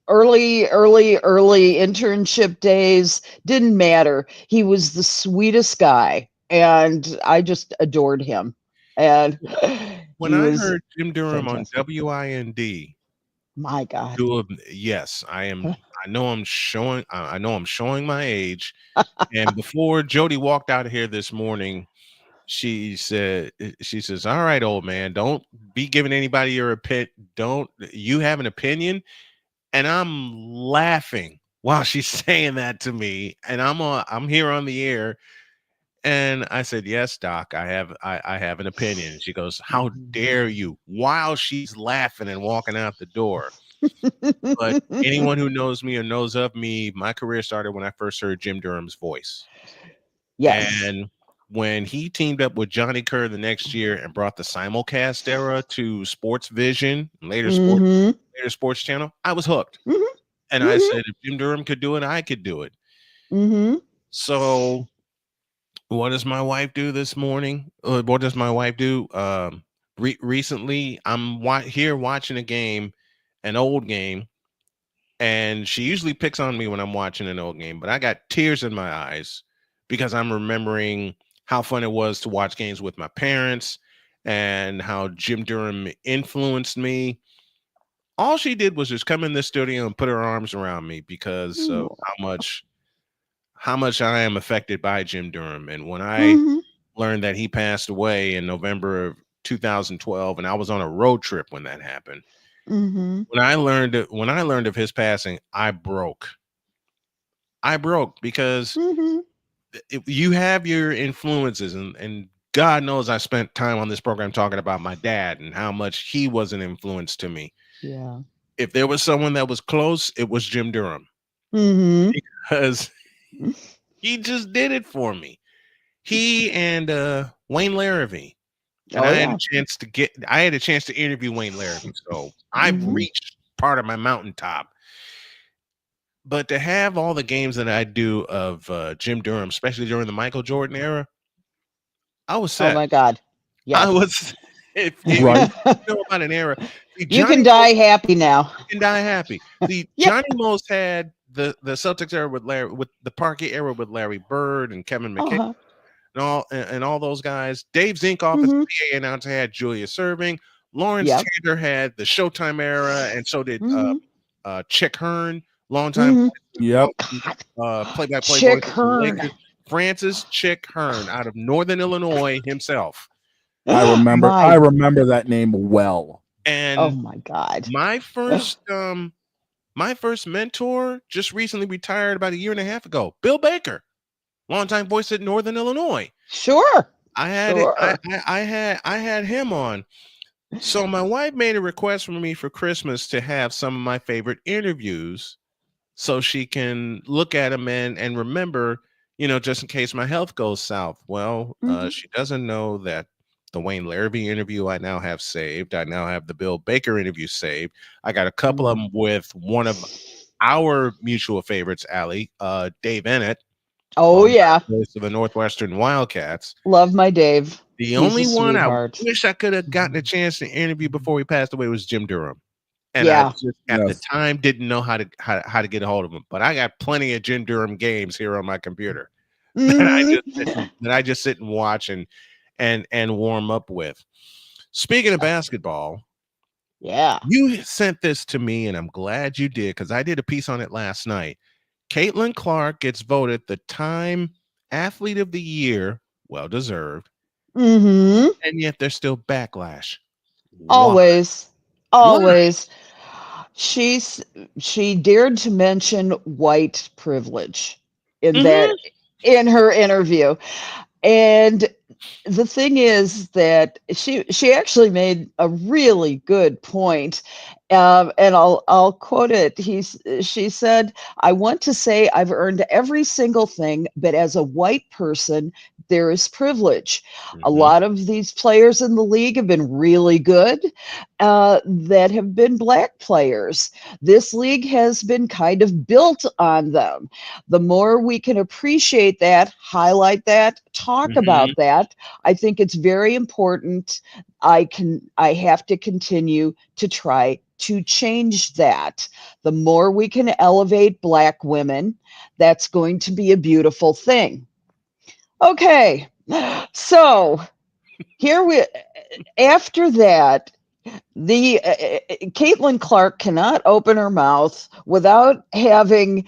early internship days didn't matter. He was the sweetest guy, and I just adored him. And when I heard Jim Durham fantastic. On WIND, my God, yes, I am. I know I'm showing my age. And before Jody walked out of here this morning, she says, "All right, old man, don't be giving anybody your opinion. Don't you have an opinion?" And I'm laughing while she's saying that to me, and I'm here on the air, and I said, "Yes, Doc, I have an opinion." And she goes, "How dare you?" While she's laughing and walking out the door. But anyone who knows me or knows of me, my career started when I first heard Jim Durham's voice. Yes, and when he teamed up with Johnny Kerr the next year and brought the simulcast era to Sports Vision, later Sports Channel, I was hooked. And I said, if Jim Durham could do it, I could do it. So what does my wife do this morning? What does my wife do? Recently, I'm here watching a game, an old game, and she usually picks on me when I'm watching an old game, but I got tears in my eyes because I'm remembering how fun it was to watch games with my parents and how Jim Durham influenced me. All she did was just come in the studio and put her arms around me because of how much I am affected by Jim Durham. And when I learned that he passed away in November of 2012, and I was on a road trip when that happened. When I learned of his passing, I broke because you have your influences, and God knows I spent time on this program talking about my dad and how much he was an influence to me. Yeah. If there was someone that was close, it was Jim Durham because he just did it for me. He and Wayne Larrivee. And I had a chance to interview Wayne Larrivee, so I've reached part of my mountaintop. But to have all the games that I do of Jim Durham, especially during the Michael Jordan era, I was set. Oh my God! Yes. I was. If you know about an era, you can die happy now. You can die happy. See, Johnny Most had the Celtics era with the Parkey era with Larry Bird and Kevin McHale and all those guys. Dave Zinkoff as the PA announcer had Julius Erving. Lawrence Taylor had the Showtime era, and so did Chick Hearn, longtime play-by-play voice of the Lakers. Francis Chick Hearn out of Northern Illinois himself. I remember that name well. And oh my God, my first mentor just recently retired about a year and a half ago. Bill Baker, longtime voice at Northern Illinois. Sure, I had I had him on. So my wife made a request for me for Christmas to have some of my favorite interviews, so she can look at them and remember, just in case my health goes south. Well, she doesn't know that the Wayne Larrabee interview I now have saved. I now have the Bill Baker interview saved. I got a couple of them with one of our mutual favorites, Allie, Dave Ennett. Oh yeah, voice of the Northwestern Wildcats. Love my Dave. The only one I wish I could have gotten a chance to interview before he passed away was Jim Durham. And I just at the time didn't know how to get a hold of him. But I got plenty of Jim Durham games here on my computer that I just sit and watch and warm up with. Speaking of basketball, you sent this to me, and I'm glad you did, because I did a piece on it last night. Caitlin Clark gets voted the Time Athlete of the Year, well deserved. And yet there's still backlash. Always. She dared to mention white privilege in her interview. And the thing is that she actually made a really good point. And I'll quote it. She said, "I want to say I've earned every single thing, but as a white person, there is privilege. A lot of these players in the league have been really good that have been black players. This league has been kind of built on them. The more we can appreciate that, highlight that, talk about that, I think it's very important. I have to continue to try to change that. The more we can elevate black women, that's going to be a beautiful thing." Okay, so after that, the Caitlin Clark cannot open her mouth without having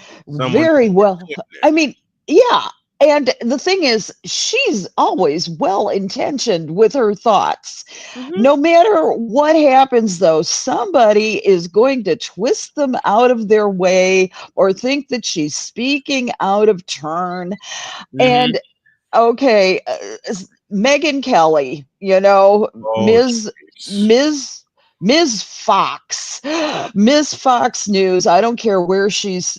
and the thing is, she's always well-intentioned with her thoughts. No matter what happens, though, somebody is going to twist them out of their way or think that she's speaking out of turn. And okay, Megyn Kelly, Ms. Fox News. I don't care where she's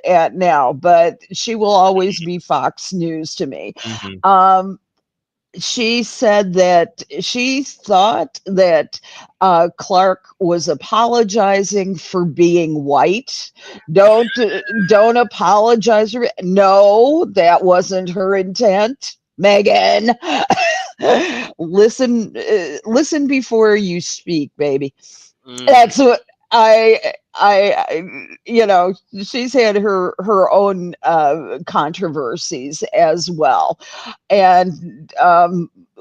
at now, but she will always be Fox News to me. She said that she thought that Clark was apologizing for being white. Don't apologize. No, that wasn't her intent. Megan, listen before you speak, baby. That's what she's had her own controversies as well. And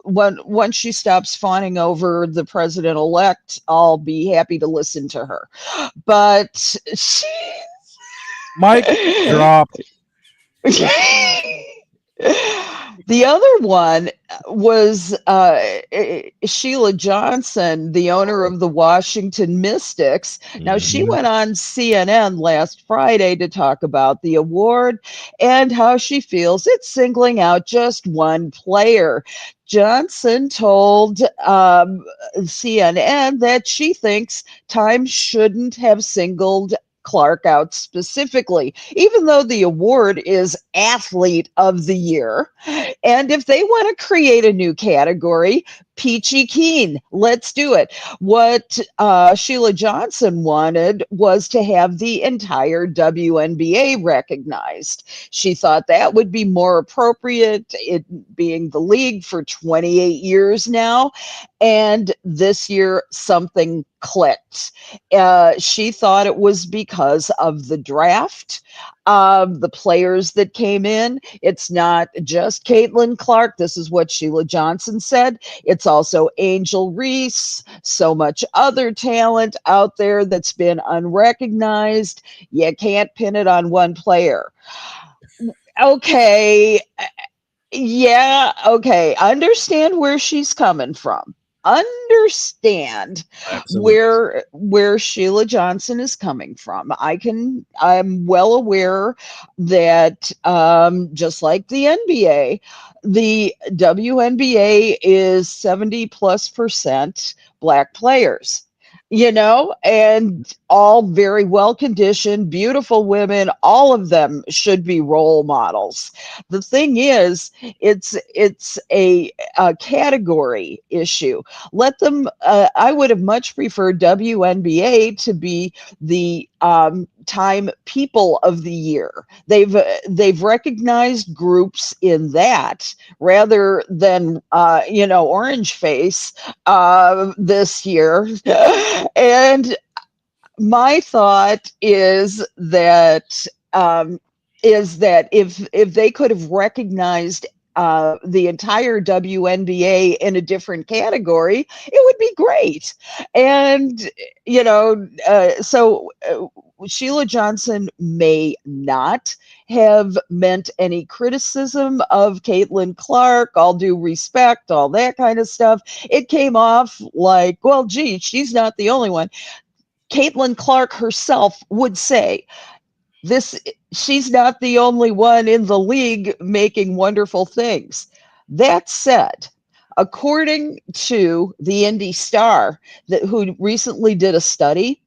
once she stops fawning over the president-elect, I'll be happy to listen to her. But Mike dropped. The other one was Sheila Johnson, the owner of the Washington Mystics. Now, she went on CNN last Friday to talk about the award and how she feels it's singling out just one player. Johnson told CNN that she thinks Time shouldn't have singled Clark out specifically, even though the award is Athlete of the Year. And if they want to create a new category, peachy keen. Let's do it. What Sheila Johnson wanted was to have the entire WNBA recognized. She thought that would be more appropriate, it being the league for 28 years now. And this year, something clicked. She thought it was because of the draft, the players that came in. It's not just Caitlin Clark. This is what Sheila Johnson said. It's also Angel Reese, so much other talent out there that's been unrecognized. You can't pin it on one player. Okay. Yeah, okay. Understand where she's coming from. Understand where Sheila Johnson is coming from. I'm well aware that just like the NBA, the WNBA is 70+% Black players. And all very well conditioned, beautiful women, all of them should be role models. The thing is, it's a category issue. Let them, I would have much preferred WNBA to be the Time People of the Year. They've recognized groups in that rather than Orange Face this year. And my thought is that if they could have recognized the entire WNBA in a different category, it would be great. And so Sheila Johnson may not have meant any criticism of Caitlin Clark, all due respect, all that kind of stuff. It came off like, well, gee, she's not the only one. Caitlin Clark herself would say, she's not the only one in the league making wonderful things. That said, according to the Indy Star, who recently did a study,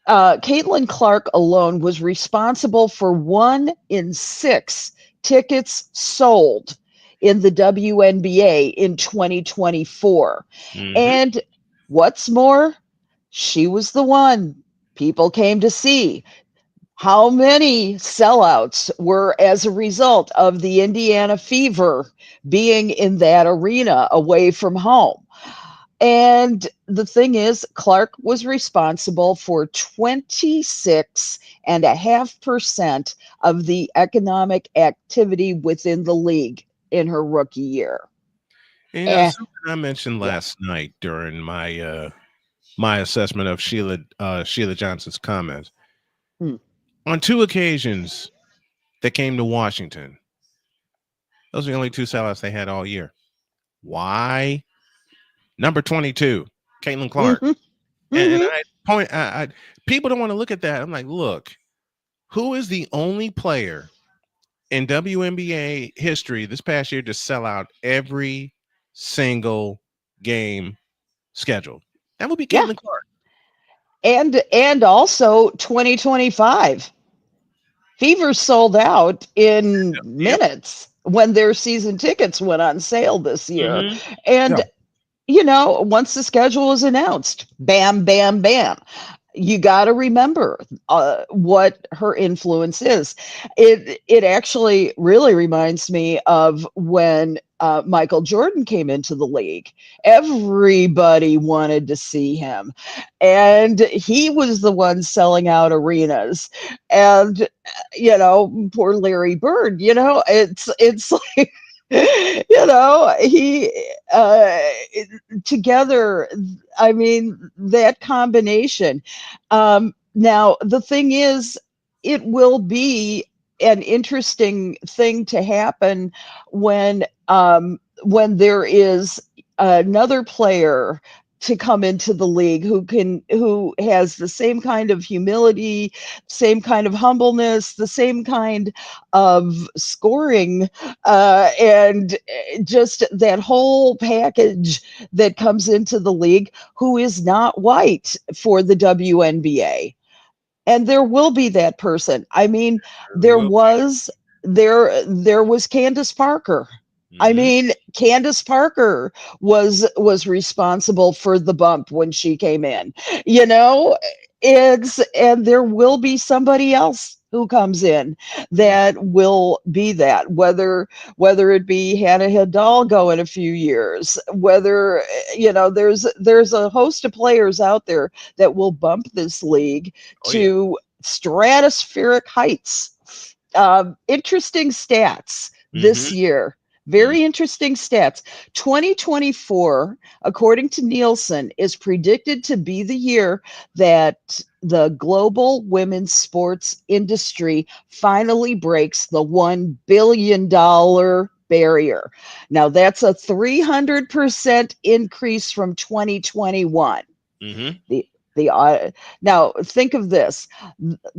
Caitlin Clark alone was responsible for 1 in 6 tickets sold in the WNBA in 2024. And what's more, she was the one people came to see. How many sellouts were as a result of the Indiana Fever being in that arena away from home? And the thing is, Clark was responsible for 26.5% of the economic activity within the league in her rookie year. Something I mentioned last night during my my assessment of Sheila Johnson's comments. On 2 occasions that came to Washington, those are the only 2 sellouts they had all year. Why? Number 22, Caitlin Clark. And I people don't want to look at that. I'm like, look, who is the only player in WNBA history this past year to sell out every single game scheduled? That would be Caitlin Clark. And also 2025. Fever sold out in minutes when their season tickets went on sale this year. And once the schedule was announced, bam, bam, bam. You got to remember what her influence is. It actually really reminds me of when Michael Jordan came into the league. Everybody wanted to see him, and he was the one selling out arenas. And poor Larry Bird. It's like. He together, I mean, that combination. Now the thing is, it will be an interesting thing to happen when there is another player to come into the league who has the same kind of humility, same kind of humbleness, the same kind of scoring, and just that whole package that comes into the league, who is not white for the WNBA. And there will be that person. I mean, there was Candace Parker. I mean, Candace Parker was responsible for the bump when she came in. You know, and there will be somebody else who comes in that will be that, whether it be Hannah Hidalgo in a few years, whether there's a host of players out there that will bump this league to stratospheric heights. Interesting stats this year. Very interesting stats. 2024, according to Nielsen, is predicted to be the year that the global women's sports industry finally breaks the $1 billion barrier. Now, that's a 300% increase from 2021. Now, think of this.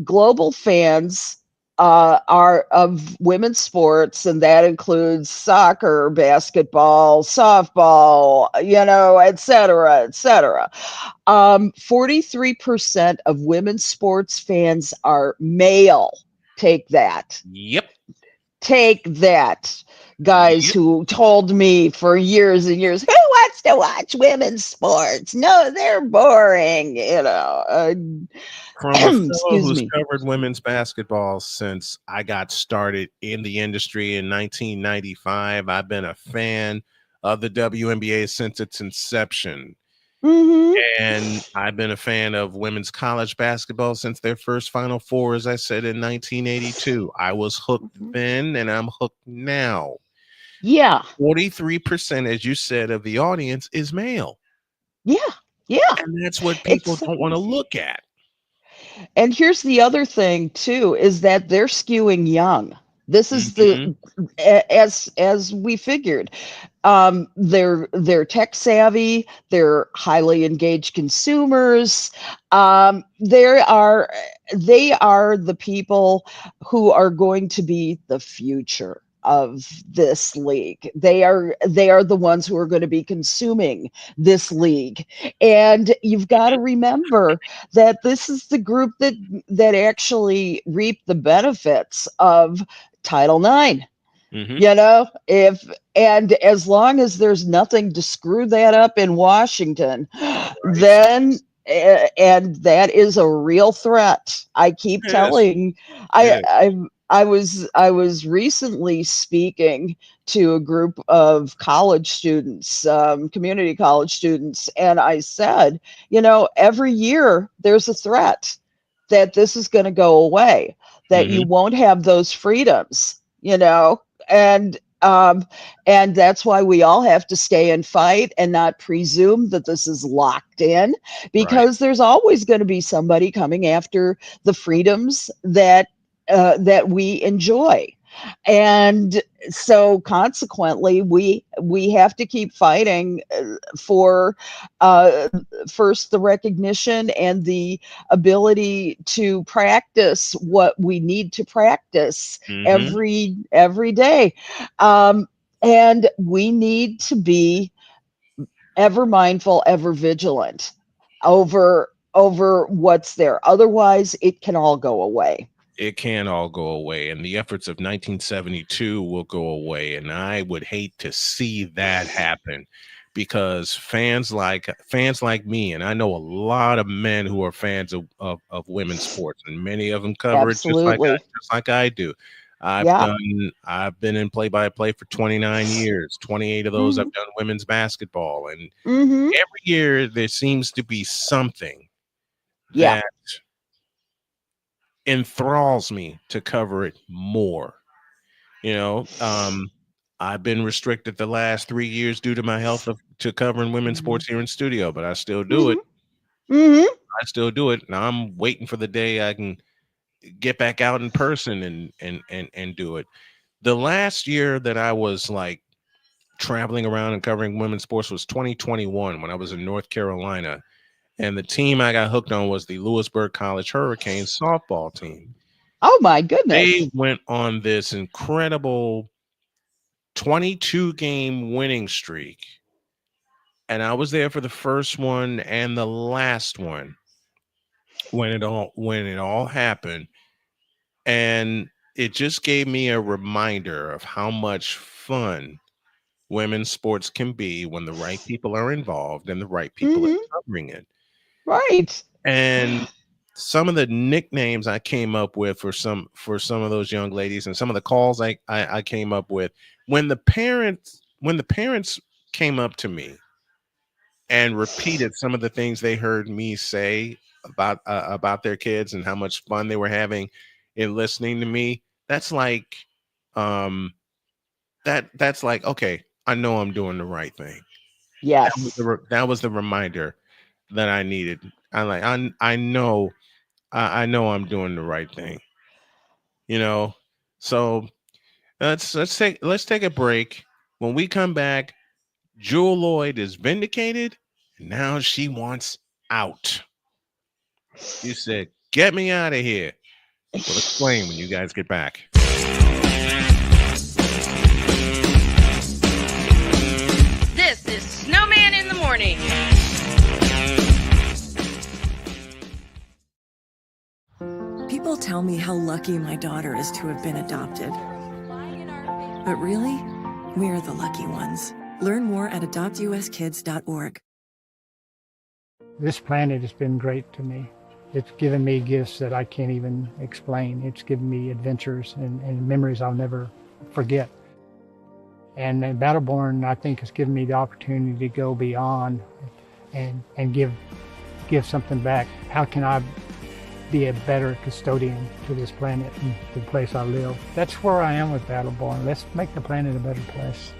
Global fans are of women's sports, and that includes soccer, basketball, softball, et cetera, et cetera. 43% of women's sports fans are male. Take that. Yep. Take that. Guys who told me for years and years, who wants to watch women's sports? No, they're boring, From a fellow Excuse who's me. covered women's basketball since I got started in the industry in 1995, I've been a fan of the WNBA since its inception. And I've been a fan of women's college basketball since their first Final Four, as I said, in 1982. I was hooked then, and I'm hooked now. Yeah. 43%, as you said, of the audience is male. Yeah. Yeah. And that's what people don't want to look at. And here's the other thing too, is that they're skewing young. This is as we figured. They're tech savvy, they're highly engaged consumers. They are the people who are going to be the future of this league. They are the ones who are going to be consuming this league. And you've got to remember that this is the group that actually reap the benefits of Title IX. And as long as there's nothing to screw that up in Washington, then and that is a real threat. I keep telling I was recently speaking to a group of college students, community college students, and I said, every year there's a threat that this is going to go away, that you won't have those freedoms, and that's why we all have to stay and fight and not presume that this is locked in, because there's always going to be somebody coming after the freedoms that we enjoy. And so consequently, we have to keep fighting for first the recognition and the ability to practice what we need to practice every day. And we need to be ever mindful, ever vigilant over what's there. Otherwise, it can all go away. It can all go away, and the efforts of 1972 will go away. And I would hate to see that happen, because fans like me, and I know a lot of men who are fans of women's sports, and many of them cover it just like I do. I've been in play-by-play for 29 years. 28 of those I've done women's basketball, and every year there seems to be something that enthralls me to cover it more. I've been restricted the last 3 years due to my health to covering women's sports here in studio, but I still do it. I still do it. Now I'm waiting for the day I can get back out in person and do it. The last year that I was like traveling around and covering women's sports was 2021, when I was in North Carolina. And the team I got hooked on was the Lewisburg College Hurricanes softball team. Oh my goodness. They went on this incredible 22-game winning streak. And I was there for the first one and the last one when it all happened. And it just gave me a reminder of how much fun women's sports can be when the right people are involved and the right people are covering it. Right. And some of the nicknames I came up with for some of those young ladies, and some of the calls I came up with, when the parents came up to me and repeated some of the things they heard me say about their kids and how much fun they were having in listening to me, that's like that's like, okay, I know I'm doing the right thing. Yes. That was the reminder that I needed. I know I'm doing the right thing. You know. So let's take a break. When we come back, Jewel Lloyd is vindicated, and now she wants out. She said, "Get me out of here." We'll explain when you guys get back. This is Snowman in the Morning. People tell me how lucky my daughter is to have been adopted. But really, we're the lucky ones. Learn more at adoptuskids.org. This planet has been great to me. It's given me gifts that I can't even explain. It's given me adventures and memories I'll never forget. And Battleborn, I think, has given me the opportunity to go beyond and give something back. How can I be a better custodian to this planet and the place I live? That's where I am with Battleborn. Let's make the planet a better place.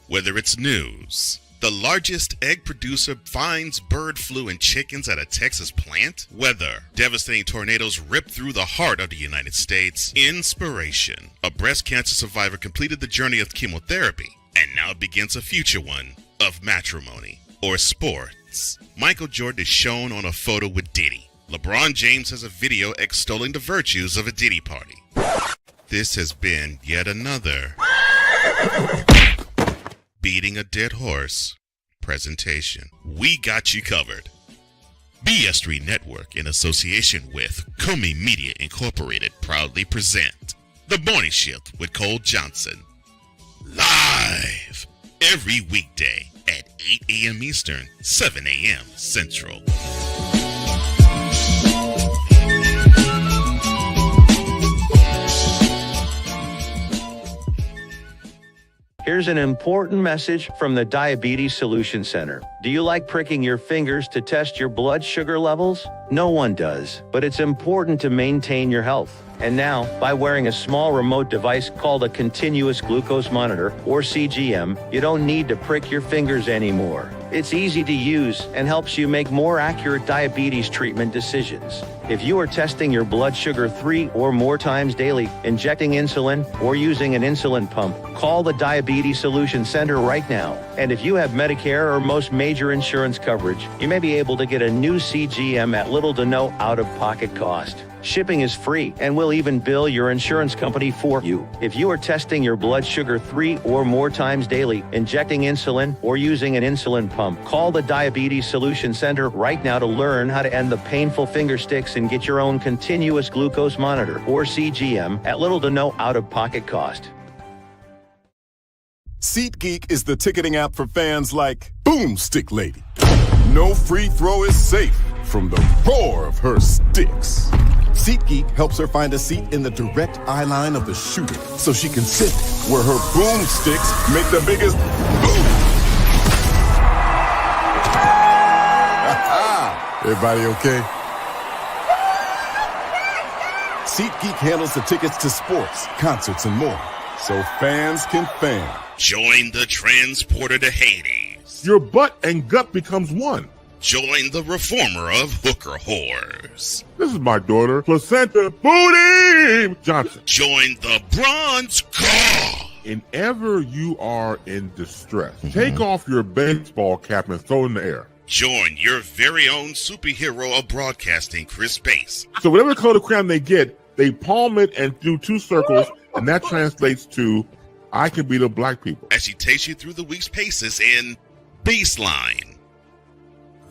Whether it's news, the largest egg producer finds bird flu in chickens at a Texas plant, weather, devastating tornadoes rip through the heart of the United States, inspiration, a breast cancer survivor completed the journey of chemotherapy and now begins a future one of matrimony or sports. Michael Jordan is shown on a photo with Diddy. LeBron James has a video extolling the virtues of a Diddy party. This has been yet another beating a dead horse presentation. We got you covered. BS3 Network, in association with Comey Media Incorporated, proudly present The Morning Shift with Cole Johnson. Live every weekday at 8 a.m. Eastern, 7 a.m. Central. Here's an important message from the Diabetes Solution Center. Do you like pricking your fingers to test your blood sugar levels? No one does, but it's important to maintain your health. And now, by wearing a small remote device called a continuous glucose monitor, or CGM, you don't need to prick your fingers anymore. It's easy to use and helps you make more accurate diabetes treatment decisions. If you are testing your blood sugar 3 or more times daily, injecting insulin, or using an insulin pump, call the Diabetes Solution Center right now. And if you have Medicare or most major insurance coverage, you may be able to get a new CGM at little to no out-of-pocket cost. Shipping is free, and we'll even bill your insurance company for you. If you are testing your blood sugar 3 or more times daily, injecting insulin, or using an insulin pump, call the Diabetes Solution Center right now to learn how to end the painful finger sticks and get your own continuous glucose monitor, or CGM, at little to no out-of-pocket cost. SeatGeek is the ticketing app for fans like Boomstick Lady. No free throw is safe from the roar of her sticks. SeatGeek helps her find a seat in the direct eye line of the shooter so she can sit where her boomsticks make the biggest boom. Everybody okay? SeatGeek handles the tickets to sports, concerts, and more, so fans can fan. Join the transporter to Hades. Your butt and gut becomes one. Join the reformer of hooker whores. This is my daughter, Placenta Booty Johnson. Join the bronze car. Whenever you are in distress, take off your baseball cap and throw it in the air. Join your very own superhero of broadcasting, Chris Bass. So whatever color crown they get, they palm it and do 2 circles, and that translates to, I can beat up black people. As she takes you through the week's paces in Baseline.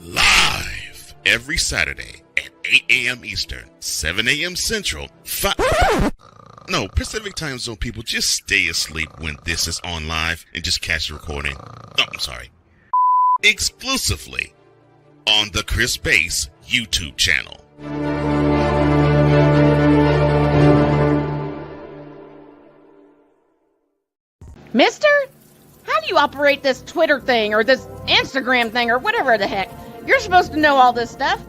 Live every Saturday at 8 a.m. Eastern, 7 a.m. Central. No, Pacific Time Zone people, just stay asleep when this is on live and just catch the recording. Oh, I'm sorry. Exclusively on the Chris Bass YouTube channel. Mister? How do you operate this Twitter thing or this Instagram thing or whatever the heck? You're supposed to know all this stuff.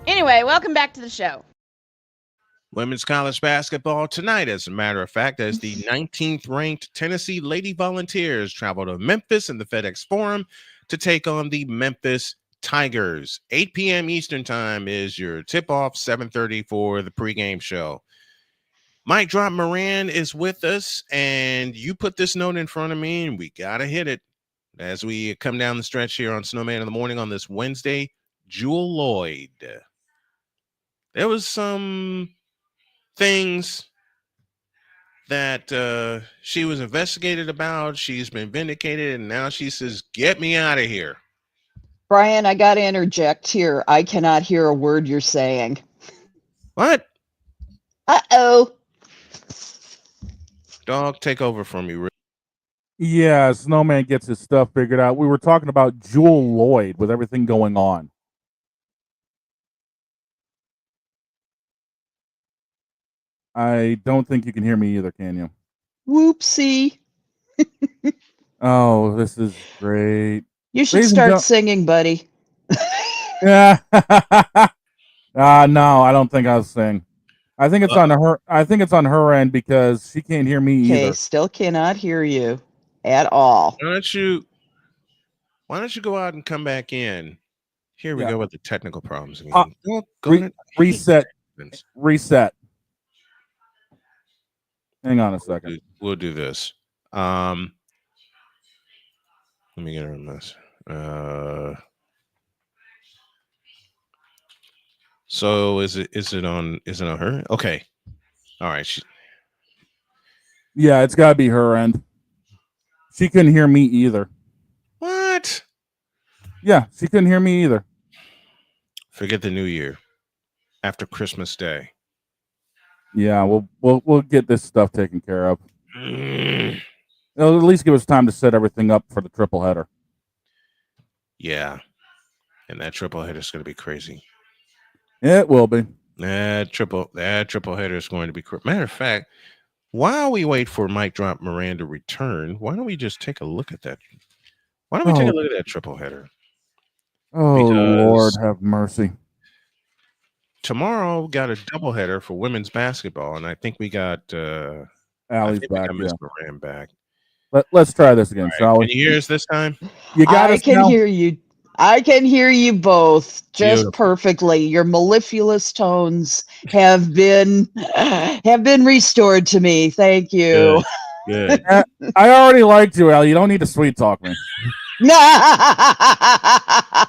Anyway, welcome back to the show. Women's college basketball tonight, as a matter of fact, as the 19th ranked Tennessee Lady Volunteers travel to Memphis in the FedEx Forum to take on the Memphis Tigers. 8 p.m. Eastern time is your tip-off, 7:30 for the pregame show. Mike Drop Moran is with us, and you put this note in front of me, and we got to hit it as we come down the stretch here on Snowman in the Morning on this Wednesday. Jewel Lloyd. There was some things that she was investigated about. She's been vindicated, and now she says, get me out of here. Brian, I got to interject here. I cannot hear a word you're saying. What? Uh-oh. Dog, take over from me, Rick. Yeah, Snowman gets his stuff figured out. We were talking about Jewel Lloyd with everything going on. I don't think you can hear me either, can you? Whoopsie. Oh, this is great. You should start singing, buddy. Yeah. No, I don't think I'll sing. I think it's on her. I think it's on her end because she can't hear me either. Still cannot hear you at all. Why don't you go out and come back in? Here we go with the technical problems again. Reset. Hang on a second. We'll do this. Let me get her on this. So is it on her? Okay. All right. Yeah, it's got to be her end. She couldn't hear me either. What? Yeah, she couldn't hear me either. Forget the new year. After Christmas Day. Yeah, we'll get this stuff taken care of. It'll at least give us time to set everything up for the triple header. Yeah. And that triple header is going to be crazy. It will be. That triple header is going to be crazy. Matter of fact, while we wait for Mike Drop Moran to return, why don't we just take a look at that? Why don't we take a look at that triple header? Oh, Lord have mercy. Tomorrow got a doubleheader for women's basketball, and I think we got Allie's back. Miss Moran back. Let's try this again, shall we? Can you hear us this time? You got us now? Hear you. I can hear you both just perfectly. Your mellifluous tones have been restored to me. Thank you. Good. I already liked you, Al. You don't need to sweet talk me. I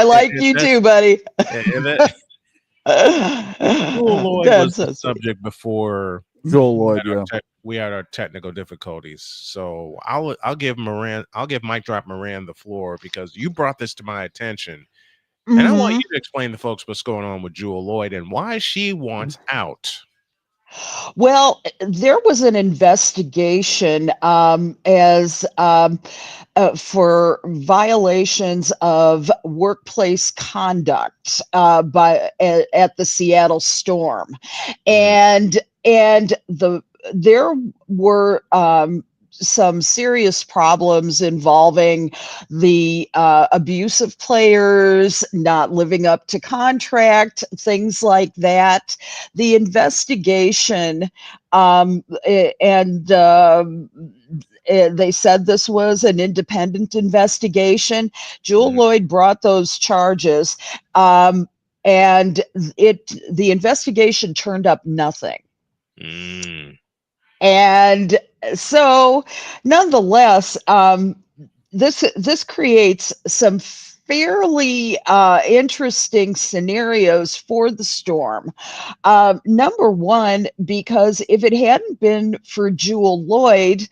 like you too, buddy. Jewel Lloyd was the subject before. Jewel Lloyd, we had our technical difficulties, so I'll give Mike Drop Moran the floor because you brought this to my attention, and I want you to explain to folks what's going on with Jewel Lloyd and why she wants out. Well, there was an investigation for violations of workplace conduct at the Seattle Storm, and there were some serious problems involving the abuse of players, not living up to contract, things like that. The investigation, they said this was an independent investigation. Jewel Lloyd brought those charges, and the investigation turned up nothing. And so, nonetheless, this creates some fairly interesting scenarios for the Storm. Number one, because if it hadn't been for Jewel Lloyd,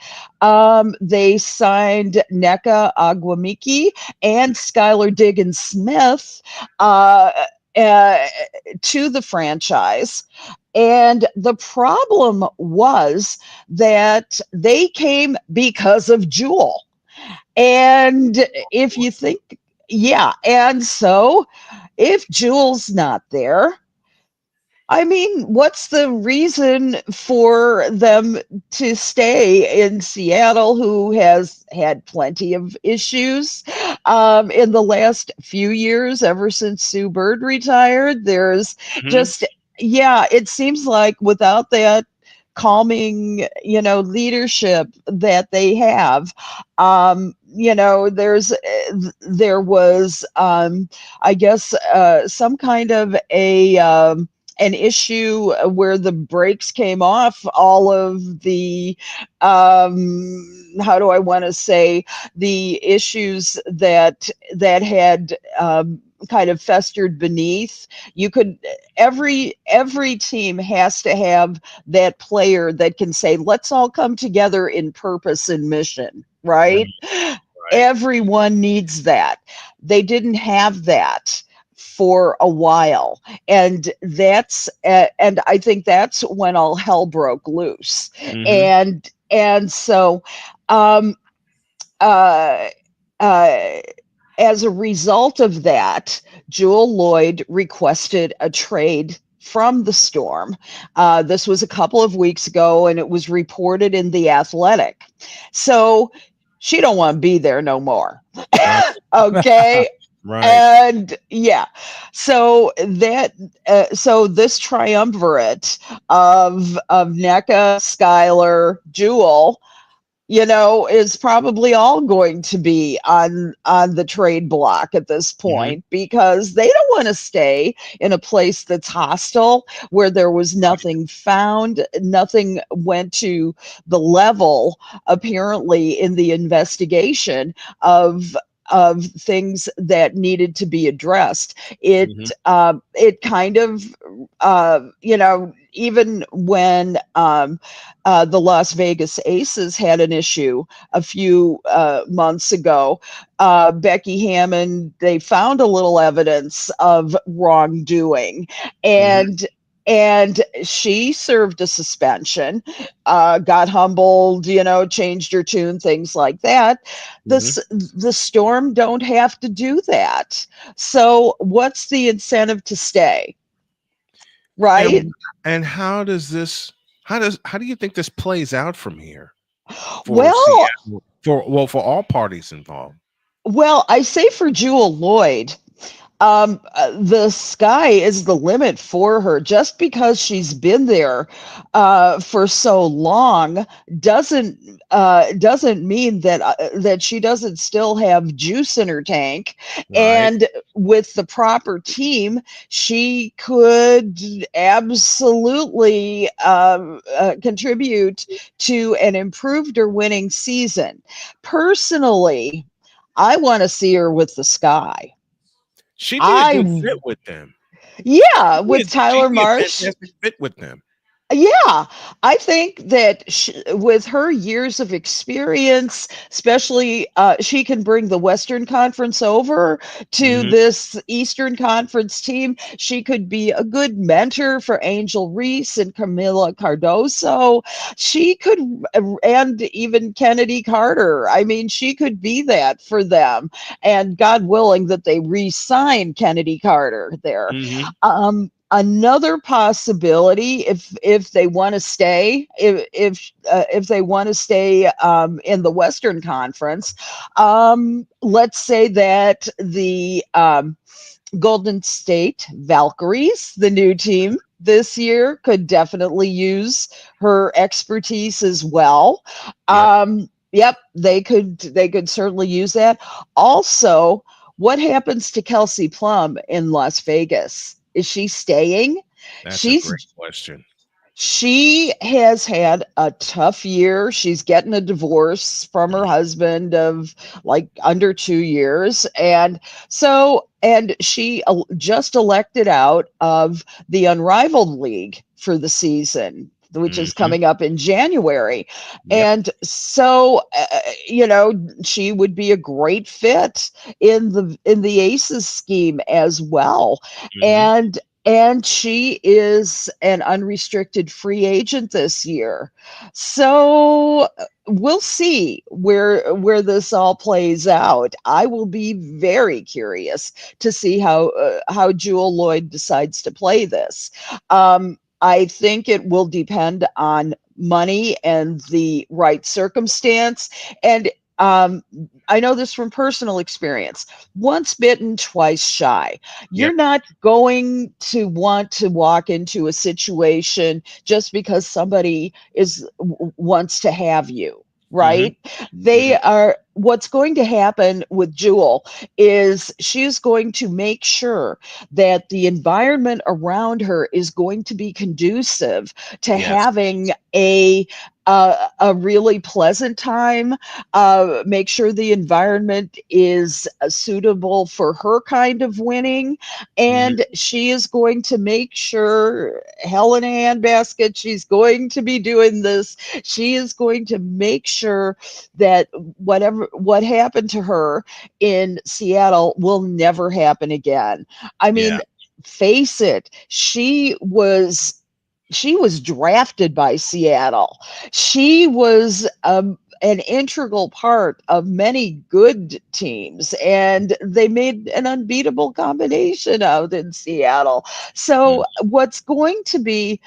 they signed Nneka Agwamiki and Skylar Diggins-Smith to the franchise. And the problem was that they came because of Jewel. And if you think, yeah, and so if Jewel's not there, I mean, what's the reason for them to stay in Seattle, who has had plenty of issues in the last few years, ever since Sue Bird retired? There's just, yeah, it seems like without that calming, leadership that they have, there was, I guess, some kind of an issue where the brakes came off all of the how do I want to say, the issues that had kind of festered beneath. You could, every team has to have that player that can say, let's all come together in purpose and mission, right? Everyone needs that. They didn't have that for a while, and that's and I think that's when all hell broke loose. And so as a result of that, Jewel Lloyd requested a trade from the Storm. This was a couple of weeks ago, and it was reported in The Athletic. So she don't want to be there no more. Okay. Right. And yeah, so that so this triumvirate of NECA, Skylar, Jewel, is probably all going to be on the trade block at this point, because they don't want to stay in a place that's hostile, where there was nothing found, nothing went to the level, apparently, in the investigation of things that needed to be addressed. It kind of, even when the Las Vegas Aces had an issue a few months ago, Becky Hammond, they found a little evidence of wrongdoing, and she served a suspension, got humbled, changed her tune, things like that. The Storm don't have to do that. So what's the incentive to stay? Right? And how do you think this plays out from here? For all parties involved. Well, I say for Jewel Lloyd, the sky is the limit for her. Just because she's been there for so long doesn't mean that she doesn't still have juice in her tank. And with the proper team, she could absolutely contribute to an improved or winning season. Personally, I want to see her with the Sky. She'd be a good fit with them. Yeah, with Tyler Marsh. Fit with them. Yeah, I think that with her years of experience, especially, she can bring the Western Conference over to this Eastern Conference team. She could be a good mentor for Angel Reese and Camila Cardoso. She could, and even Kennedy Carter. I mean, she could be that for them. And God willing that they re-sign Kennedy Carter there. Another possibility, if they want to stay, if they want to stay in the Western Conference, let's say that the Golden State Valkyries, the new team this year, could definitely use her expertise as well. Yep, they could certainly use that. Also, what happens to Kelsey Plum in Las Vegas? Is she staying? That's a great question. She has had a tough year. She's getting a divorce from her husband of like under 2 years. And she just elected out of the Unrivaled League for the season, which is coming up in January. And so, she would be a great fit in the Aces scheme as well. And and she is an unrestricted free agent this year. So we'll see where this all plays out. I will be very curious to see how Jewel Lloyd decides to play this. I think it will depend on money and the right circumstance. And I know this from personal experience. Once bitten, twice shy. You're not going to want to walk into a situation just because somebody wants to have you, right? They are. What's going to happen with Jewel is she's going to make sure that the environment around her is going to be conducive to having a really pleasant time. Make sure the environment is suitable for her kind of winning, and she is going to make sure, hell in a handbasket, she's going to be doing this. She is going to make sure that what happened to her in Seattle will never happen again. I mean, face it, she was drafted by Seattle. She was an integral part of many good teams, and they made an unbeatable combination out in Seattle. So what's going to be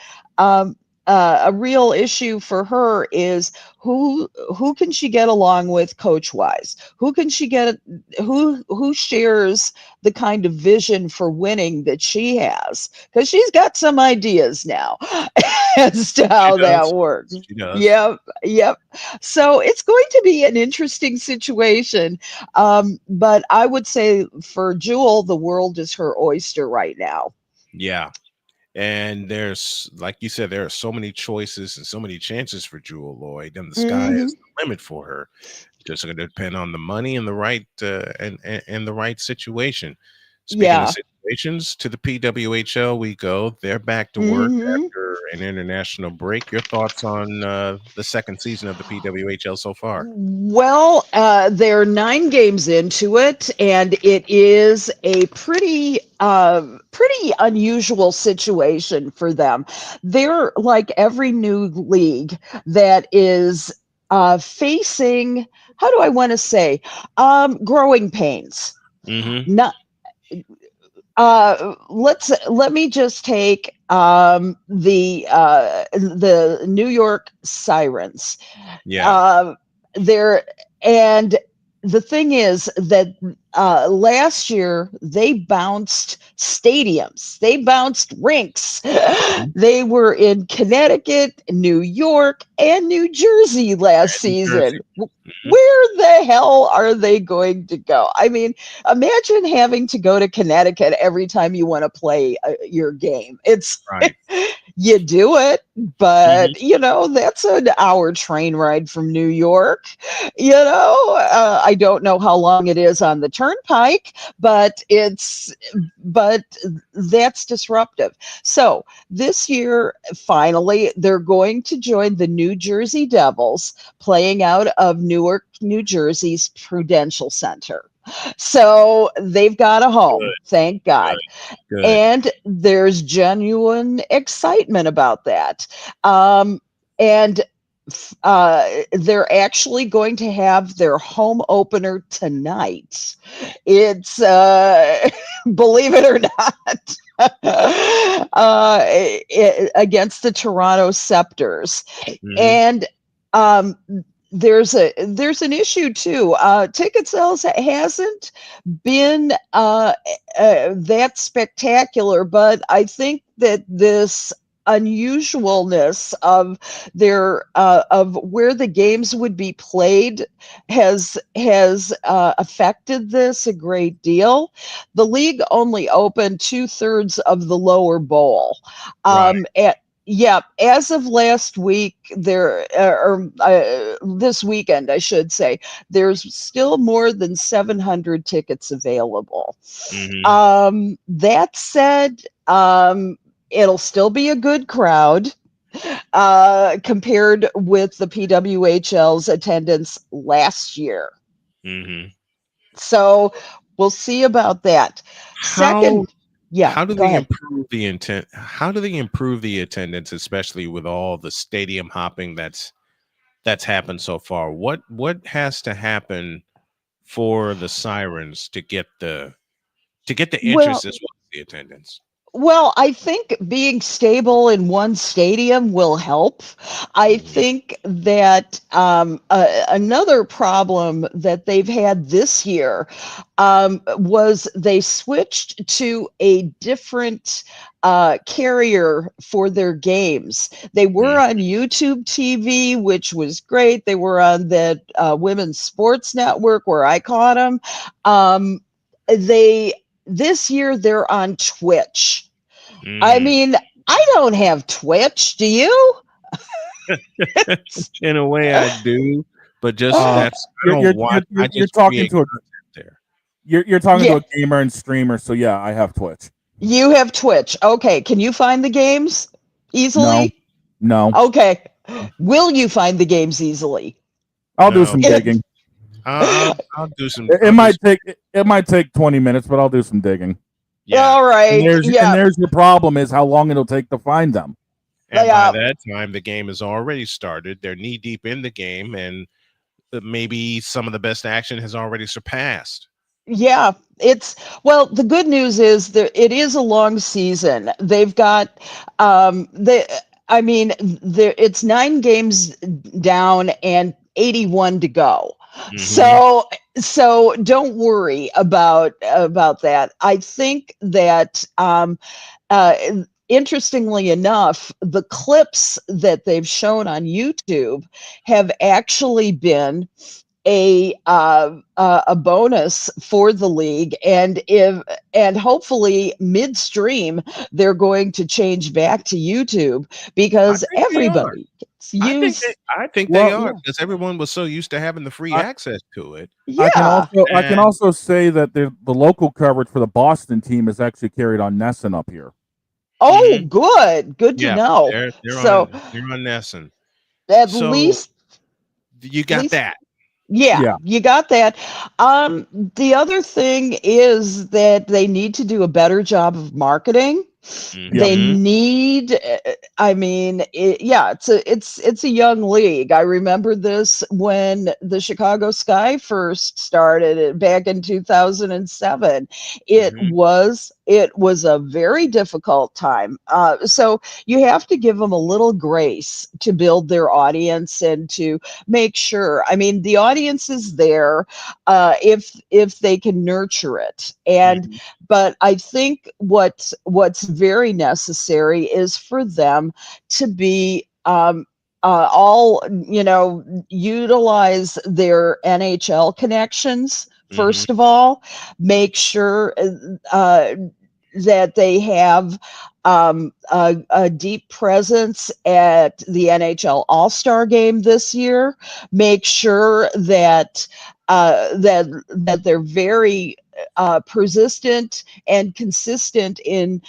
a real issue for her is who can she get along with coach wise? Who can she get? Who shares the kind of vision for winning that she has? Because she's got some ideas now as to how that works. She does. Yep. So it's going to be an interesting situation. But I would say for Jewel, the world is her oyster right now. Yeah. And there's, like you said, there are so many choices and so many chances for Jewel Lloyd, and the sky is the limit for her. Just going to depend on the money and the right and the right situation. Speaking of situations, to the PWHL we go. They're back to work after an international break. Your thoughts on the second season of the PWHL so far? Well, they're 9 games into it, and it is a pretty unusual situation for them. They're like every new league that is facing, how do I want to say, growing pains. Not. Let me just take the New York Sirens. And the thing is that last year they bounced stadiums, they bounced rinks. They were in Connecticut, New York, and New Jersey last season. Where the hell are they going to go? I mean, imagine having to go to Connecticut every time you want to play your game. It's you do it, but that's an hour train ride from New York. I don't know how long it is on the turnpike, but that's disruptive. So this year, finally, they're going to join the New Jersey Devils, playing out of Newark, New Jersey's Prudential Center. So they've got a home, thank God. Good. And there's genuine excitement about that. And they're actually going to have their home opener tonight. It's believe it or not, against the Toronto Scepters. And there's an issue too. Ticket sales hasn't been that spectacular, but I think that this unusualness of where the games would be played has affected this a great deal. The league only opened 2/3 of the lower bowl. As of last week, this weekend, I should say, there's still more than 700 tickets available. That said, it'll still be a good crowd compared with the PWHL's attendance last year. So we'll see about that. Second, Yeah. How do go they ahead. improve the intent? How do they improve the attendance, especially with all the stadium hopping that's happened so far? What has to happen for the Sirens to get the Well, interest as well as the attendance? Well, I think being stable in one stadium will help. I think that another problem that they've had this year was they switched to a different carrier for their games. They were on YouTube TV, which was great. They were on that Women's Sports Network where I caught them. This year they're on Twitch. I mean, I don't have Twitch. Do you? In a way, I do, but just that's I You're, don't watch. I you're just talking create to a content there. you're talking Yeah. to a gamer and streamer, so yeah, I have Twitch. You have Twitch. Okay. Can you find the games easily? No. Okay. Will you find the games easily? I'll do No. some digging. I'll do some. It might take 20 minutes, but I'll do some digging. Yeah. All right. And there's your problem is how long it'll take to find them. And by that time, the game has already started. They're knee deep in the game, and maybe some of the best action has already surpassed. Yeah, the good news is that it is a long season. They've got it's 9 games down and 81 to go. So don't worry about that. I think that interestingly enough, the clips that they've shown on YouTube have actually been a bonus for the league, and hopefully midstream they're going to change back to YouTube because everybody gets used. I think they are because everyone was so used to having the free access to it. Yeah. I can also say that the local coverage for the Boston team is actually carried on Nesson up here. Oh, good to know. They're so on Nesson. At least you got that. Yeah, you got that. The other thing is that they need to do a better job of marketing. They need. It's a young league. I remember this when the Chicago Sky first started back in 2007. It was a very difficult time. So you have to give them a little grace to build their audience and to make sure. I mean, the audience is there if they can nurture it. And but I think what's very necessary is for them to be utilize their NHL connections. First of all, make sure that they have a deep presence at the NHL All-Star Game this year. Make sure that that they're very persistent and consistent in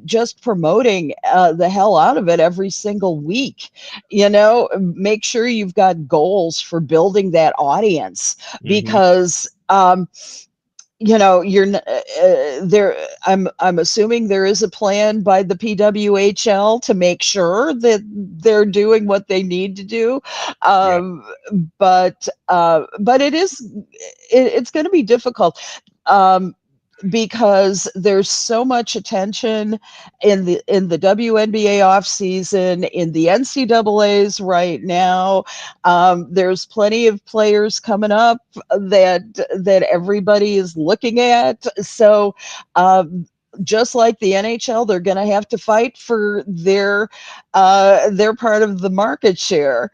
just promoting the hell out of it every single week. Make sure you've got goals for building that audience because you're there. I'm assuming there is a plan by the PWHL to make sure that they're doing what they need to do. But it's going to be difficult. Because there's so much attention in the WNBA offseason, in the NCAAs right now. There's plenty of players coming up that everybody is looking at. So just like the NHL, they're going to have to fight for their part of the market share.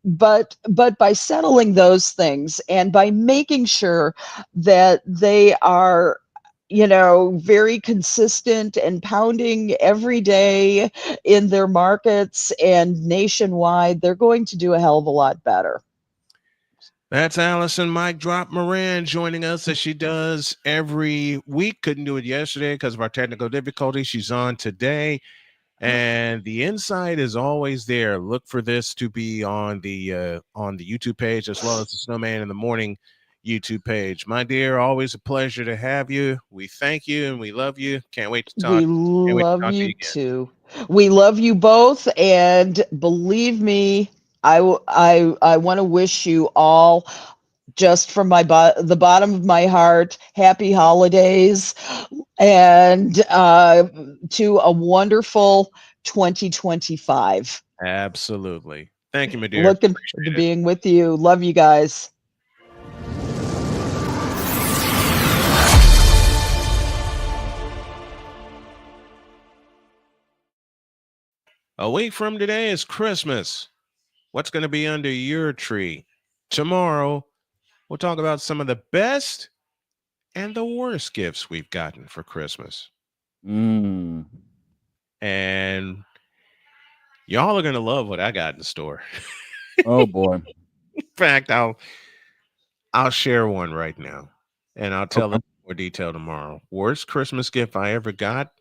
But by settling those things and by making sure that they are very consistent and pounding every day in their markets and nationwide, they're going to do a hell of a lot better. That's Allison Mike Drop Moran joining us as she does every week. Couldn't do it yesterday because of our technical difficulties. She's on today. And the insight is always there. Look for this to be on the YouTube page as well as the Snowman in the Morning YouTube page. My dear, always a pleasure to have you. We thank you and we love you. Can't wait to talk. We love you too. We love you both, and believe me, I want to wish you all, just from the bottom of my heart, happy holidays, and to a wonderful 2025. Absolutely. Thank you, my dear. Looking forward to being with you. Love you guys. A week from today is Christmas. What's going to be under your tree? Tomorrow, we'll talk about some of the best and the worst gifts we've gotten for Christmas. And y'all are going to love what I got in the store. Oh, boy. In fact, I'll share one right now, and I'll tell them more detail tomorrow. Worst Christmas gift I ever got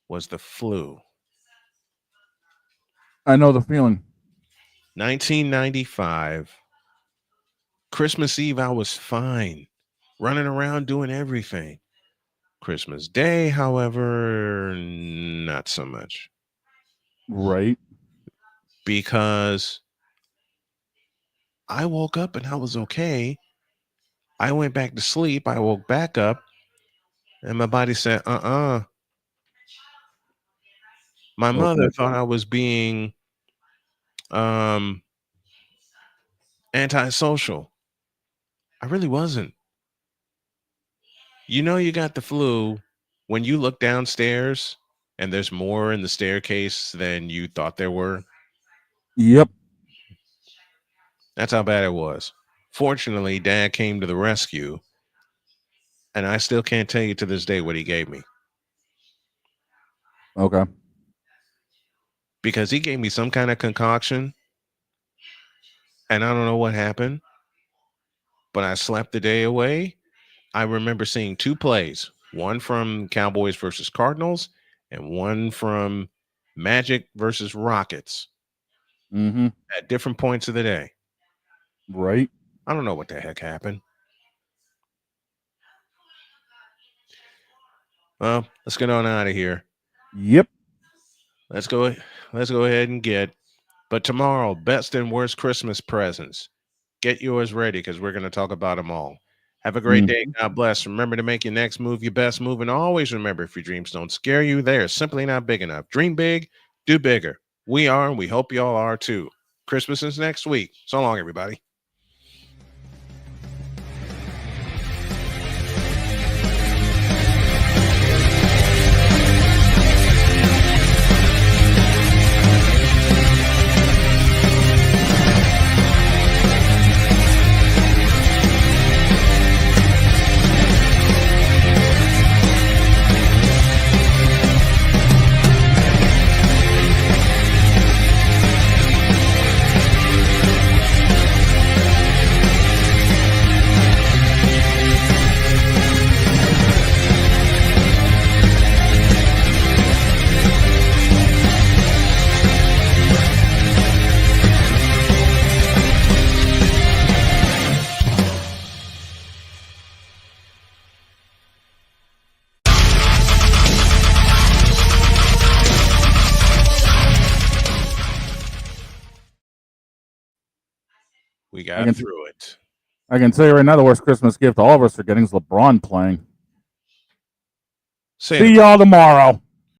was the flu. I know the feeling. 1995. Christmas Eve, I was fine, running around doing everything. Christmas Day, however, not so much. Right. Because I woke up and I was okay. I went back to sleep. I woke back up and my body said, My mother thought I was being antisocial. I really wasn't. You know, you got the flu when you look downstairs and there's more in the staircase than you thought there were. Yep. That's how bad it was. Fortunately, Dad came to the rescue, and I still can't tell you to this day what he gave me. Okay. Because he gave me some kind of concoction, and I don't know what happened, but I slept the day away. I remember seeing two plays, one from Cowboys versus Cardinals and one from Magic versus Rockets at different points of the day. Right. I don't know what the heck happened. Well, let's get on out of here. Yep. Let's go ahead and get. But tomorrow, best and worst Christmas presents. Get yours ready because we're going to talk about them all. Have a great day. God bless. Remember to make your next move your best move. And always remember, if your dreams don't scare you, they're simply not big enough. Dream big, do bigger. We are, and we hope y'all are too. Christmas is next week. So long, everybody. We got through it. I can tell you right now, the worst Christmas gift all of us are getting is LeBron playing. See y'all tomorrow.